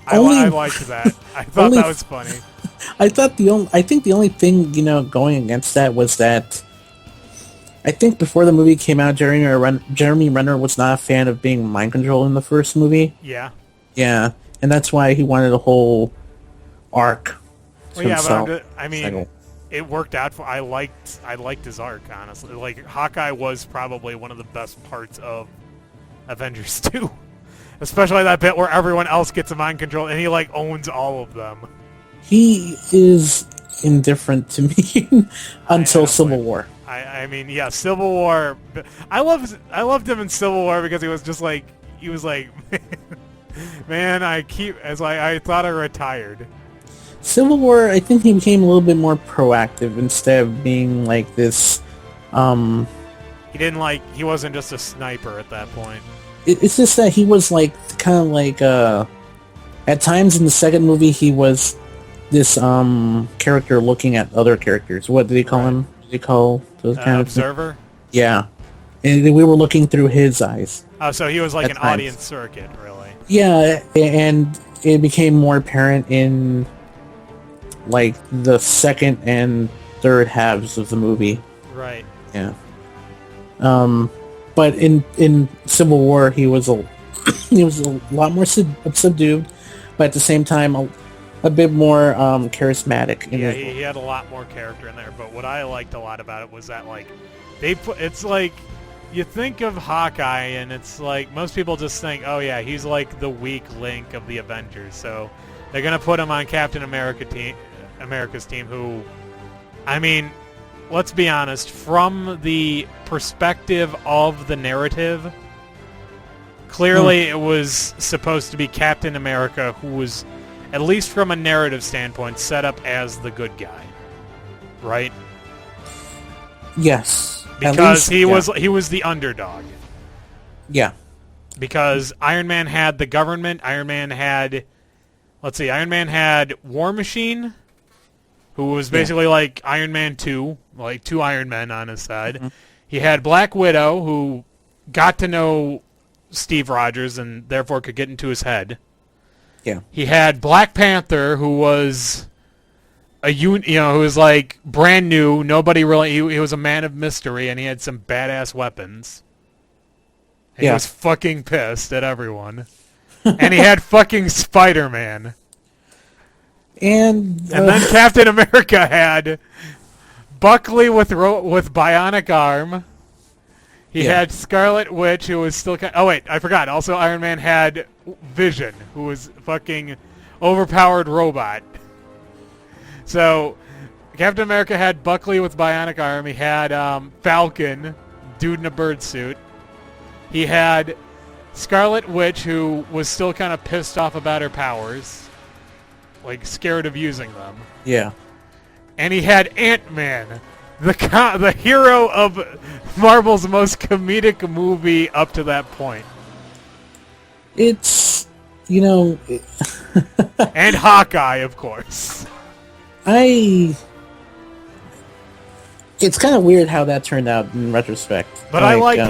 Speaker 1: I liked that. I thought that was funny.
Speaker 3: I think the only thing going against that was that I think before the movie came out, Jeremy Renner was not a fan of being mind controlled in the first movie.
Speaker 1: Yeah.
Speaker 3: Yeah, and that's why he wanted a whole arc.
Speaker 1: Well, yeah, but I mean, it worked out for. I liked his arc, honestly. Like Hawkeye was probably one of the best parts of Avengers 2, especially that bit where everyone else gets a mind control and he like owns all of them.
Speaker 3: He is indifferent to me until Civil War.
Speaker 1: I mean, yeah, Civil War. I loved him in Civil War because he was like, man, I thought I retired.
Speaker 3: Civil War, I think he became a little bit more proactive instead of being like this.
Speaker 1: He wasn't just a sniper at that point.
Speaker 3: It's just that he was like kind of like at times in the second movie he was this character looking at other characters. What did he call him? Did he call those kind of
Speaker 1: observer?
Speaker 3: Yeah, and we were looking through his eyes.
Speaker 1: Oh, so he was like an audience circuit, really.
Speaker 3: Yeah, and it became more apparent in like the second and third halves of the movie.
Speaker 1: Right.
Speaker 3: Yeah. But in Civil War he was a lot more subdued, but at the same time a bit more charismatic.
Speaker 1: Yeah, he had a lot more character in there. But what I liked a lot about it was that like it's like you think of Hawkeye and it's like most people just think, oh yeah, he's like the weak link of the Avengers, so they're gonna put him on Captain America's team, who, I mean, let's be honest, from the perspective of the narrative, clearly it was supposed to be Captain America who was, at least from a narrative standpoint, set up as the good guy, right?
Speaker 3: Yes.
Speaker 1: Because he was the underdog.
Speaker 3: Yeah.
Speaker 1: Because Iron Man had the government, Iron Man had War Machine, who was basically like Iron Man 2, like two Iron Men on his side. Mm-hmm. He had Black Widow, who got to know Steve Rogers and therefore could get into his head.
Speaker 3: Yeah.
Speaker 1: He had Black Panther, who was who was like brand new. Nobody really. He was a man of mystery, and he had some badass weapons. And he was fucking pissed at everyone. And he had fucking Spider-Man.
Speaker 3: And
Speaker 1: then Captain America had Buckley with bionic arm. He had Scarlet Witch, who was still... Oh, wait, I forgot. Also, Iron Man had Vision, who was fucking overpowered robot. So, Captain America had Buckley with bionic arm. He had Falcon, dude in a bird suit. He had Scarlet Witch, who was still kind of pissed off about her powers. Like, scared of using them.
Speaker 3: Yeah.
Speaker 1: And he had Ant-Man, the hero of Marvel's most comedic movie up to that point.
Speaker 3: It's, you know...
Speaker 1: And Hawkeye, of course.
Speaker 3: It's kind of weird how that turned out in retrospect.
Speaker 1: But I liked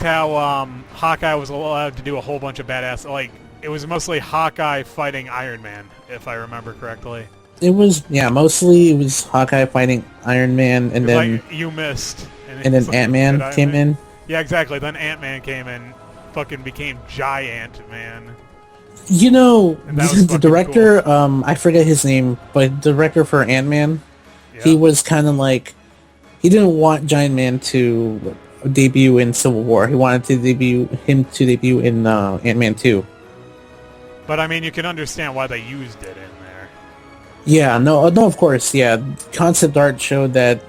Speaker 1: how Hawkeye was allowed to do a whole bunch of badass... Like, it was mostly Hawkeye fighting Iron Man, if I remember correctly.
Speaker 3: It was, mostly it was Hawkeye fighting Iron Man, and then...
Speaker 1: Like, you missed.
Speaker 3: And then Ant-Man came in.
Speaker 1: Yeah, exactly. Then Ant-Man came in, fucking became Giant Man.
Speaker 3: You know, the director,
Speaker 1: cool.
Speaker 3: I forget his name, but the director for Ant-Man, he was kind of like... He didn't want Giant Man to debut in Civil War. He wanted to debut in Ant-Man 2.
Speaker 1: But, I mean, you can understand why they used it in there.
Speaker 3: Yeah, no, of course, yeah. Concept art showed that...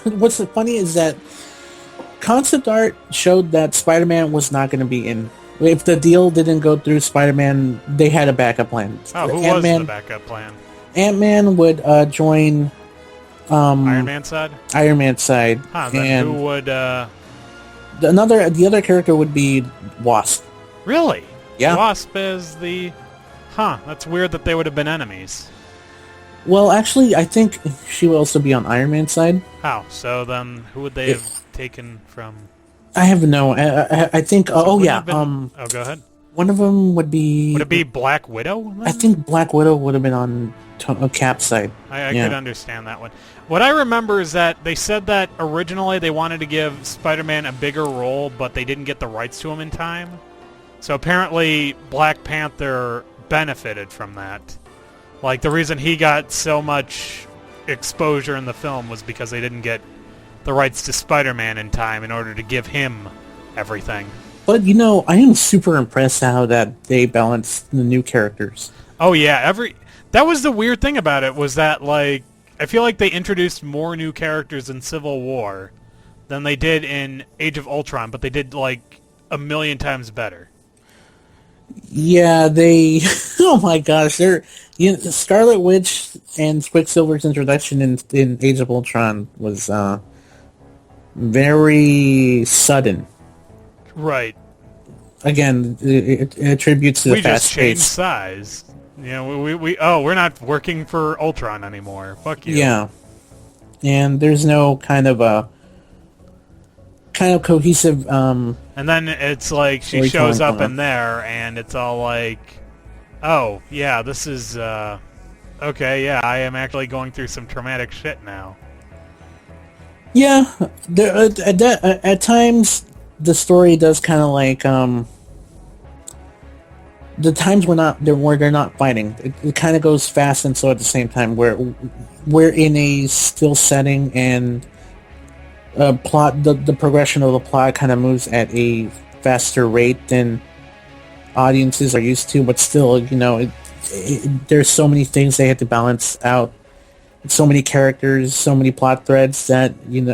Speaker 3: What's funny is that concept art showed that Spider-Man was not going to be in. If the deal didn't go through Spider-Man, they had a backup plan.
Speaker 1: Oh, who was the backup plan?
Speaker 3: Ant-Man would join...
Speaker 1: Iron Man's side?
Speaker 3: Iron Man's side.
Speaker 1: Huh, then who would...
Speaker 3: The other character would be Wasp.
Speaker 1: Really?
Speaker 3: Yeah.
Speaker 1: Wasp is the... Huh, that's weird that they would have been enemies.
Speaker 3: Well, actually, I think she would also be on Iron Man's side.
Speaker 1: How? So then, who would they have taken from...
Speaker 3: I have no... I think...
Speaker 1: Oh, go ahead.
Speaker 3: One of them would be...
Speaker 1: Would it be Black Widow? Then?
Speaker 3: I think Black Widow would have been on Cap's side.
Speaker 1: I could understand that one. What I remember is that they said that originally they wanted to give Spider-Man a bigger role, but they didn't get the rights to him in time. So apparently Black Panther benefited from that. Like, the reason he got so much exposure in the film was because they didn't get the rights to Spider-Man in time in order to give him everything.
Speaker 3: But, you know, I am super impressed how that they balanced the new characters.
Speaker 1: Oh, yeah. That was the weird thing about it, was that, like, I feel like they introduced more new characters in Civil War than they did in Age of Ultron, but they did, like, 1,000,000 times better.
Speaker 3: Yeah, they... Oh my gosh, Scarlet Witch and Quicksilver's introduction in Age of Ultron was very sudden.
Speaker 1: Right.
Speaker 3: Again, it attributes to the fast pace.
Speaker 1: We just changed size. You know, we're not working for Ultron anymore. Fuck you.
Speaker 3: Yeah. And there's no kind of cohesive
Speaker 1: and then it's like she shows up in there and it's all like, oh, yeah, this is okay, yeah, I am actually going through some traumatic shit now.
Speaker 3: Yeah, at times the story does kind of like the times where they're not fighting. It kind of goes fast and slow at the same time. Where we're in a still setting and the progression of the plot kind of moves at a faster rate than audiences are used to. But still, you know, there's so many things they had to balance out. So many characters, so many plot threads that you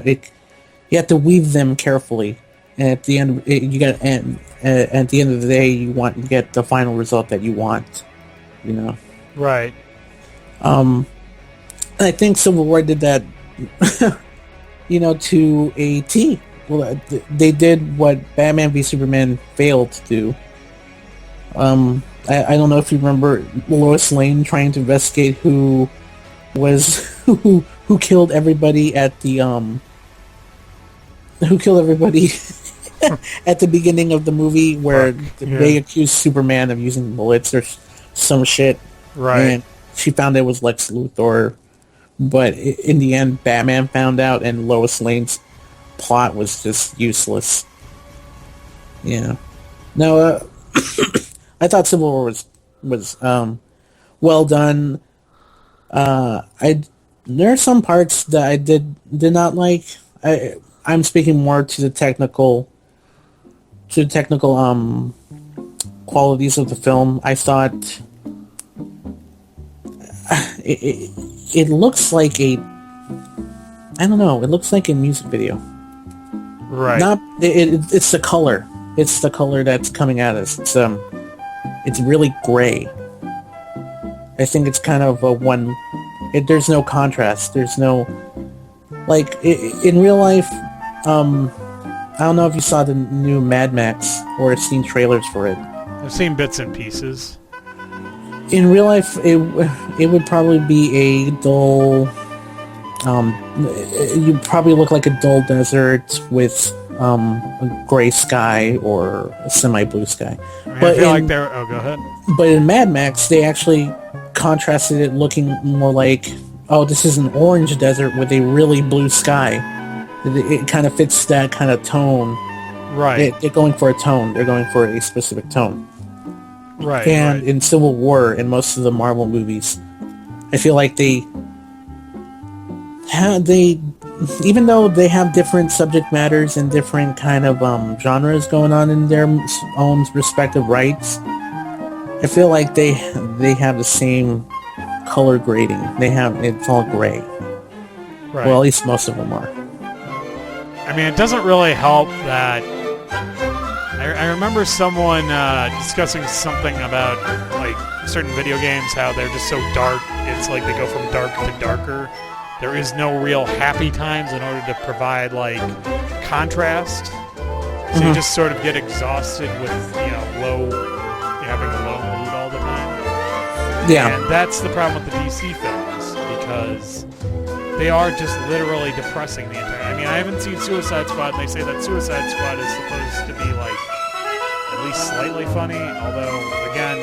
Speaker 3: have to weave them carefully. And at the end, at the end of the day, you get the final result that you want. You know.
Speaker 1: Right.
Speaker 3: I think Civil War did that. To a T. Well, they did what Batman v Superman failed to do. I don't know if you remember Lois Lane trying to investigate who killed everybody at the at the beginning of the movie where they accused Superman of using bullets or some shit.
Speaker 1: Right.
Speaker 3: And she found it was Lex Luthor. But in the end, Batman found out and Lois Lane's plot was just useless. Yeah. No, I thought Civil War was well done. I there are some parts that I did not like. I'm speaking more to the technical qualities of the film. I thought it looks like a, I don't know, it looks like a music video.
Speaker 1: Right.
Speaker 3: It's the color. It's the color that's coming at us. It's really gray. I think it's kind of a one. There's no contrast. There's no, like, in real life. I don't know if you saw the new Mad Max or seen trailers for it.
Speaker 1: I've seen bits and pieces.
Speaker 3: In real life, it would probably be a dull. You'd probably look like a dull desert with a gray sky or a semi-blue sky.
Speaker 1: I feel like they're... Oh, go ahead.
Speaker 3: But in Mad Max, they actually contrasted it looking more like, oh, this is an orange desert with a really blue sky. It kind of fits that kind of tone.
Speaker 1: Right.
Speaker 3: They're going for a tone. They're going for a specific tone.
Speaker 1: Right.
Speaker 3: And
Speaker 1: right.
Speaker 3: in Civil War, in most of the Marvel movies, I feel like they, even though they have different subject matters and different kind of genres going on in their own respective rights, I feel like they have the same color grading. It's all gray.
Speaker 1: Right.
Speaker 3: Well, at least most of them are.
Speaker 1: I mean, it doesn't really help that... I remember someone discussing something about, like, certain video games, how they're just so dark, it's like they go from dark to darker. There is no real happy times in order to provide, like, contrast. So you just sort of get exhausted with, having a low mood all the time.
Speaker 3: Yeah.
Speaker 1: And that's the problem with the DC films, because they are just literally depressing the entire... I mean, I haven't seen Suicide Squad, and they say that Suicide Squad is supposed to be, like, at least slightly funny, although, again,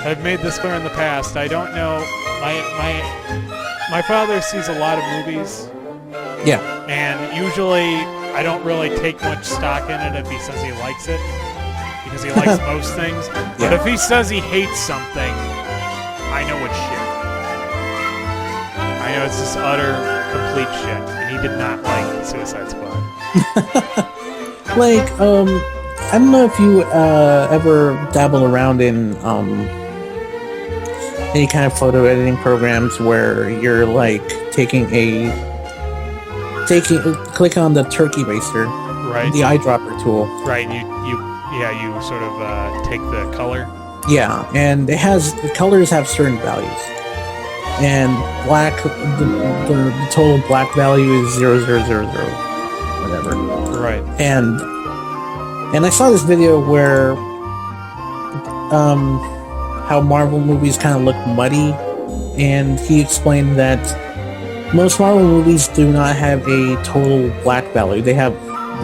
Speaker 1: I've made this clear in the past, I don't know... My father sees a lot of movies.
Speaker 3: Yeah.
Speaker 1: And usually, I don't really take much stock in it if he says he likes it, because he likes most things.
Speaker 3: Yeah.
Speaker 1: But if he says he hates something, I know it's shit. I know it's just utter, complete shit, and he did not like Suicide Squad.
Speaker 3: Like, I don't know if you ever dabble around in any kind of photo editing programs where you're like click on the turkey baster,
Speaker 1: right?
Speaker 3: The eyedropper tool,
Speaker 1: right? You sort of take the color.
Speaker 3: Yeah, and the colors have certain values. And black, the total black value is 0000, whatever.
Speaker 1: Right.
Speaker 3: And I saw this video where, how Marvel movies kind of look muddy, and he explained that most Marvel movies do not have a total black value.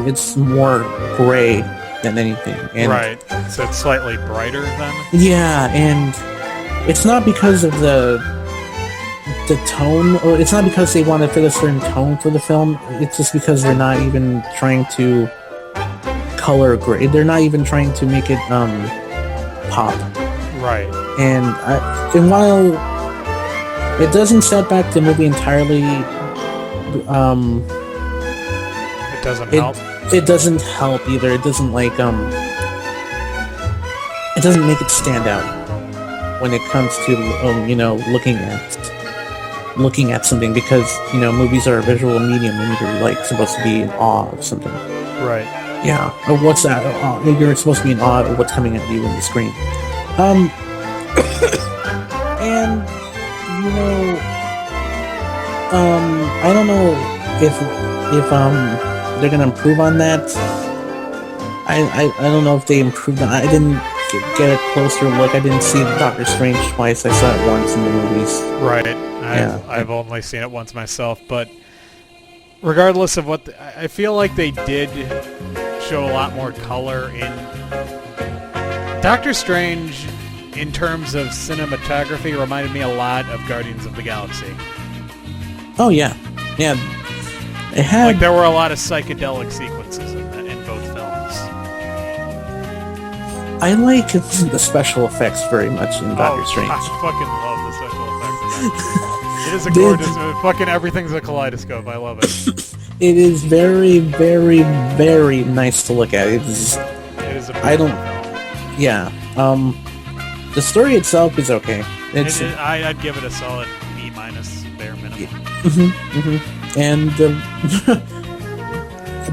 Speaker 3: It's more gray than anything. And
Speaker 1: right. So it's slightly brighter then?
Speaker 3: Yeah, and it's not because of the tone, or it's not because they want to fit a certain tone for the film. It's just because they're not even trying to color grade. They're not even trying to make it pop.
Speaker 1: Right.
Speaker 3: And while it doesn't set back the movie entirely,
Speaker 1: it doesn't help.
Speaker 3: It doesn't help either. It doesn't like it doesn't make it stand out when it comes to looking at something, because movies are a visual medium and you're like supposed to be in awe of something.
Speaker 1: Right.
Speaker 3: Yeah. Or what's that? You're supposed to be in awe of what's coming at you on the screen. And I don't know if they're gonna improve on that. I don't know if they improved on. I didn't get a closer look. I didn't see Doctor Strange twice. I saw it once in the movies.
Speaker 1: Right. I've only seen it once myself, but regardless of what... I feel like they did show a lot more color in... Doctor Strange, in terms of cinematography, reminded me a lot of Guardians of the Galaxy.
Speaker 3: Oh, yeah. Yeah. It had...
Speaker 1: Like, there were a lot of psychedelic sequences in both films.
Speaker 3: I like the special effects very much in Doctor Strange.
Speaker 1: I fucking love the special effects. It is a gorgeous. Fucking everything's a kaleidoscope. I love it.
Speaker 3: It is very, very, very nice to look at. It is. I don't. Yeah. The story itself is okay.
Speaker 1: I'd give it a solid B- bare minimum.
Speaker 3: And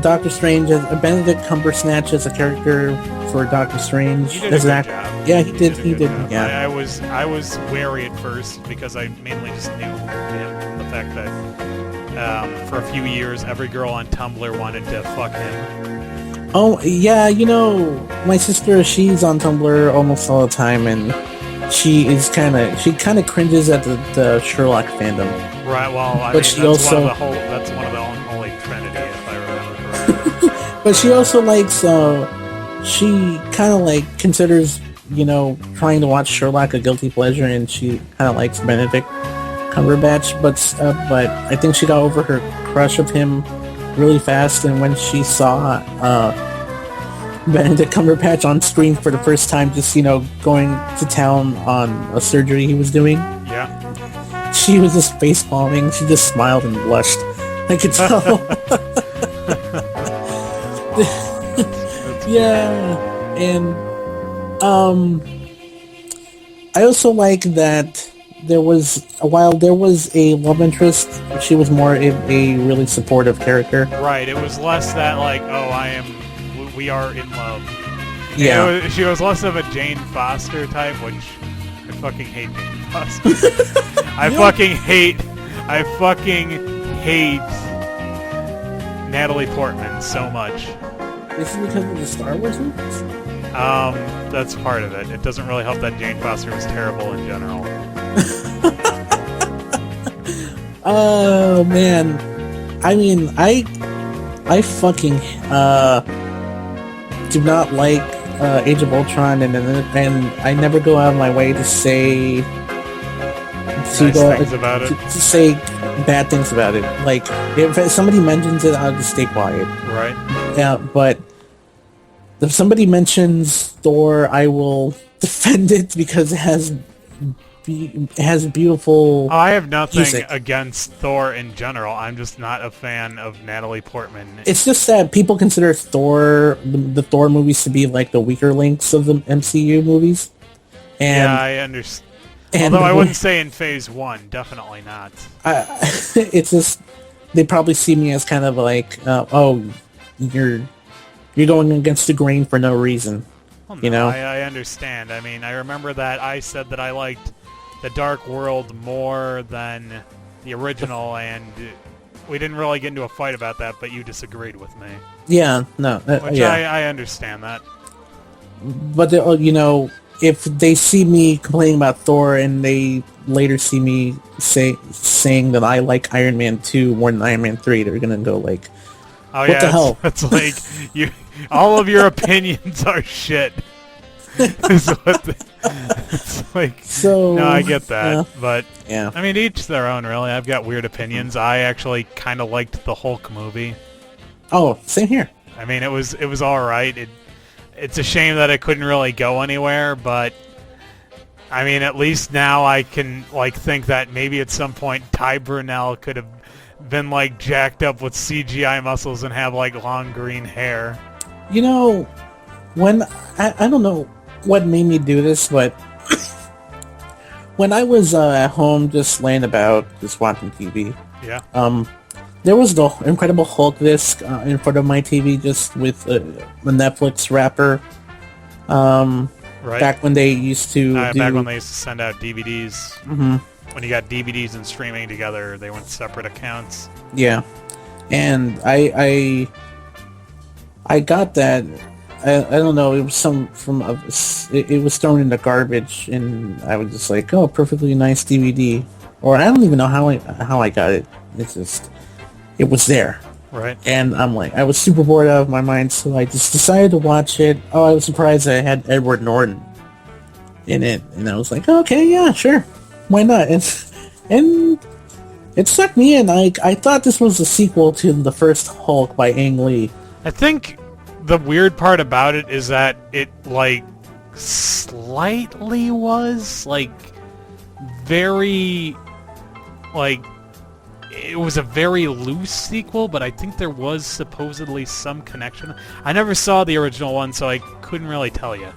Speaker 3: Doctor Strange, Benedict Cumberbatch as a character for Doctor Strange.
Speaker 1: He did a good job.
Speaker 3: Yeah, he did. Yeah.
Speaker 1: I was wary at first because I mainly just knew him from the fact that for a few years every girl on Tumblr wanted to fuck him.
Speaker 3: Oh yeah, my sister, she's on Tumblr almost all the time, and she kind of cringes at the Sherlock fandom.
Speaker 1: Right. Well, that's one of the unholy trinity, if I remember correctly.
Speaker 3: But she also likes. She kind of considers trying to watch Sherlock a guilty pleasure, and she kind of likes Benedict Cumberbatch, but I think she got over her crush of him really fast, and when she saw Benedict Cumberbatch on screen for the first time, just going to town on a surgery he was doing, she was just face palming. She just smiled and blushed. I could tell. Yeah, and I also like that while there was a love interest, she was more a really supportive character.
Speaker 1: Right. It was less that we are in love.
Speaker 3: Yeah.
Speaker 1: She was less of a Jane Foster type, which I fucking hate Jane Foster. I fucking hate Natalie Portman so much.
Speaker 3: This is because of the Star Wars movies?
Speaker 1: That's part of it. It doesn't really help that Jane Foster was terrible in general.
Speaker 3: Oh man, I mean, I fucking do not like Age of Ultron, and I never go out of my way to say to say bad things about it. Like if somebody mentions it, I'll just stay quiet.
Speaker 1: Right.
Speaker 3: Yeah, but if somebody mentions Thor, I will defend it because it has beautiful.
Speaker 1: I have nothing
Speaker 3: music
Speaker 1: against Thor in general. I'm just not a fan of Natalie Portman.
Speaker 3: It's just that people consider Thor, the Thor movies, to be like the weaker links of the MCU movies. And,
Speaker 1: yeah, I understand. Although I wouldn't say in Phase 1, definitely not.
Speaker 3: It's just they probably see me as kind of like, you're going against the grain for no reason.
Speaker 1: Well, no, I understand. I mean, I remember that I said that I liked The Dark World more than the original, and we didn't really get into a fight about that, but you disagreed with me.
Speaker 3: Yeah, no.
Speaker 1: Which
Speaker 3: yeah.
Speaker 1: I understand that.
Speaker 3: But, if they see me complaining about Thor and they later see me saying that I like Iron Man 2 more than Iron Man 3, they're going to go like,
Speaker 1: oh,
Speaker 3: what the hell?
Speaker 1: It's like, all of your opinions are shit. It's like,
Speaker 3: so,
Speaker 1: no, I get that,
Speaker 3: yeah.
Speaker 1: but
Speaker 3: yeah.
Speaker 1: I mean, each their own, really. I've got weird opinions. I actually kind of liked the Hulk movie.
Speaker 3: Oh, same here.
Speaker 1: I mean, it was all right. It's a shame that it couldn't really go anywhere, but I mean, at least now I can think that maybe at some point Ty Brunel could have been jacked up with CGI muscles and have long green hair.
Speaker 3: When I don't know what made me do this, but when I was at home just laying about, just watching TV, there was the Incredible Hulk disc in front of my TV, just with the Netflix wrapper.
Speaker 1: Right.
Speaker 3: Back when they used to
Speaker 1: back when they used to send out DVDs.
Speaker 3: Mm-hmm.
Speaker 1: When you got DVDs and streaming together, they weren't separate accounts.
Speaker 3: Yeah, and I got that. I don't know. It was it was thrown in the garbage, and I was just like, "Oh, perfectly nice DVD." Or I don't even know how I got it. It's just it was there.
Speaker 1: Right.
Speaker 3: And I'm like, I was super bored out of my mind, so I just decided to watch it. Oh, I was surprised that it had Edward Norton in it, and I was like, okay, yeah, sure, why not? And it sucked me in. I thought this was a sequel to the first Hulk by Ang Lee.
Speaker 1: I think the weird part about it is that it slightly was, like, very, like, it was a very loose sequel, but I think there was supposedly some connection. I never saw the original one, so I couldn't really tell you.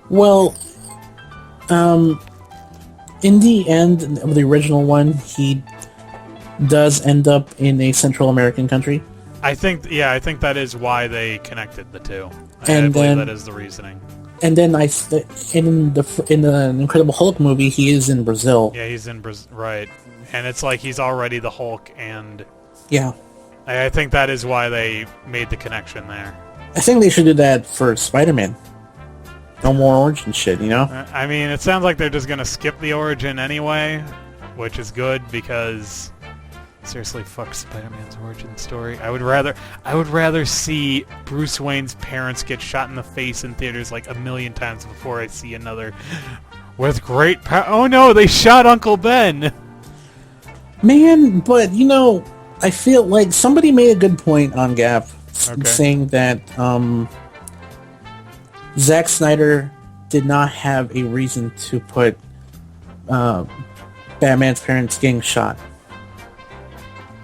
Speaker 3: Well, in the end of the original one, he does end up in a Central American country.
Speaker 1: I think that is why they connected the two.
Speaker 3: And
Speaker 1: I believe
Speaker 3: then,
Speaker 1: that is the reasoning.
Speaker 3: And then in the Incredible Hulk movie, he is in Brazil.
Speaker 1: Yeah, he's in Brazil, right? And it's like he's already the Hulk, and
Speaker 3: yeah,
Speaker 1: I think that is why they made the connection there.
Speaker 3: I think they should do that for Spider-Man. No more origin shit, you know?
Speaker 1: I mean, it sounds like they're just gonna skip the origin anyway, which is good because seriously, fuck Spider-Man's origin story. I would rather see Bruce Wayne's parents get shot in the face in theaters like a million times before I see another with great power. Oh no, they shot Uncle Ben.
Speaker 3: Man, but you know, I feel like somebody made a good point on Gap, saying that Zack Snyder did not have a reason to put Batman's parents getting shot.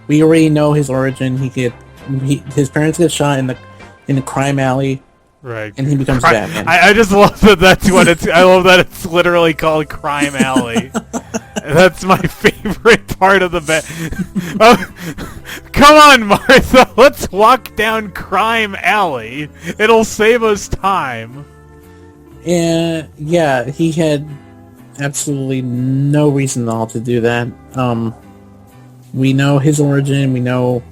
Speaker 3: We already know his origin. His parents get shot in the crime alley,
Speaker 1: right?
Speaker 3: And he becomes Batman.
Speaker 1: I just love that. That's what it's. I love that it's literally called Crime Alley. That's my favorite part of the come on, Martha. Let's walk down Crime Alley. It'll save us time.
Speaker 3: And yeah, he had absolutely no reason at all to do that. We know his origin. We know.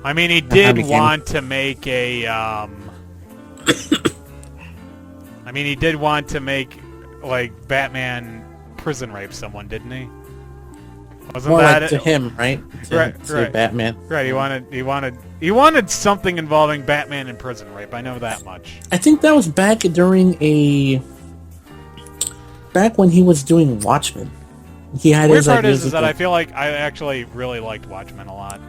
Speaker 1: I mean, he did want to make a. I mean, he did want to make like Batman prison rape someone, didn't he? Wasn't
Speaker 3: more
Speaker 1: that
Speaker 3: like to him, right?
Speaker 1: Right.
Speaker 3: Batman.
Speaker 1: Right. He wanted something involving Batman and prison rape. I know that much.
Speaker 3: I think that was back when he was doing Watchmen. He had
Speaker 1: Weird
Speaker 3: his
Speaker 1: part
Speaker 3: ideas
Speaker 1: is that I feel like I actually really liked Watchmen a lot,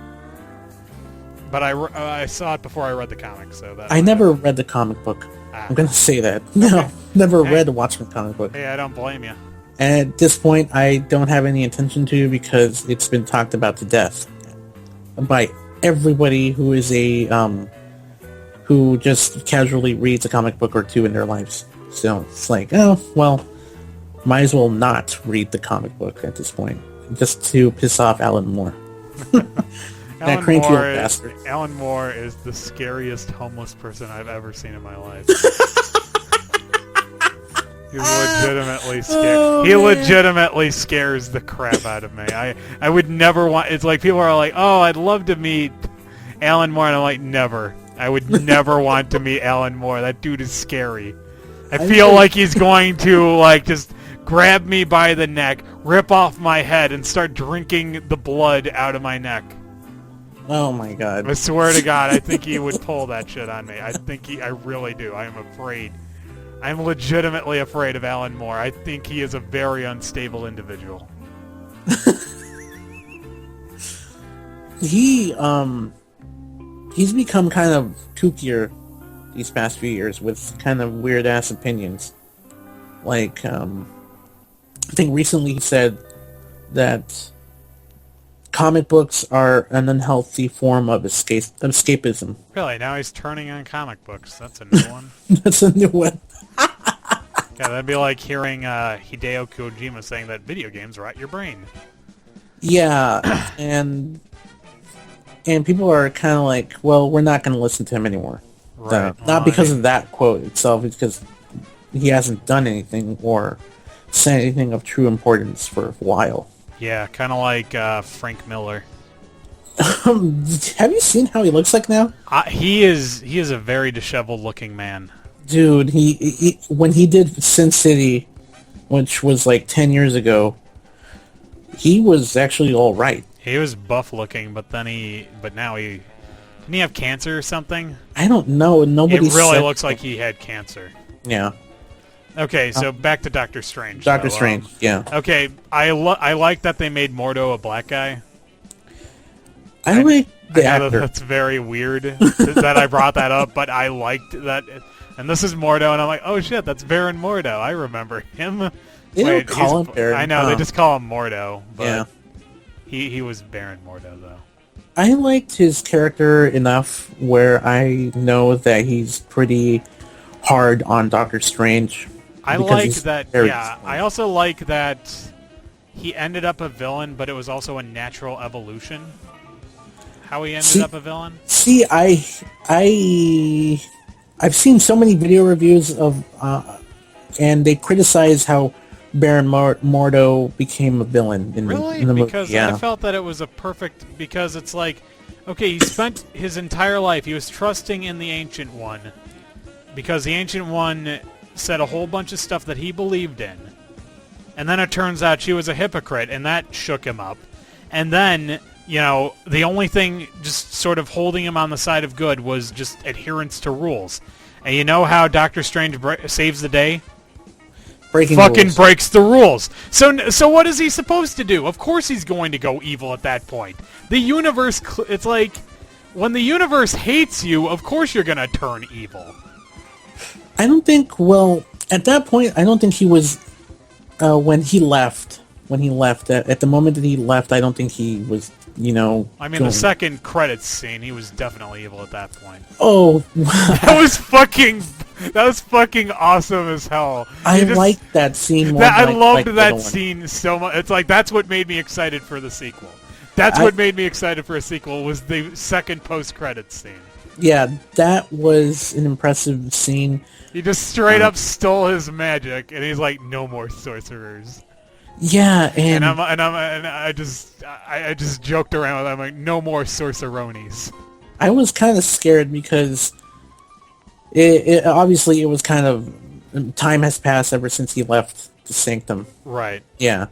Speaker 1: but I saw it before I read the comics, so that
Speaker 3: I never read the comic book. I'm gonna say that. No, never read the Watchmen comic book.
Speaker 1: Hey, I don't blame you.
Speaker 3: And at this point, I don't have any intention to because it's been talked about to death by everybody who is who just casually reads a comic book or two in their lives. So it's like, oh well, might as well not read the comic book at this point, just to piss off Alan Moore. That cranky old bastard.
Speaker 1: Alan Moore is the scariest homeless person I've ever seen in my life. He legitimately scares the crap out of me. I would never want. It's like people are like, "Oh, I'd love to meet Alan Moore," and I'm like, "Never. I would never want to meet Alan Moore. That dude is scary. I feel like he's going to like just grab me by the neck, rip off my head, and start drinking the blood out of my neck."
Speaker 3: Oh my god!
Speaker 1: I swear to God, I think he would pull that shit on me. I really do. I am afraid. I'm legitimately afraid of Alan Moore. I think he is a very unstable individual.
Speaker 3: He's become kind of kookier these past few years with kind of weird ass opinions. Like, I think recently he said that comic books are an unhealthy form of escapism.
Speaker 1: Really? Now he's turning on comic books. That's a new one.
Speaker 3: That's a new one.
Speaker 1: Yeah, that'd be like hearing Hideo Kojima saying that video games rot your brain.
Speaker 3: Yeah, and people are kind of like, well, we're not going to listen to him anymore.
Speaker 1: Right.
Speaker 3: Not because of that quote itself, it's because he hasn't done anything or said anything of true importance for a while.
Speaker 1: Yeah, kind of like Frank Miller.
Speaker 3: Have you seen how he looks like now?
Speaker 1: He is a very disheveled looking man.
Speaker 3: Dude, he when he did Sin City, which was like 10 years ago, he was actually all right.
Speaker 1: He was buff looking, but now he didn't he have cancer or something?
Speaker 3: I don't know. Nobody.
Speaker 1: It really looks like he had cancer.
Speaker 3: Yeah.
Speaker 1: Okay, so back to Doctor Strange.
Speaker 3: Doctor Strange, yeah.
Speaker 1: Okay, I like that they made Mordo a black guy.
Speaker 3: I like the actor.
Speaker 1: That's very weird that I brought that up, but I liked that. And this is Mordo, and I'm like, oh shit, that's Baron Mordo. I remember him.
Speaker 3: They don't call him Baron.
Speaker 1: I know, they just call him Mordo, but
Speaker 3: Yeah.
Speaker 1: he was Baron Mordo, though.
Speaker 3: I liked his character enough where I know that he's pretty hard on Doctor Strange.
Speaker 1: I
Speaker 3: because
Speaker 1: like
Speaker 3: he's
Speaker 1: that,
Speaker 3: very
Speaker 1: yeah.
Speaker 3: smart.
Speaker 1: I also like that he ended up a villain, but it was also a natural evolution. How he ended up a villain?
Speaker 3: See, I've seen so many video reviews of, and they criticize how Baron Mordo became a villain in
Speaker 1: Really?
Speaker 3: the movie.
Speaker 1: Because
Speaker 3: Yeah.
Speaker 1: I felt that it was a perfect... Because it's like, okay, he spent his entire life, he was trusting in the Ancient One. Because the Ancient One said a whole bunch of stuff that he believed in. And then it turns out she was a hypocrite, and that shook him up. And then, you know, the only thing just sort of holding him on the side of good was just adherence to rules. And you know how Doctor Strange saves the day?
Speaker 3: Breaking
Speaker 1: Fucking
Speaker 3: rules.
Speaker 1: breaks the rules. So what is he supposed to do? Of course he's going to go evil at that point. The universe, it's like, when the universe hates you, of course you're going to turn evil.
Speaker 3: I don't think, well, at that point, I don't think he was, when he left, at the moment that he left, I don't think he was, you know...
Speaker 1: I mean, the second credits scene, he was definitely evil at that point.
Speaker 3: Oh,
Speaker 1: That was fucking awesome as hell.
Speaker 3: I liked that scene more
Speaker 1: I
Speaker 3: than
Speaker 1: loved
Speaker 3: liked the
Speaker 1: that
Speaker 3: other one.
Speaker 1: scene so much. It's like, that's what made me excited for the sequel. That's what made me excited for a sequel, was the second post-credits scene.
Speaker 3: Yeah, that was an impressive scene.
Speaker 1: He just straight up stole his magic, and he's like, "No more sorcerers."
Speaker 3: Yeah, and
Speaker 1: I just joked around with him, like, "No more sorceronis."
Speaker 3: I was kind of scared because it obviously it was kind of time has passed ever since he left the Sanctum.
Speaker 1: Right.
Speaker 3: Yeah,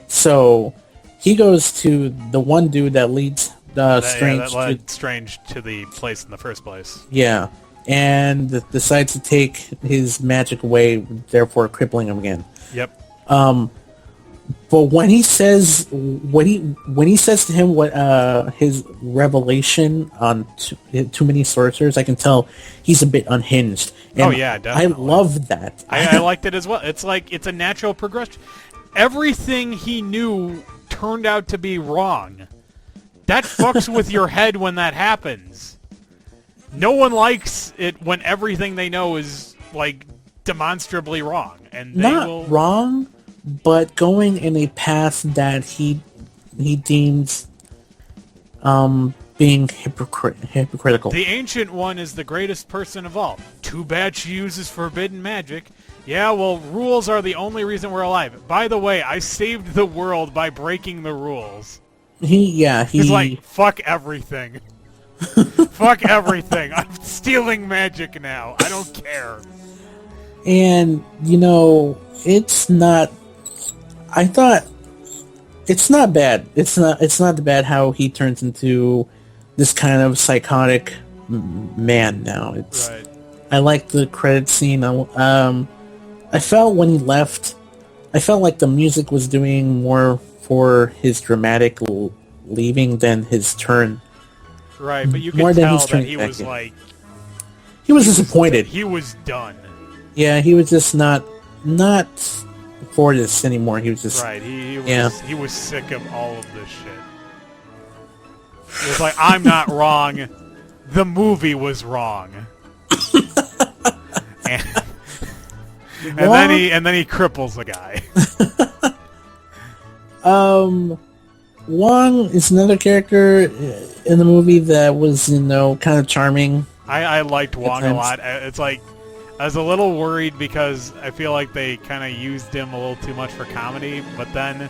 Speaker 3: so he goes to the one dude that leads Strange.
Speaker 1: that led Strange to the place in the first place.
Speaker 3: Yeah, and decides to take his magic away, therefore crippling him again.
Speaker 1: Yep.
Speaker 3: But when he says to him what his revelation on too many sorcerers, I can tell he's a bit unhinged. And
Speaker 1: Oh, yeah, definitely.
Speaker 3: I love that.
Speaker 1: I liked it as well. It's like, it's a natural progression. Everything he knew turned out to be wrong. That fucks with your head when that happens. No one likes it when everything they know is, like, demonstrably wrong. And they
Speaker 3: Not wrong, but going in a path that he deems being hypocritical.
Speaker 1: The Ancient One is the greatest person of all. Too bad she uses forbidden magic. Yeah, well, rules are the only reason we're alive. By the way, I saved the world by breaking the rules. He's like, fuck everything. Fuck everything. I'm stealing magic now. I don't care.
Speaker 3: And, you know, it's not... I thought... It's not bad. It's not bad how he turns into this kind of psychotic man now. It's...
Speaker 1: Right.
Speaker 3: I like the credit scene. I felt when he left... I felt like the music was doing more for his dramatic leaving than his turn.
Speaker 1: Right, but you
Speaker 3: More
Speaker 1: could
Speaker 3: than
Speaker 1: tell
Speaker 3: he's
Speaker 1: that
Speaker 3: turned
Speaker 1: he
Speaker 3: back
Speaker 1: was
Speaker 3: in.
Speaker 1: like...
Speaker 3: He was disappointed.
Speaker 1: He was done.
Speaker 3: Yeah, he was just not for this anymore. He was just...
Speaker 1: Right,
Speaker 3: Yeah.
Speaker 1: he was sick of all of this shit. He was like, I'm not wrong. The movie was wrong. and then he cripples the guy.
Speaker 3: Wong is another character in the movie that was, you know, kind of charming.
Speaker 1: I liked Wong a lot. It's like, I was a little worried because I feel like they kind of used him a little too much for comedy, but then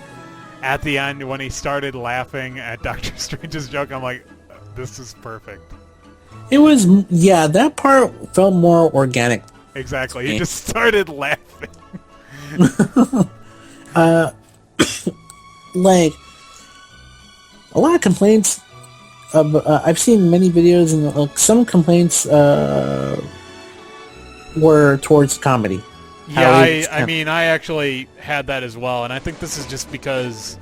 Speaker 1: at the end when he started laughing at Doctor Strange's joke, I'm like, this is perfect.
Speaker 3: It was, yeah, that part felt more organic.
Speaker 1: Exactly. He just started laughing.
Speaker 3: Like, a lot of complaints of, I've seen many videos and some complaints were towards comedy.
Speaker 1: Yeah, I mean, I actually had that as well, and I think this is just because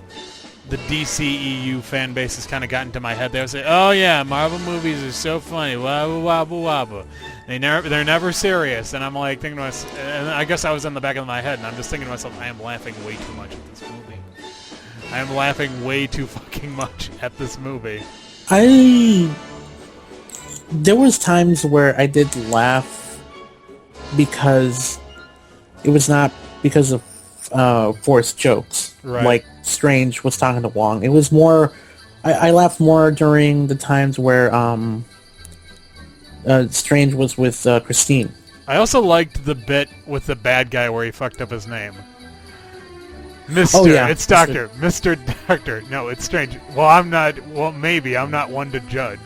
Speaker 1: the DCEU fan base has kind of gotten to my head. They would say, "Oh yeah, Marvel movies are so funny, wabba wabba wabba." They're never serious, and I'm like thinking to myself, and I guess I was in the back of my head, and I'm just thinking to myself, I am laughing way too much at this movie. I am laughing way too fucking much at this movie.
Speaker 3: There was times where I did laugh because it was not because of forced jokes.
Speaker 1: Right.
Speaker 3: Like Strange was talking to Wong. It was more. I laughed more during the times where Strange was with Christine.
Speaker 1: I also liked the bit with the bad guy where he fucked up his name. Mr.
Speaker 3: Oh, yeah.
Speaker 1: It's Doctor. Mr. Doctor. No, it's Strange. Well, maybe. I'm not one to judge.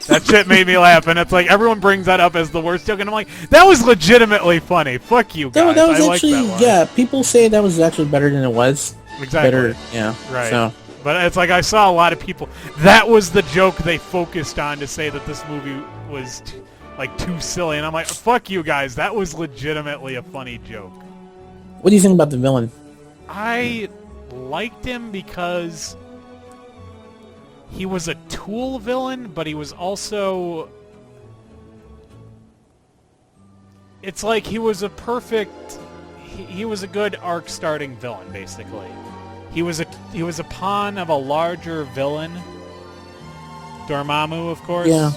Speaker 1: That shit made me laugh, and it's like, everyone brings that up as the worst joke, and I'm like, that was legitimately funny. Fuck you guys.
Speaker 3: That was
Speaker 1: I
Speaker 3: actually,
Speaker 1: like that one.
Speaker 3: yeah, people say that was actually better than it was.
Speaker 1: Exactly.
Speaker 3: Better, yeah.
Speaker 1: Right.
Speaker 3: So.
Speaker 1: But it's like, I saw a lot of people, that was the joke they focused on to say that this movie was, too silly, and I'm like, fuck you guys, that was legitimately a funny joke.
Speaker 3: What do you think about the villain?
Speaker 1: I liked him because he was a tool villain, but he was also... It's like he was a perfect... He was a good arc-starting villain, basically. He was a pawn of a larger villain. Dormammu, of course.
Speaker 3: Yeah.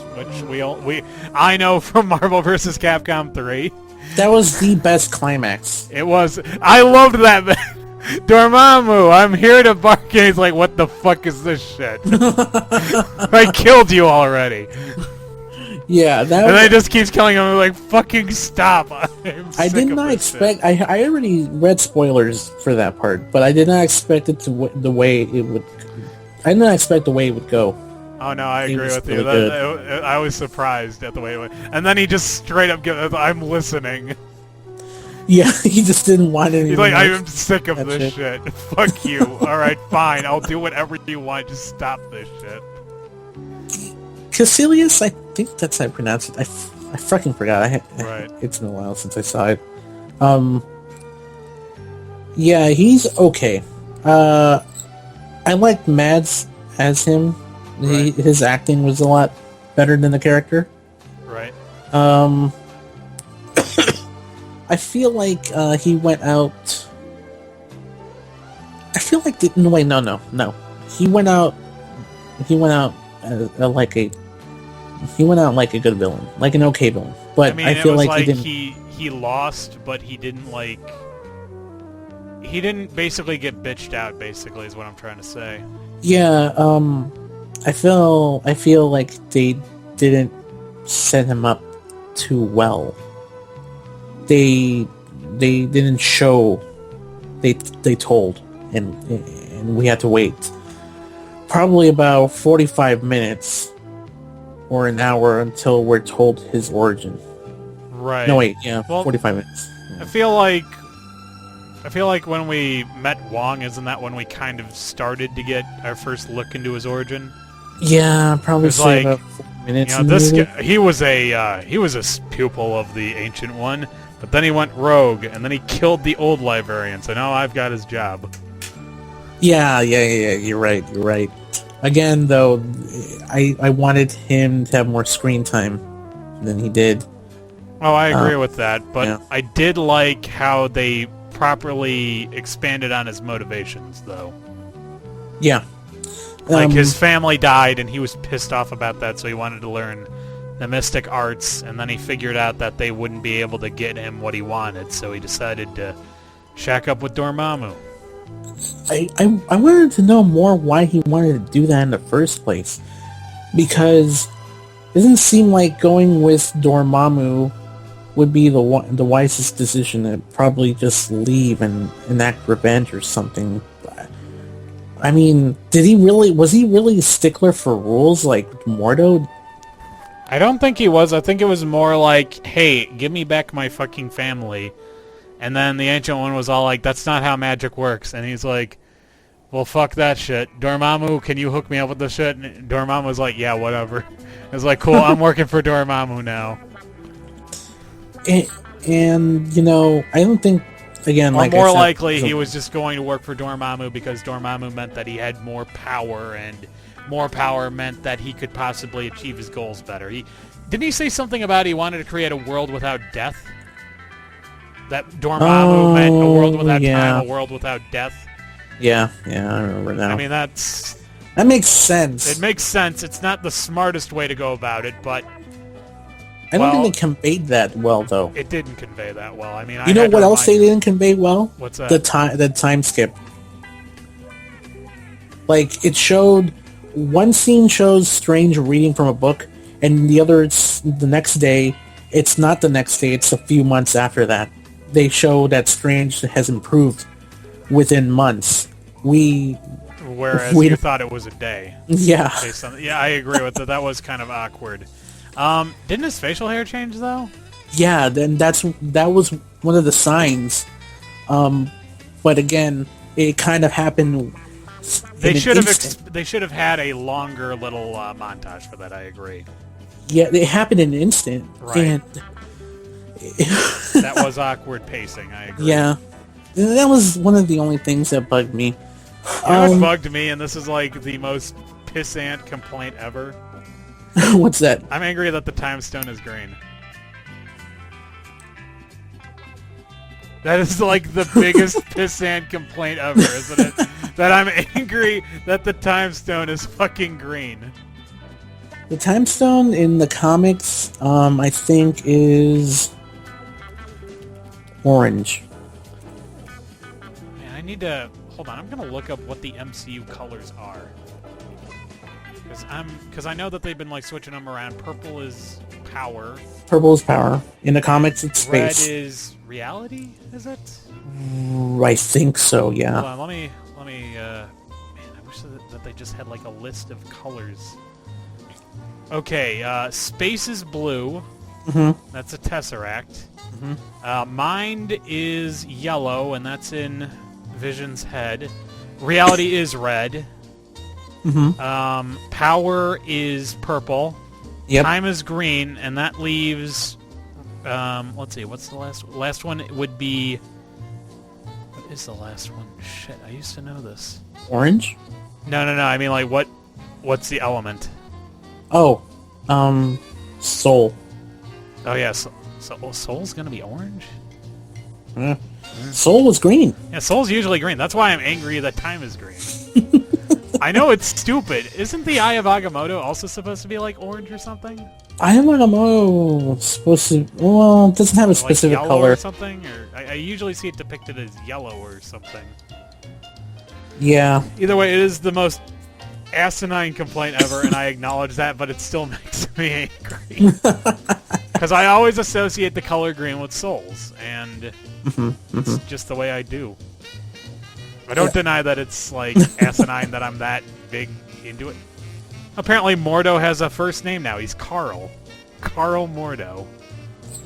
Speaker 1: Which I know from Marvel vs. Capcom 3.
Speaker 3: That was the best climax.
Speaker 1: It was... I loved that... Dormammu, I'm here to bark. And he's like, what the fuck is this shit? I killed you already.
Speaker 3: Yeah, that.
Speaker 1: And then he just keeps killing him. I'm like, fucking stop.
Speaker 3: I did not expect. I already read spoilers for that part, but I did not expect it to the way it would. I did not expect the way it would go.
Speaker 1: Oh no, I agree with you.
Speaker 3: Really
Speaker 1: I was surprised at the way it went. And then he just straight up gives, I'm listening.
Speaker 3: Yeah, he just didn't want it.
Speaker 1: He's like, I'm sick of this shit. Fuck you. Alright, fine. I'll do whatever you want. Just stop this shit.
Speaker 3: Caecilius, I think that's how I pronounce it. I fucking forgot.
Speaker 1: Right.
Speaker 3: It's been a while since I saw it. Yeah, he's okay. I liked Mads as him.
Speaker 1: Right.
Speaker 3: His acting was a lot better than the character.
Speaker 1: Right.
Speaker 3: I feel like he went out... I feel like... No. He went out like a... He went out like a good villain. Like an okay villain. But
Speaker 1: I mean,
Speaker 3: I feel like he didn't...
Speaker 1: He lost, but he didn't, He didn't basically get bitched out, basically, is what I'm trying to say.
Speaker 3: Yeah, I feel like they didn't set him up too well. They didn't show. They told, and we had to wait probably about 45 minutes or an hour until we're told his origin.
Speaker 1: Right.
Speaker 3: No, wait, yeah,
Speaker 1: well,
Speaker 3: 45 minutes.
Speaker 1: I feel like when we met Wong, isn't that when we kind of started to get our first look into his origin?
Speaker 3: Yeah, probably say
Speaker 1: like,
Speaker 3: about 4 minutes.
Speaker 1: You know, this guy, he was a pupil of the Ancient One, but then he went rogue, and then he killed the old librarian. So now I've got his job.
Speaker 3: Yeah. You're right. Again, though, I wanted him to have more screen time than he did.
Speaker 1: Oh, I agree with that, but
Speaker 3: yeah.
Speaker 1: I did like how they properly expanded on his motivations, though.
Speaker 3: Yeah.
Speaker 1: Like, his family died, and he was pissed off about that, so he wanted to learn the mystic arts, and then he figured out that they wouldn't be able to get him what he wanted, so he decided to shack up with Dormammu.
Speaker 3: I wanted to know more why he wanted to do that in the first place, because it doesn't seem like going with Dormammu would be the wisest decision. To probably just leave and enact revenge or something. I mean, was he really a stickler for rules like Mordo?
Speaker 1: I don't think he was. I think it was more like, hey, give me back my fucking family. And then the Ancient One was all like, that's not how magic works. And he's like, well, fuck that shit. Dormammu, can you hook me up with this shit? And Dormammu was like, yeah, whatever. It was like, cool, I'm working for Dormammu now.
Speaker 3: And I don't think again,
Speaker 1: Or
Speaker 3: like
Speaker 1: more
Speaker 3: I said,
Speaker 1: likely, he was just going to work for Dormammu because Dormammu meant that he had more power, and more power meant that he could possibly achieve his goals better. Didn't he say something about he wanted to create a world without death? That Dormammu meant a world without time, a world without death.
Speaker 3: Yeah, I remember now.
Speaker 1: I mean, that
Speaker 3: makes sense.
Speaker 1: It makes sense. It's not the smartest way to go about it, but
Speaker 3: I don't think they conveyed that well, though.
Speaker 1: it didn't convey that well. I mean,
Speaker 3: You know what else they didn't convey well?
Speaker 1: What's that?
Speaker 3: The time skip. Like, it showed... One scene shows Strange reading from a book, and the other, it's the next day. It's not the next day, it's a few months after that. They show that Strange has improved within months.
Speaker 1: Whereas you thought it was a day.
Speaker 3: Yeah.
Speaker 1: Yeah, I agree with that. That was kind of awkward. Didn't his facial hair change, though?
Speaker 3: Yeah, then that was one of the signs. But again, it kind of happened.
Speaker 1: They should have had a longer little montage for that. I agree.
Speaker 3: Yeah, it happened in an instant.
Speaker 1: Right.
Speaker 3: And
Speaker 1: that was awkward pacing. I agree.
Speaker 3: Yeah, that was one of the only things that bugged me.
Speaker 1: You know what bugged me, and this is like the most pissant complaint ever?
Speaker 3: What's that?
Speaker 1: I'm angry that the time stone is green. That is like the biggest pissant complaint ever, isn't it? That I'm angry that the time stone is fucking green.
Speaker 3: The time stone in the comics, I think, is orange.
Speaker 1: Man, I need to... Hold on, I'm going to look up what the MCU colors are. Because I know that they've been like switching them around. Purple is power.
Speaker 3: Purple is power. In the comics, it's
Speaker 1: Red
Speaker 3: space.
Speaker 1: is reality, is it?
Speaker 3: I think so, yeah.
Speaker 1: Hold on, let me, man, I wish that they just had like a list of colors. Okay, space is blue.
Speaker 3: Mm-hmm.
Speaker 1: That's a Tesseract.
Speaker 3: Mm-hmm.
Speaker 1: Mind is yellow, and that's in Vision's head. Reality is red.
Speaker 3: Mm-hmm.
Speaker 1: Power is purple.
Speaker 3: Yep.
Speaker 1: Time is green, and that leaves... let's see, what's the last one? It would be... What is the last one? Shit, I used to know this.
Speaker 3: Orange?
Speaker 1: No, I mean, like, what's the element?
Speaker 3: Oh, soul.
Speaker 1: Oh, yeah, so Soul's gonna be orange?
Speaker 3: Soul was green.
Speaker 1: Yeah, Soul's usually green. That's why I'm angry that time is green. I know it's stupid. Isn't the Eye of Agamotto also supposed to be, like, orange or something?
Speaker 3: Eye of Agamotto supposed to... Well, it doesn't have a specific
Speaker 1: like
Speaker 3: color.
Speaker 1: Or something? Or I usually see it depicted as yellow or something.
Speaker 3: Yeah.
Speaker 1: Either way, it is the most asinine complaint ever, and I acknowledge that, but it still makes me angry. Because I always associate the color green with souls, and it's just the way I do. I don't deny that it's, like, asinine that I'm that big into it. Apparently Mordo has a first name now. He's Carl. Carl Mordo.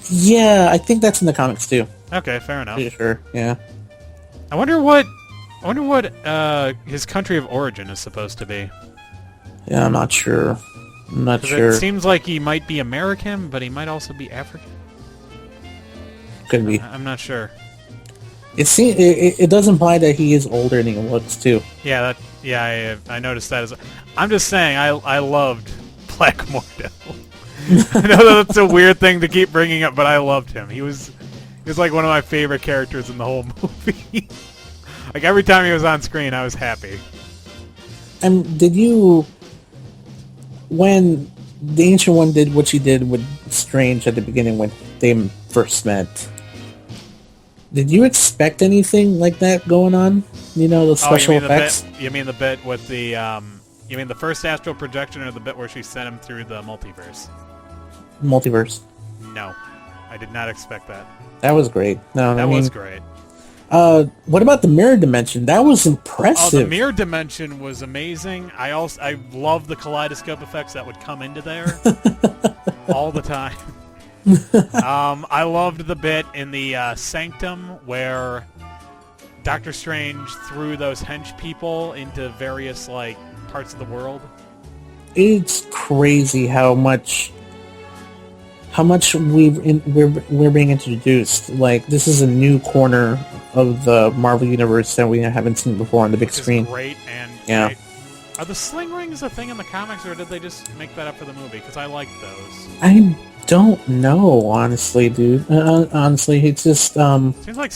Speaker 3: Yeah, I think that's in the comics, too.
Speaker 1: Okay, fair enough.
Speaker 3: Pretty sure, yeah.
Speaker 1: I wonder what his country of origin is supposed to be.
Speaker 3: Yeah, I'm not sure. I'm not sure.
Speaker 1: It seems like he might be American, but he might also be African.
Speaker 3: Could be.
Speaker 1: I'm not sure.
Speaker 3: It does imply that he is older than he looks, too.
Speaker 1: Yeah, I noticed that. I'm just saying, I loved Black Mordo. I know that's a weird thing to keep bringing up, but I loved him. He was like one of my favorite characters in the whole movie. Like, every time he was on screen, I was happy.
Speaker 3: And did you... When the Ancient One did what she did with Strange at the beginning when they first met, did you expect anything like that going on? You know, the special effects?
Speaker 1: You mean the bit with the... you mean the first astral projection or the bit where she sent him through the multiverse?
Speaker 3: Multiverse.
Speaker 1: No. I did not expect that.
Speaker 3: That was great. No,
Speaker 1: that was great.
Speaker 3: What about the mirror dimension? That was impressive.
Speaker 1: Oh, the mirror dimension was amazing. I love the kaleidoscope effects that would come into there all the time. I loved the bit in the Sanctum where Doctor Strange threw those hench people into various like parts of the world.
Speaker 3: It's crazy how much we're being introduced. Like, this is a new corner of the Marvel Universe that we haven't seen before on the big
Speaker 1: Which is
Speaker 3: screen.
Speaker 1: great, and
Speaker 3: Yeah.
Speaker 1: are the sling rings a thing in the comics, or did they just make that up for the movie? Because I like those.
Speaker 3: I don't know, honestly, dude. Honestly, it's just
Speaker 1: Seems like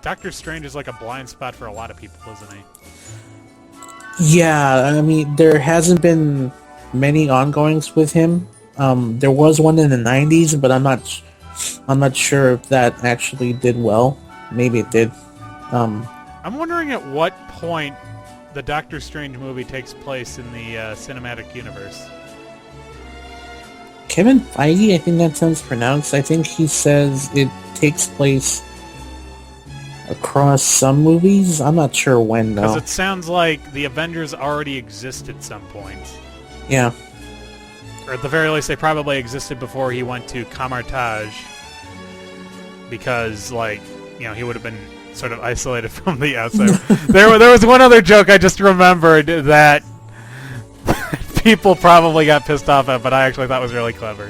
Speaker 1: Doctor Strange is like a blind spot for a lot of people, isn't he?
Speaker 3: yeah. I mean, there hasn't been many ongoings with him. There was one in the '90s, but I'm not sure if that actually did well. Maybe it did.
Speaker 1: I'm wondering at what point the Doctor Strange movie takes place in the cinematic universe.
Speaker 3: Kevin Feige, I think that sounds pronounced. I think he says it takes place across some movies. I'm not sure when,
Speaker 1: Because
Speaker 3: though.
Speaker 1: it sounds like the Avengers already exist at some point.
Speaker 3: Yeah.
Speaker 1: Or at the very least, they probably existed before he went to Kamartaj. Because, like, you know, he would have been sort of isolated from the outside. there was one other joke I just remembered that people probably got pissed off at, but I actually thought was really clever.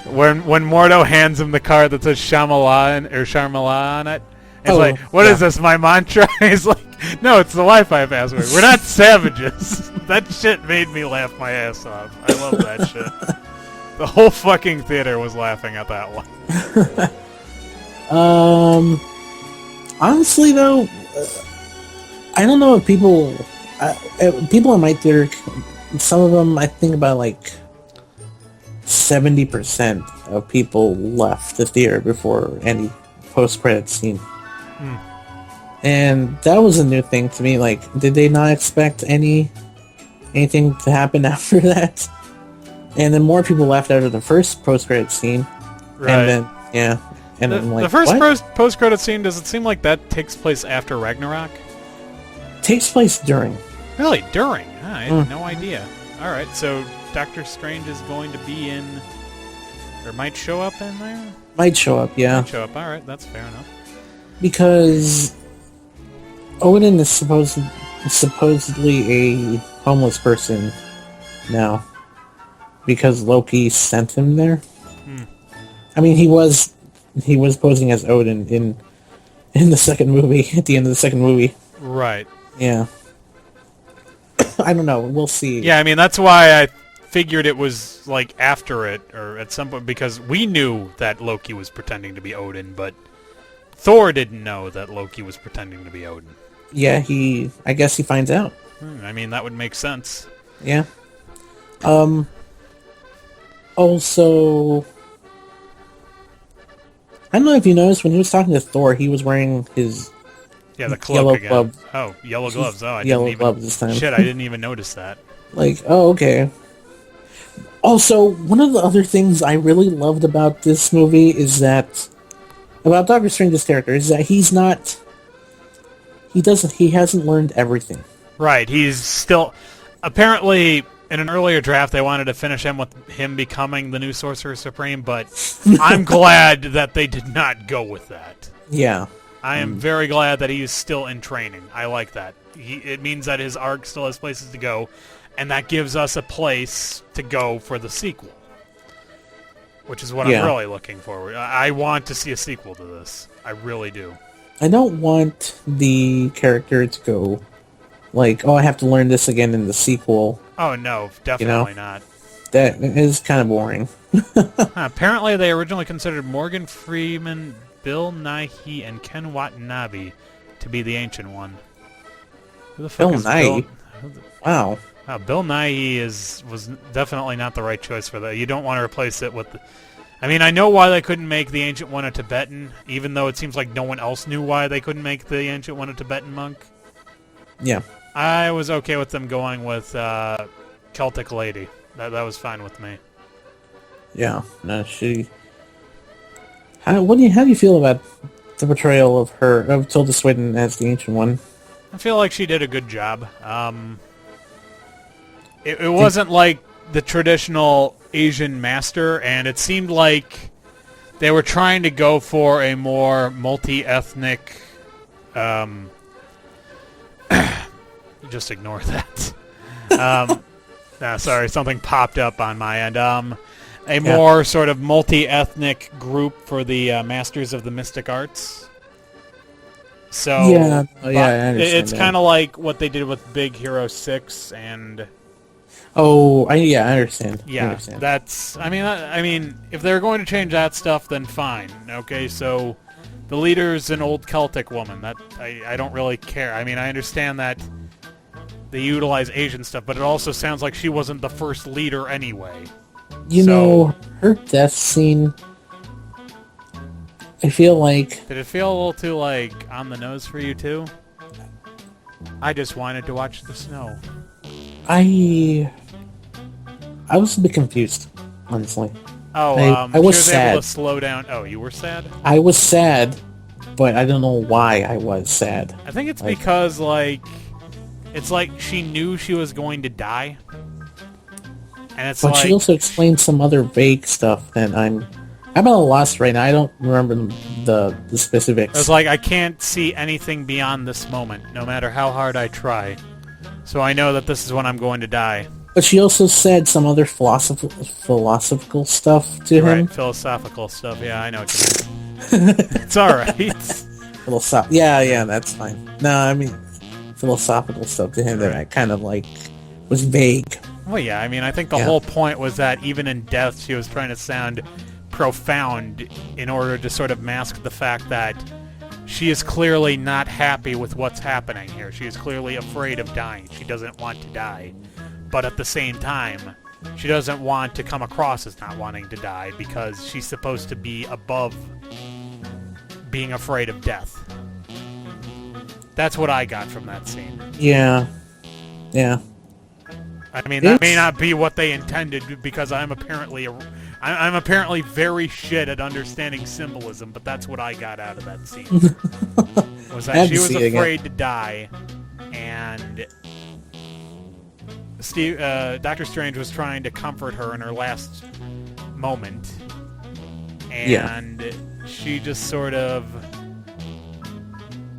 Speaker 1: When Mordo hands him the card that says Shyamalan or Sharmala on it, he's like, "What is this, my mantra?" He's like, "No, it's the Wi-Fi password. We're not savages." That shit made me laugh my ass off. I love that shit. The whole fucking theater was laughing at that one.
Speaker 3: Honestly, though, I don't know if people in my theater, some of them, I think about like 70% of people left the theater before any post-credit scene. And that was a new thing to me. Like, did they not expect anything to happen after that? And then more people left after the first post-credit scene.
Speaker 1: Right.
Speaker 3: And then, yeah. And
Speaker 1: The,
Speaker 3: I'm like,
Speaker 1: the first
Speaker 3: what?
Speaker 1: post-credit scene, does it seem like that takes place after Ragnarok?
Speaker 3: Takes place during.
Speaker 1: Really? During? I had no idea. Alright, so Doctor Strange is going to be in... or might show up in there?
Speaker 3: Might show up, yeah.
Speaker 1: Might show up, alright, that's fair enough.
Speaker 3: Because Odin is supposedly a homeless person now. Because Loki sent him there. I mean, he was posing as Odin in the second movie, at the end of the second movie.
Speaker 1: Right.
Speaker 3: Yeah. I don't know. We'll see.
Speaker 1: Yeah, I mean, that's why I figured it was, like, after it, or at some point, because we knew that Loki was pretending to be Odin, but Thor didn't know that Loki was pretending to be Odin.
Speaker 3: Yeah, I guess he finds out.
Speaker 1: I mean, that would make sense.
Speaker 3: Yeah. Also, I don't know if you noticed, when he was talking to Thor, he was wearing his
Speaker 1: Yeah, the cloak
Speaker 3: yellow
Speaker 1: again.
Speaker 3: gloves.
Speaker 1: Oh, yellow gloves. Oh, I
Speaker 3: Yellow
Speaker 1: didn't even...
Speaker 3: gloves this time.
Speaker 1: Shit, I didn't even notice that.
Speaker 3: Like, oh, okay. Also, one of the other things I really loved about this movie is that, about Doctor Strange's character, is that he hasn't learned everything.
Speaker 1: Right, he's still... Apparently, in an earlier draft, they wanted to finish him with him becoming the new Sorcerer Supreme, but I'm glad that they did not go with that.
Speaker 3: Yeah.
Speaker 1: I am very glad that he is still in training. I like that. It means that his arc still has places to go, and that gives us a place to go for the sequel. Which is what I'm really looking forward. I want to see a sequel to this. I really do.
Speaker 3: I don't want the character to go, like, oh, I have to learn this again in the sequel.
Speaker 1: Oh, no, definitely not.
Speaker 3: That is kind of boring.
Speaker 1: Apparently, they originally considered Morgan Freeman, Bill Nighy, and Ken Watanabe to be the Ancient One. Who the fuck
Speaker 3: Bill
Speaker 1: is
Speaker 3: Nighy? Wow.
Speaker 1: Bill Nighy was definitely not the right choice for that. You don't want to replace it with... I mean, I know why they couldn't make the Ancient One a Tibetan, even though it seems like no one else knew why they couldn't make the Ancient One a Tibetan monk.
Speaker 3: Yeah.
Speaker 1: I was okay with them going with Celtic Lady. That was fine with me.
Speaker 3: Yeah. No, she... How do you feel about the portrayal of Tilda Swinton as the Ancient One?
Speaker 1: I feel like she did a good job. It wasn't like the traditional Asian master, and it seemed like they were trying to go for a more multi-ethnic... just ignore that. Sorry, something popped up on my end. More sort of multi-ethnic group for the Masters of the Mystic Arts. So
Speaker 3: Yeah, I understand
Speaker 1: it's
Speaker 3: that.
Speaker 1: kind of like what they did with Big Hero 6 and
Speaker 3: I understand. I
Speaker 1: yeah,
Speaker 3: understand.
Speaker 1: that's I mean if they're going to change that stuff then fine. Okay, so the leader's an old Celtic woman. That I don't really care. I mean, I understand that they utilize Asian stuff, but it also sounds like she wasn't the first leader anyway.
Speaker 3: You know, her death scene, I feel like...
Speaker 1: Did it feel a little too, like, on the nose for you, too? I just wanted to watch the snow.
Speaker 3: I was a bit confused, honestly.
Speaker 1: Oh,
Speaker 3: I was
Speaker 1: she was
Speaker 3: sad.
Speaker 1: able to slow down. Oh, you were sad?
Speaker 3: I was sad, but I don't know why I was sad.
Speaker 1: I think it's because, like, it's like she knew she was going to die. And it's
Speaker 3: But
Speaker 1: like...
Speaker 3: she also explained some other vague stuff that I'm at a loss right now. I don't remember the specifics.
Speaker 1: It's like, I can't see anything beyond this moment, no matter how hard I try. So I know that this is when I'm going to die.
Speaker 3: But she also said some other philosophical stuff to him.
Speaker 1: Right, philosophical stuff. Yeah, I know what you mean. It's alright.
Speaker 3: Yeah, that's fine. No, I mean, philosophical stuff to him that I kind of, like, was vague.
Speaker 1: Well, yeah, I mean, I think the whole point was that even in death, she was trying to sound profound in order to sort of mask the fact that she is clearly not happy with what's happening here. She is clearly afraid of dying. She doesn't want to die. But at the same time, she doesn't want to come across as not wanting to die because she's supposed to be above being afraid of death. That's what I got from that scene.
Speaker 3: Yeah.
Speaker 1: I mean, that may not be what they intended because I'm apparently very shit at understanding symbolism, but that's what I got out of that scene. Was that she was afraid to die, and Doctor Strange was trying to comfort her in her last moment, and she just sort of...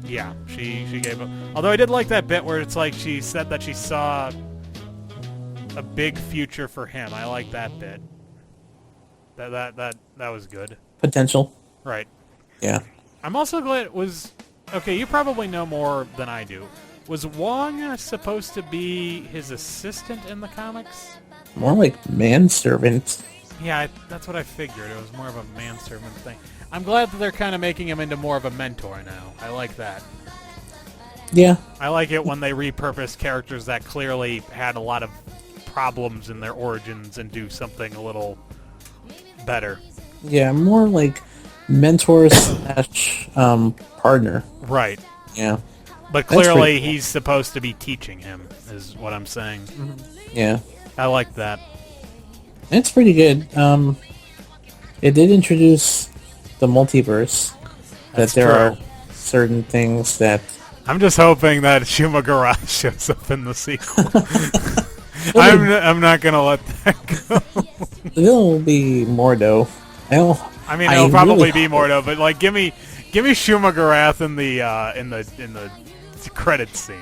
Speaker 1: Yeah, she gave up. Although I did like that bit where it's like she said that she saw a big future for him. I like that bit. That was good.
Speaker 3: Potential.
Speaker 1: Right.
Speaker 3: Yeah.
Speaker 1: I'm also glad it was... Okay, you probably know more than I do. Was Wong supposed to be his assistant in the comics?
Speaker 3: More like manservant.
Speaker 1: Yeah, that's what I figured. It was more of a manservant thing. I'm glad that they're kind of making him into more of a mentor now. I like that.
Speaker 3: Yeah.
Speaker 1: I like it when they repurpose characters that clearly had a lot of problems in their origins and do something a little better.
Speaker 3: Yeah, more like mentor / partner.
Speaker 1: Right.
Speaker 3: Yeah.
Speaker 1: But clearly he's supposed to be teaching him, is what I'm saying.
Speaker 3: Yeah.
Speaker 1: I like that.
Speaker 3: It's pretty good. It did introduce the multiverse.
Speaker 1: That's
Speaker 3: that there
Speaker 1: true.
Speaker 3: are certain things that...
Speaker 1: I'm just hoping that Shumagara shows up in the sequel. I'm not gonna let that go.
Speaker 3: The villain will be Mordo.
Speaker 1: I mean, it'll probably be Mordo, but like, give me Shumagarath in the credits scene.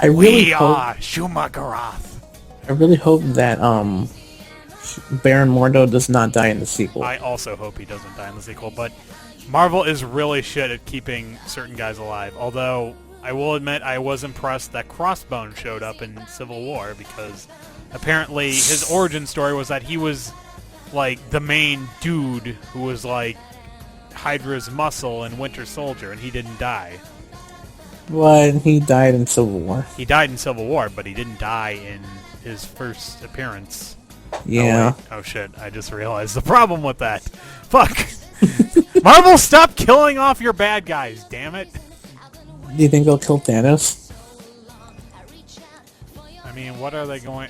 Speaker 1: We are Shumagarath.
Speaker 3: I really hope that Baron Mordo does not die in the sequel.
Speaker 1: I also hope he doesn't die in the sequel, but Marvel is really shit at keeping certain guys alive. Although I will admit I was impressed that Crossbone showed up in Civil War because apparently his origin story was that he was like the main dude who was like Hydra's muscle in Winter Soldier, and he didn't die.
Speaker 3: But he died in Civil War.
Speaker 1: He died in Civil War, but he didn't die in his first appearance.
Speaker 3: Yeah.
Speaker 1: Oh shit, I just realized the problem with that. Fuck! Marvel, stop killing off your bad guys, damn it!
Speaker 3: Do you think they'll kill Thanos?
Speaker 1: I mean, what are they going...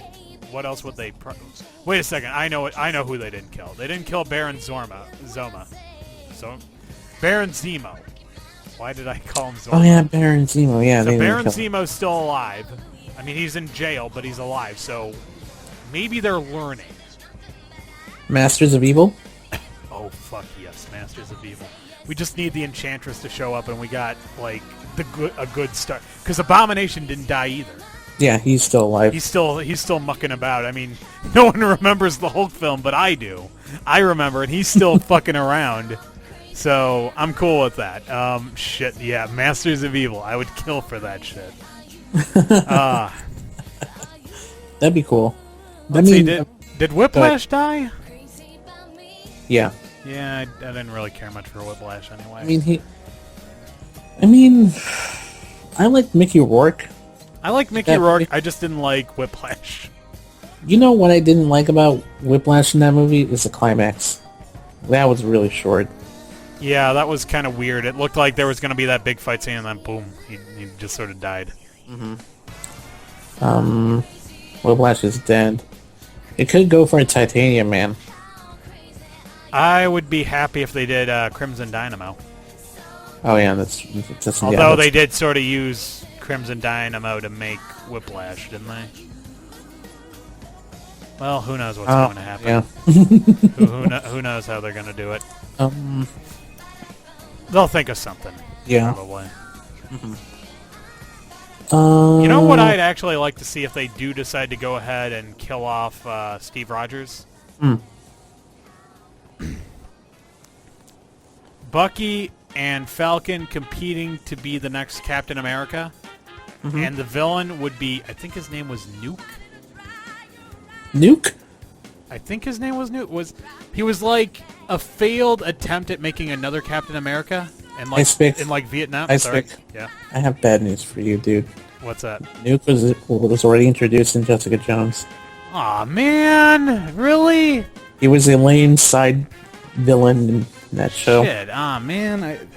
Speaker 1: What else would they... Wait a second, I know who they didn't kill. They didn't kill Baron Zoma. Baron Zemo. Why did I call him Zoma?
Speaker 3: Oh yeah, Baron Zemo, yeah.
Speaker 1: So Baron Zemo's still alive. I mean, he's in jail, but he's alive, so... Maybe they're learning.
Speaker 3: Masters of Evil?
Speaker 1: Oh, fuck yes, Masters of Evil. We just need the Enchantress to show up, and we got, like, a good start. Because Abomination didn't die either.
Speaker 3: Yeah, he's still alive.
Speaker 1: He's still mucking about. I mean, no one remembers the Hulk film, but I do. I remember, and he's still fucking around. So I'm cool with that. Shit, yeah, Masters of Evil. I would kill for that shit.
Speaker 3: That'd be cool.
Speaker 1: Let's see, did Whiplash die?
Speaker 3: Yeah.
Speaker 1: Yeah, I didn't really care much for Whiplash anyway.
Speaker 3: I mean, I like Mickey Rourke.
Speaker 1: I like Mickey Rourke. I just didn't like Whiplash.
Speaker 3: You know what I didn't like about Whiplash in that movie is the climax. That was really short.
Speaker 1: Yeah, that was kind of weird. It looked like there was going to be that big fight scene, and then boom, he just sort of died.
Speaker 3: Whiplash is dead. It could go for a Titanium Man.
Speaker 1: I would be happy if they did Crimson Dynamo.
Speaker 3: Oh yeah, that's
Speaker 1: Although they did sort of use Crimson Dynamo to make Whiplash, didn't they? Well, who knows what's going to happen?
Speaker 3: Yeah.
Speaker 1: who knows how they're going to do it? They'll think of something.
Speaker 3: Yeah.
Speaker 1: Probably. You know what I'd actually like to see if they do decide to go ahead and kill off Steve Rogers? Bucky and Falcon competing to be the next Captain America. And the villain would be, I think his name was Nuke.
Speaker 3: Nuke?
Speaker 1: I think his name was Nuke. He was like a failed attempt at making another Captain America in like Vietnam. Yeah.
Speaker 3: I have bad news for you, dude.
Speaker 1: What's that?
Speaker 3: Nuke was already introduced in Jessica Jones.
Speaker 1: Aw, man, really?
Speaker 3: He was a lame side villain in that show.
Speaker 1: Shit, man,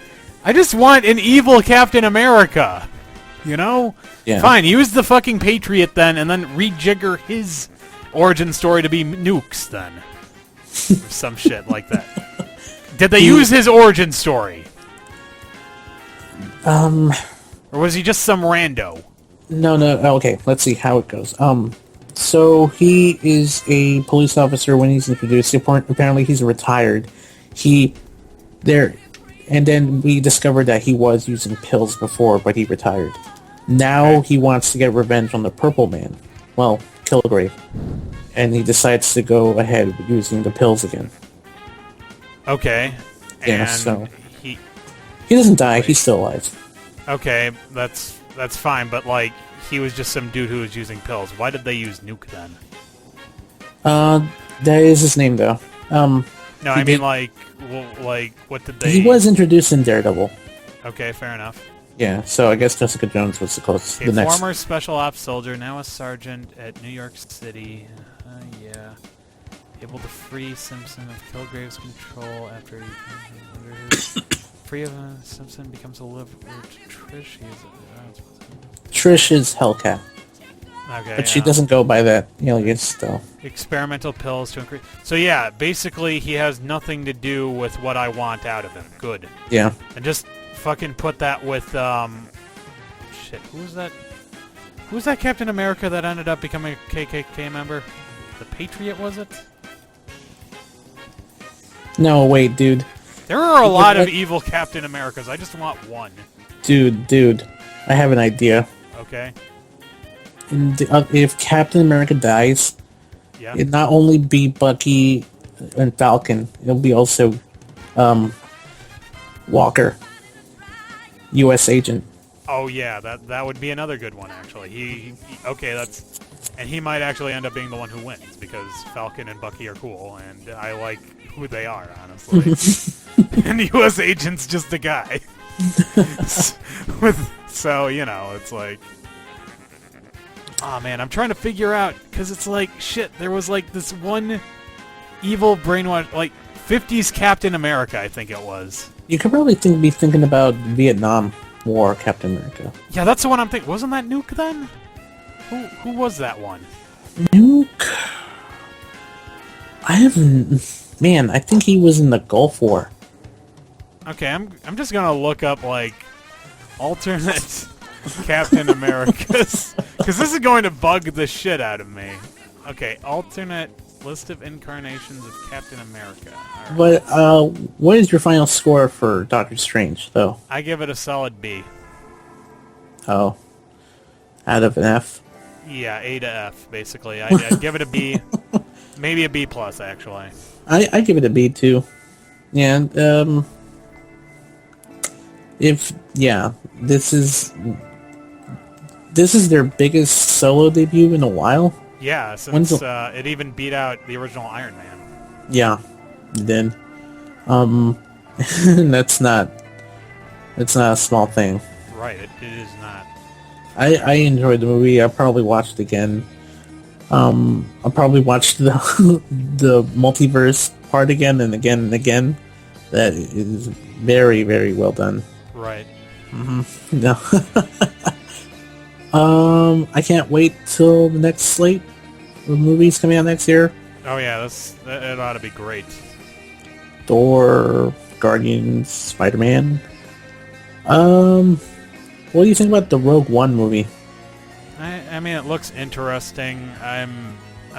Speaker 1: I just want an evil Captain America. You know?
Speaker 3: Yeah.
Speaker 1: Fine, use the fucking Patriot then, and then rejigger his origin story to be Nukes then. Or some shit like that. Did they use his origin story? Or was he just some rando?
Speaker 3: No. Okay, let's see how it goes. So he is a police officer when he's introduced. Apparently he's retired. And then we discovered that he was using pills before, but he retired. Now he wants to get revenge on the Purple Man. Well, Kilgrave. And he decides to go ahead with using the pills again.
Speaker 1: Okay.
Speaker 3: Yeah,
Speaker 1: and
Speaker 3: so
Speaker 1: he
Speaker 3: doesn't die. He's still alive.
Speaker 1: Okay, that's fine, but like he was just some dude who was using pills. Why did they use Nuke then?
Speaker 3: That is his name though.
Speaker 1: No, I mean like what did they?
Speaker 3: He was introduced in Daredevil.
Speaker 1: Okay, fair enough.
Speaker 3: Yeah, so I guess Jessica Jones was the closest.
Speaker 1: Okay, former special ops soldier, now a sergeant at New York City. Yeah. Able to free Simpson of Kilgrave's control after he free of Simpson becomes a liver to Trish.
Speaker 3: Trish is Hellcat.
Speaker 1: Okay,
Speaker 3: but she doesn't go by that alias though.
Speaker 1: Experimental pills to increase. So yeah, basically he has nothing to do with what I want out of him. Good.
Speaker 3: Yeah.
Speaker 1: And just fucking put that with shit. Who's that Captain America that ended up becoming a KKK member? The Patriot, was it?
Speaker 3: No, wait, dude.
Speaker 1: There are a lot of evil Captain Americas. I just want one.
Speaker 3: Dude, I have an idea.
Speaker 1: Okay.
Speaker 3: If Captain America dies, it'd not only be Bucky and Falcon, it'll be also Walker, U.S. agent.
Speaker 1: Oh yeah, that would be another good one actually. He and he might actually end up being the one who wins because Falcon and Bucky are cool and I like who they are, honestly. And U.S. agent's just a guy. So, you know, it's like, oh man, I'm trying to figure out, because it's like, shit, there was like this one evil brainwash, like 50s Captain America, I think it was.
Speaker 3: You could probably be thinking about Vietnam War Captain America.
Speaker 1: Yeah, that's the one I'm thinking. Wasn't that Nuke then? Who was that one?
Speaker 3: Nuke? I think he was in the Gulf War.
Speaker 1: Okay, I'm just gonna look up like alternate Captain Americas because this is going to bug the shit out of me. Okay, alternate list of incarnations of Captain America. Right.
Speaker 3: But what is your final score for Doctor Strange, though?
Speaker 1: I give it a solid B.
Speaker 3: Oh, out of an F.
Speaker 1: Yeah, A to F basically. I'd give it a B, maybe a B plus actually.
Speaker 3: I give it a B too. Yeah. this is their biggest solo debut in a while.
Speaker 1: Yeah, since it even beat out the original Iron Man.
Speaker 3: Yeah, then, that's not a small thing.
Speaker 1: Right, it is not.
Speaker 3: I enjoyed the movie. I'll probably watch it again. I'll probably watch the the multiverse part again and again and again. That is very, very well done.
Speaker 1: Right.
Speaker 3: No. I can't wait till the next slate of movies coming out next year.
Speaker 1: Oh yeah, it ought to be great.
Speaker 3: Thor, Guardians, Spider-Man. What do you think about the Rogue One movie?
Speaker 1: I mean, it looks interesting. I'm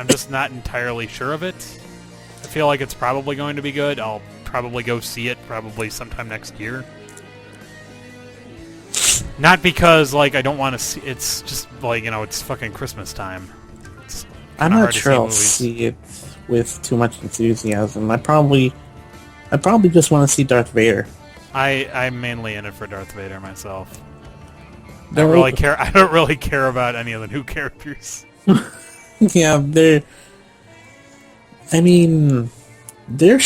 Speaker 1: just not entirely sure of it. I feel like it's probably going to be good. I'll probably go see it probably sometime next year. Not because, like, I don't want to see... It's just, like, it's fucking Christmas time. It's
Speaker 3: I'm
Speaker 1: kinda
Speaker 3: not
Speaker 1: hard to
Speaker 3: sure I'll
Speaker 1: movies.
Speaker 3: see it with too much enthusiasm. I probably just want to see Darth Vader.
Speaker 1: I'm mainly in it for Darth Vader myself. I
Speaker 3: They're
Speaker 1: don't really
Speaker 3: open-
Speaker 1: care. I don't really care about any of the new characters.
Speaker 3: Yeah, they're. I mean, they're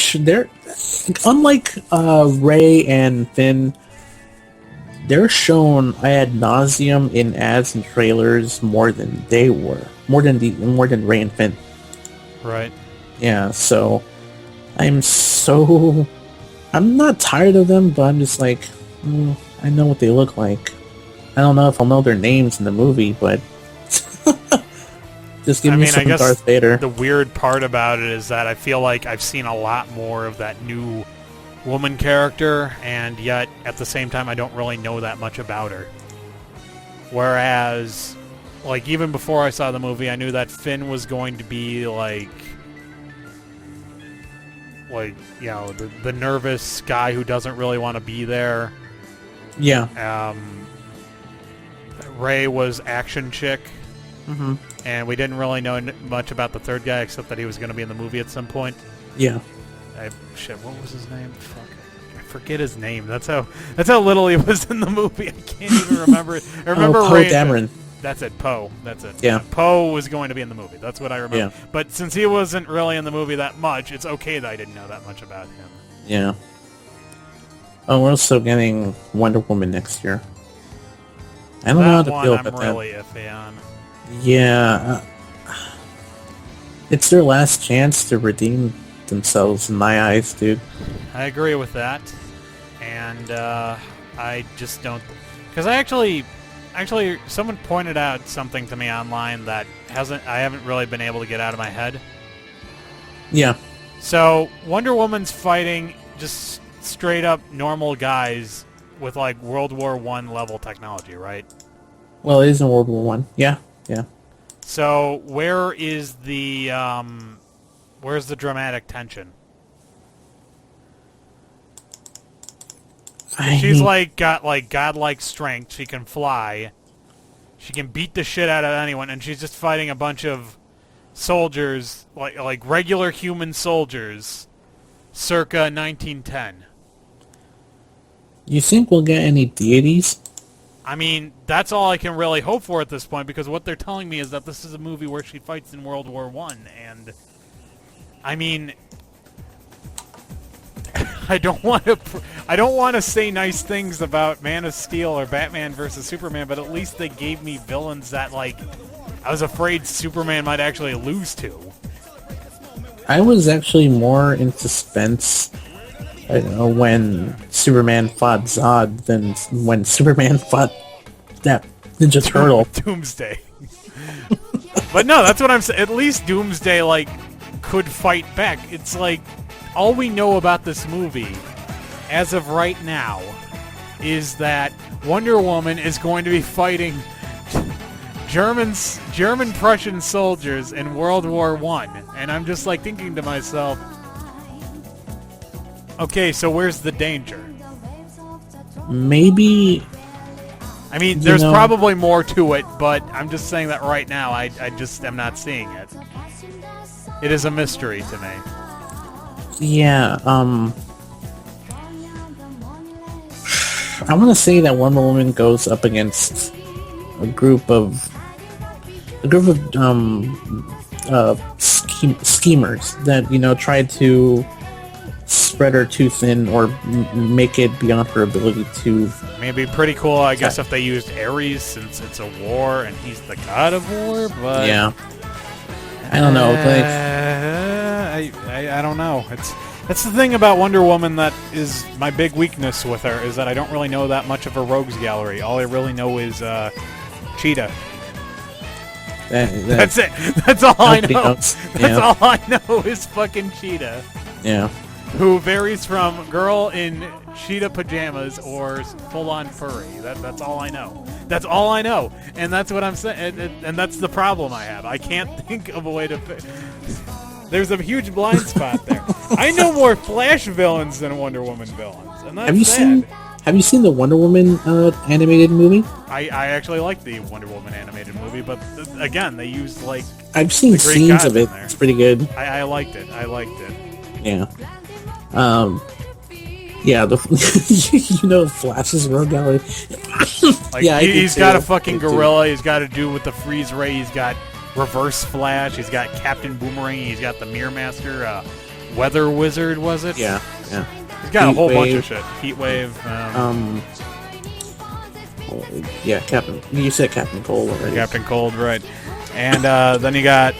Speaker 3: unlike Rey and Finn. They're shown ad nauseum in ads and trailers more than they were, more than Rey and Finn.
Speaker 1: Right.
Speaker 3: Yeah, so I'm not tired of them, but I'm just like, I know what they look like. I don't know if I'll know their names in the movie, but just give me some
Speaker 1: I guess
Speaker 3: Darth Vader.
Speaker 1: the weird part about it is that I feel like I've seen a lot more of that new woman character, and yet at the same time I don't really know that much about her. Whereas, like, even before I saw the movie, I knew that Finn was going to be like the nervous guy who doesn't really want to be there.
Speaker 3: Yeah.
Speaker 1: Rey was action chick.
Speaker 3: Mm-hmm.
Speaker 1: And we didn't really know much about the third guy except that he was going to be in the movie at some point.
Speaker 3: Yeah.
Speaker 1: What was his name? Fuck. I forget his name. That's how little he was in the movie. I can't even remember it. I remember
Speaker 3: Poe Dameron.
Speaker 1: That's it, Poe. That's it.
Speaker 3: Yeah.
Speaker 1: Poe was going to be in the movie. That's what I remember.
Speaker 3: Yeah.
Speaker 1: But since he wasn't really in the movie that much, it's okay that I didn't know that much about him.
Speaker 3: Yeah. Oh, we're also getting Wonder Woman next year. I don't know how
Speaker 1: That
Speaker 3: to
Speaker 1: one
Speaker 3: feel
Speaker 1: I'm
Speaker 3: about
Speaker 1: really iffy on.
Speaker 3: that. Yeah. It's their last chance to redeem themselves in my eyes, dude.
Speaker 1: I agree with that, and I just don't. Because actually, someone pointed out something to me online that I haven't really been able to get out of my head.
Speaker 3: Yeah.
Speaker 1: So Wonder Woman's fighting just straight up normal guys with like World War I level technology, right?
Speaker 3: Well, it is in World War One. Yeah. Yeah.
Speaker 1: So where's the dramatic tension? She's got godlike strength. She can fly. She can beat the shit out of anyone, and she's just fighting a bunch of soldiers, like regular human soldiers, circa 1910.
Speaker 3: You think we'll get any deities?
Speaker 1: I mean, that's all I can really hope for at this point, because what they're telling me is that this is a movie where she fights in World War I, and I mean, I don't want to say nice things about Man of Steel or Batman versus Superman, but at least they gave me villains that, like, I was afraid Superman might actually lose to.
Speaker 3: I was actually more in suspense when Superman fought Zod than when Superman fought that Ninja Turtle.
Speaker 1: Doomsday. But no, that's what I'm saying. At least Doomsday, like, could fight back. It's like, all we know about this movie, as of right now, is that Wonder Woman is going to be fighting German-Prussian soldiers in World War I. And I'm just, like, thinking to myself, okay, so where's the danger?
Speaker 3: Maybe...
Speaker 1: I mean, there's probably more to it, but I'm just saying that right now, I just am not seeing it. It is a mystery to me.
Speaker 3: Yeah, I want to say that Wonder Woman goes up against a group of schemers that try to spread her too thin or make it beyond her ability to.
Speaker 1: I mean, it'd be pretty cool, I guess, if they used Ares, since it's a war and he's the god of war. But
Speaker 3: yeah, I don't know.
Speaker 1: I don't know. That's the thing about Wonder Woman that is my big weakness with her, is that I don't really know that much of her rogues gallery. All I really know is Cheetah. That's it. That's all I know. That's all I know is fucking Cheetah.
Speaker 3: Yeah.
Speaker 1: Who varies from girl in cheetah pajamas or full-on furry. That's all I know. That's all I know. And that's what I'm saying. And that's the problem I have. I can't think of a way to... There's a huge blind spot there. I know more Flash villains than Wonder Woman villains. And that's sad.
Speaker 3: Have you seen the Wonder Woman animated movie?
Speaker 1: I actually like the Wonder Woman animated movie, but again, they used like...
Speaker 3: I've seen scenes of it. It's pretty good.
Speaker 1: I liked it.
Speaker 3: Yeah. Yeah, Flash's rogue gallery.
Speaker 1: Like, yeah, he's got a fucking gorilla. He's got to do with the freeze ray. He's got Reverse Flash. He's got Captain Boomerang. He's got the Mirror Master. Weather Wizard, was it?
Speaker 3: Yeah.
Speaker 1: He's got a whole bunch of shit. Heat Wave.
Speaker 3: Yeah, Captain. You said Captain Cold already.
Speaker 1: Captain Cold, right? And then you got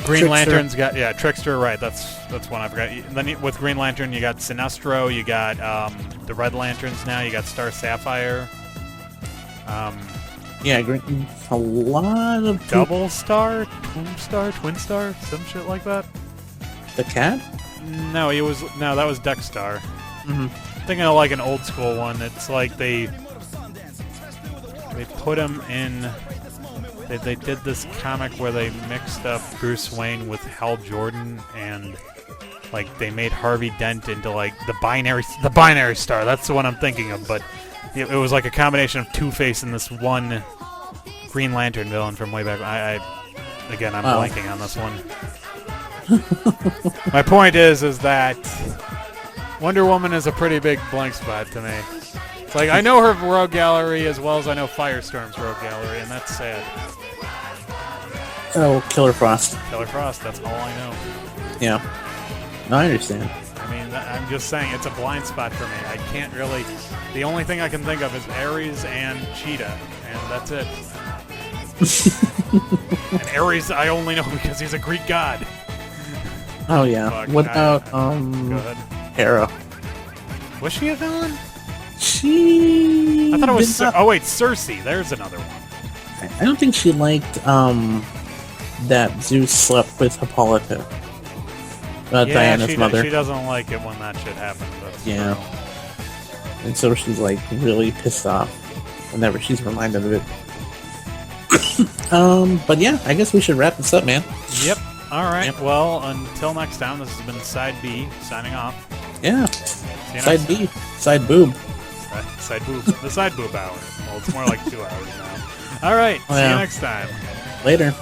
Speaker 1: Green Lantern's got Trickster, right? That's one I forgot. Then with Green Lantern, you got Sinestro. You got the Red Lanterns now. You got Star Sapphire.
Speaker 3: Yeah, a lot of
Speaker 1: Double Star, Twin Star, some shit like that.
Speaker 3: The cat?
Speaker 1: No, that was Dexstar.
Speaker 3: Mm-hmm.
Speaker 1: Thinking of like an old school one. It's like they put him in. They did this comic where they mixed up Bruce Wayne with Hal Jordan, and like they made Harvey Dent into like the binary star. That's the one I'm thinking of, but it was like a combination of Two-Face and this one Green Lantern villain from way back. I'm blanking on this one. My point is that Wonder Woman is a pretty big blank spot to me. It's like I know her rogue gallery as well as I know Firestorm's rogue gallery, and that's sad.
Speaker 3: Oh, Killer Frost.
Speaker 1: Killer Frost, that's all I know.
Speaker 3: Yeah. No, I understand.
Speaker 1: I mean, I'm just saying it's a blind spot for me. I can't really... The only thing I can think of is Ares and Cheetah, and that's it. And Ares I only know because he's a Greek god.
Speaker 3: Oh, yeah.
Speaker 1: Fuck,
Speaker 3: what about,
Speaker 1: go ahead.
Speaker 3: Hera?
Speaker 1: Was she a villain?
Speaker 3: I
Speaker 1: thought it was... Oh, wait, Cersei. There's another one.
Speaker 3: I don't think she liked, that Zeus slept with Hippolyta. Diana's mother.
Speaker 1: She doesn't like it when that shit happens.
Speaker 3: Yeah. And so she's, like, really pissed off whenever she's reminded of it. But yeah, I guess we should wrap this up, man.
Speaker 1: Yep. Alright, yep. Well, until next time, this has been Side B, signing off.
Speaker 3: Yeah. Side B. Side boob.
Speaker 1: Side boob. The side boob hour. Well, it's more like 2 hours now. Alright, see you next time.
Speaker 3: Later.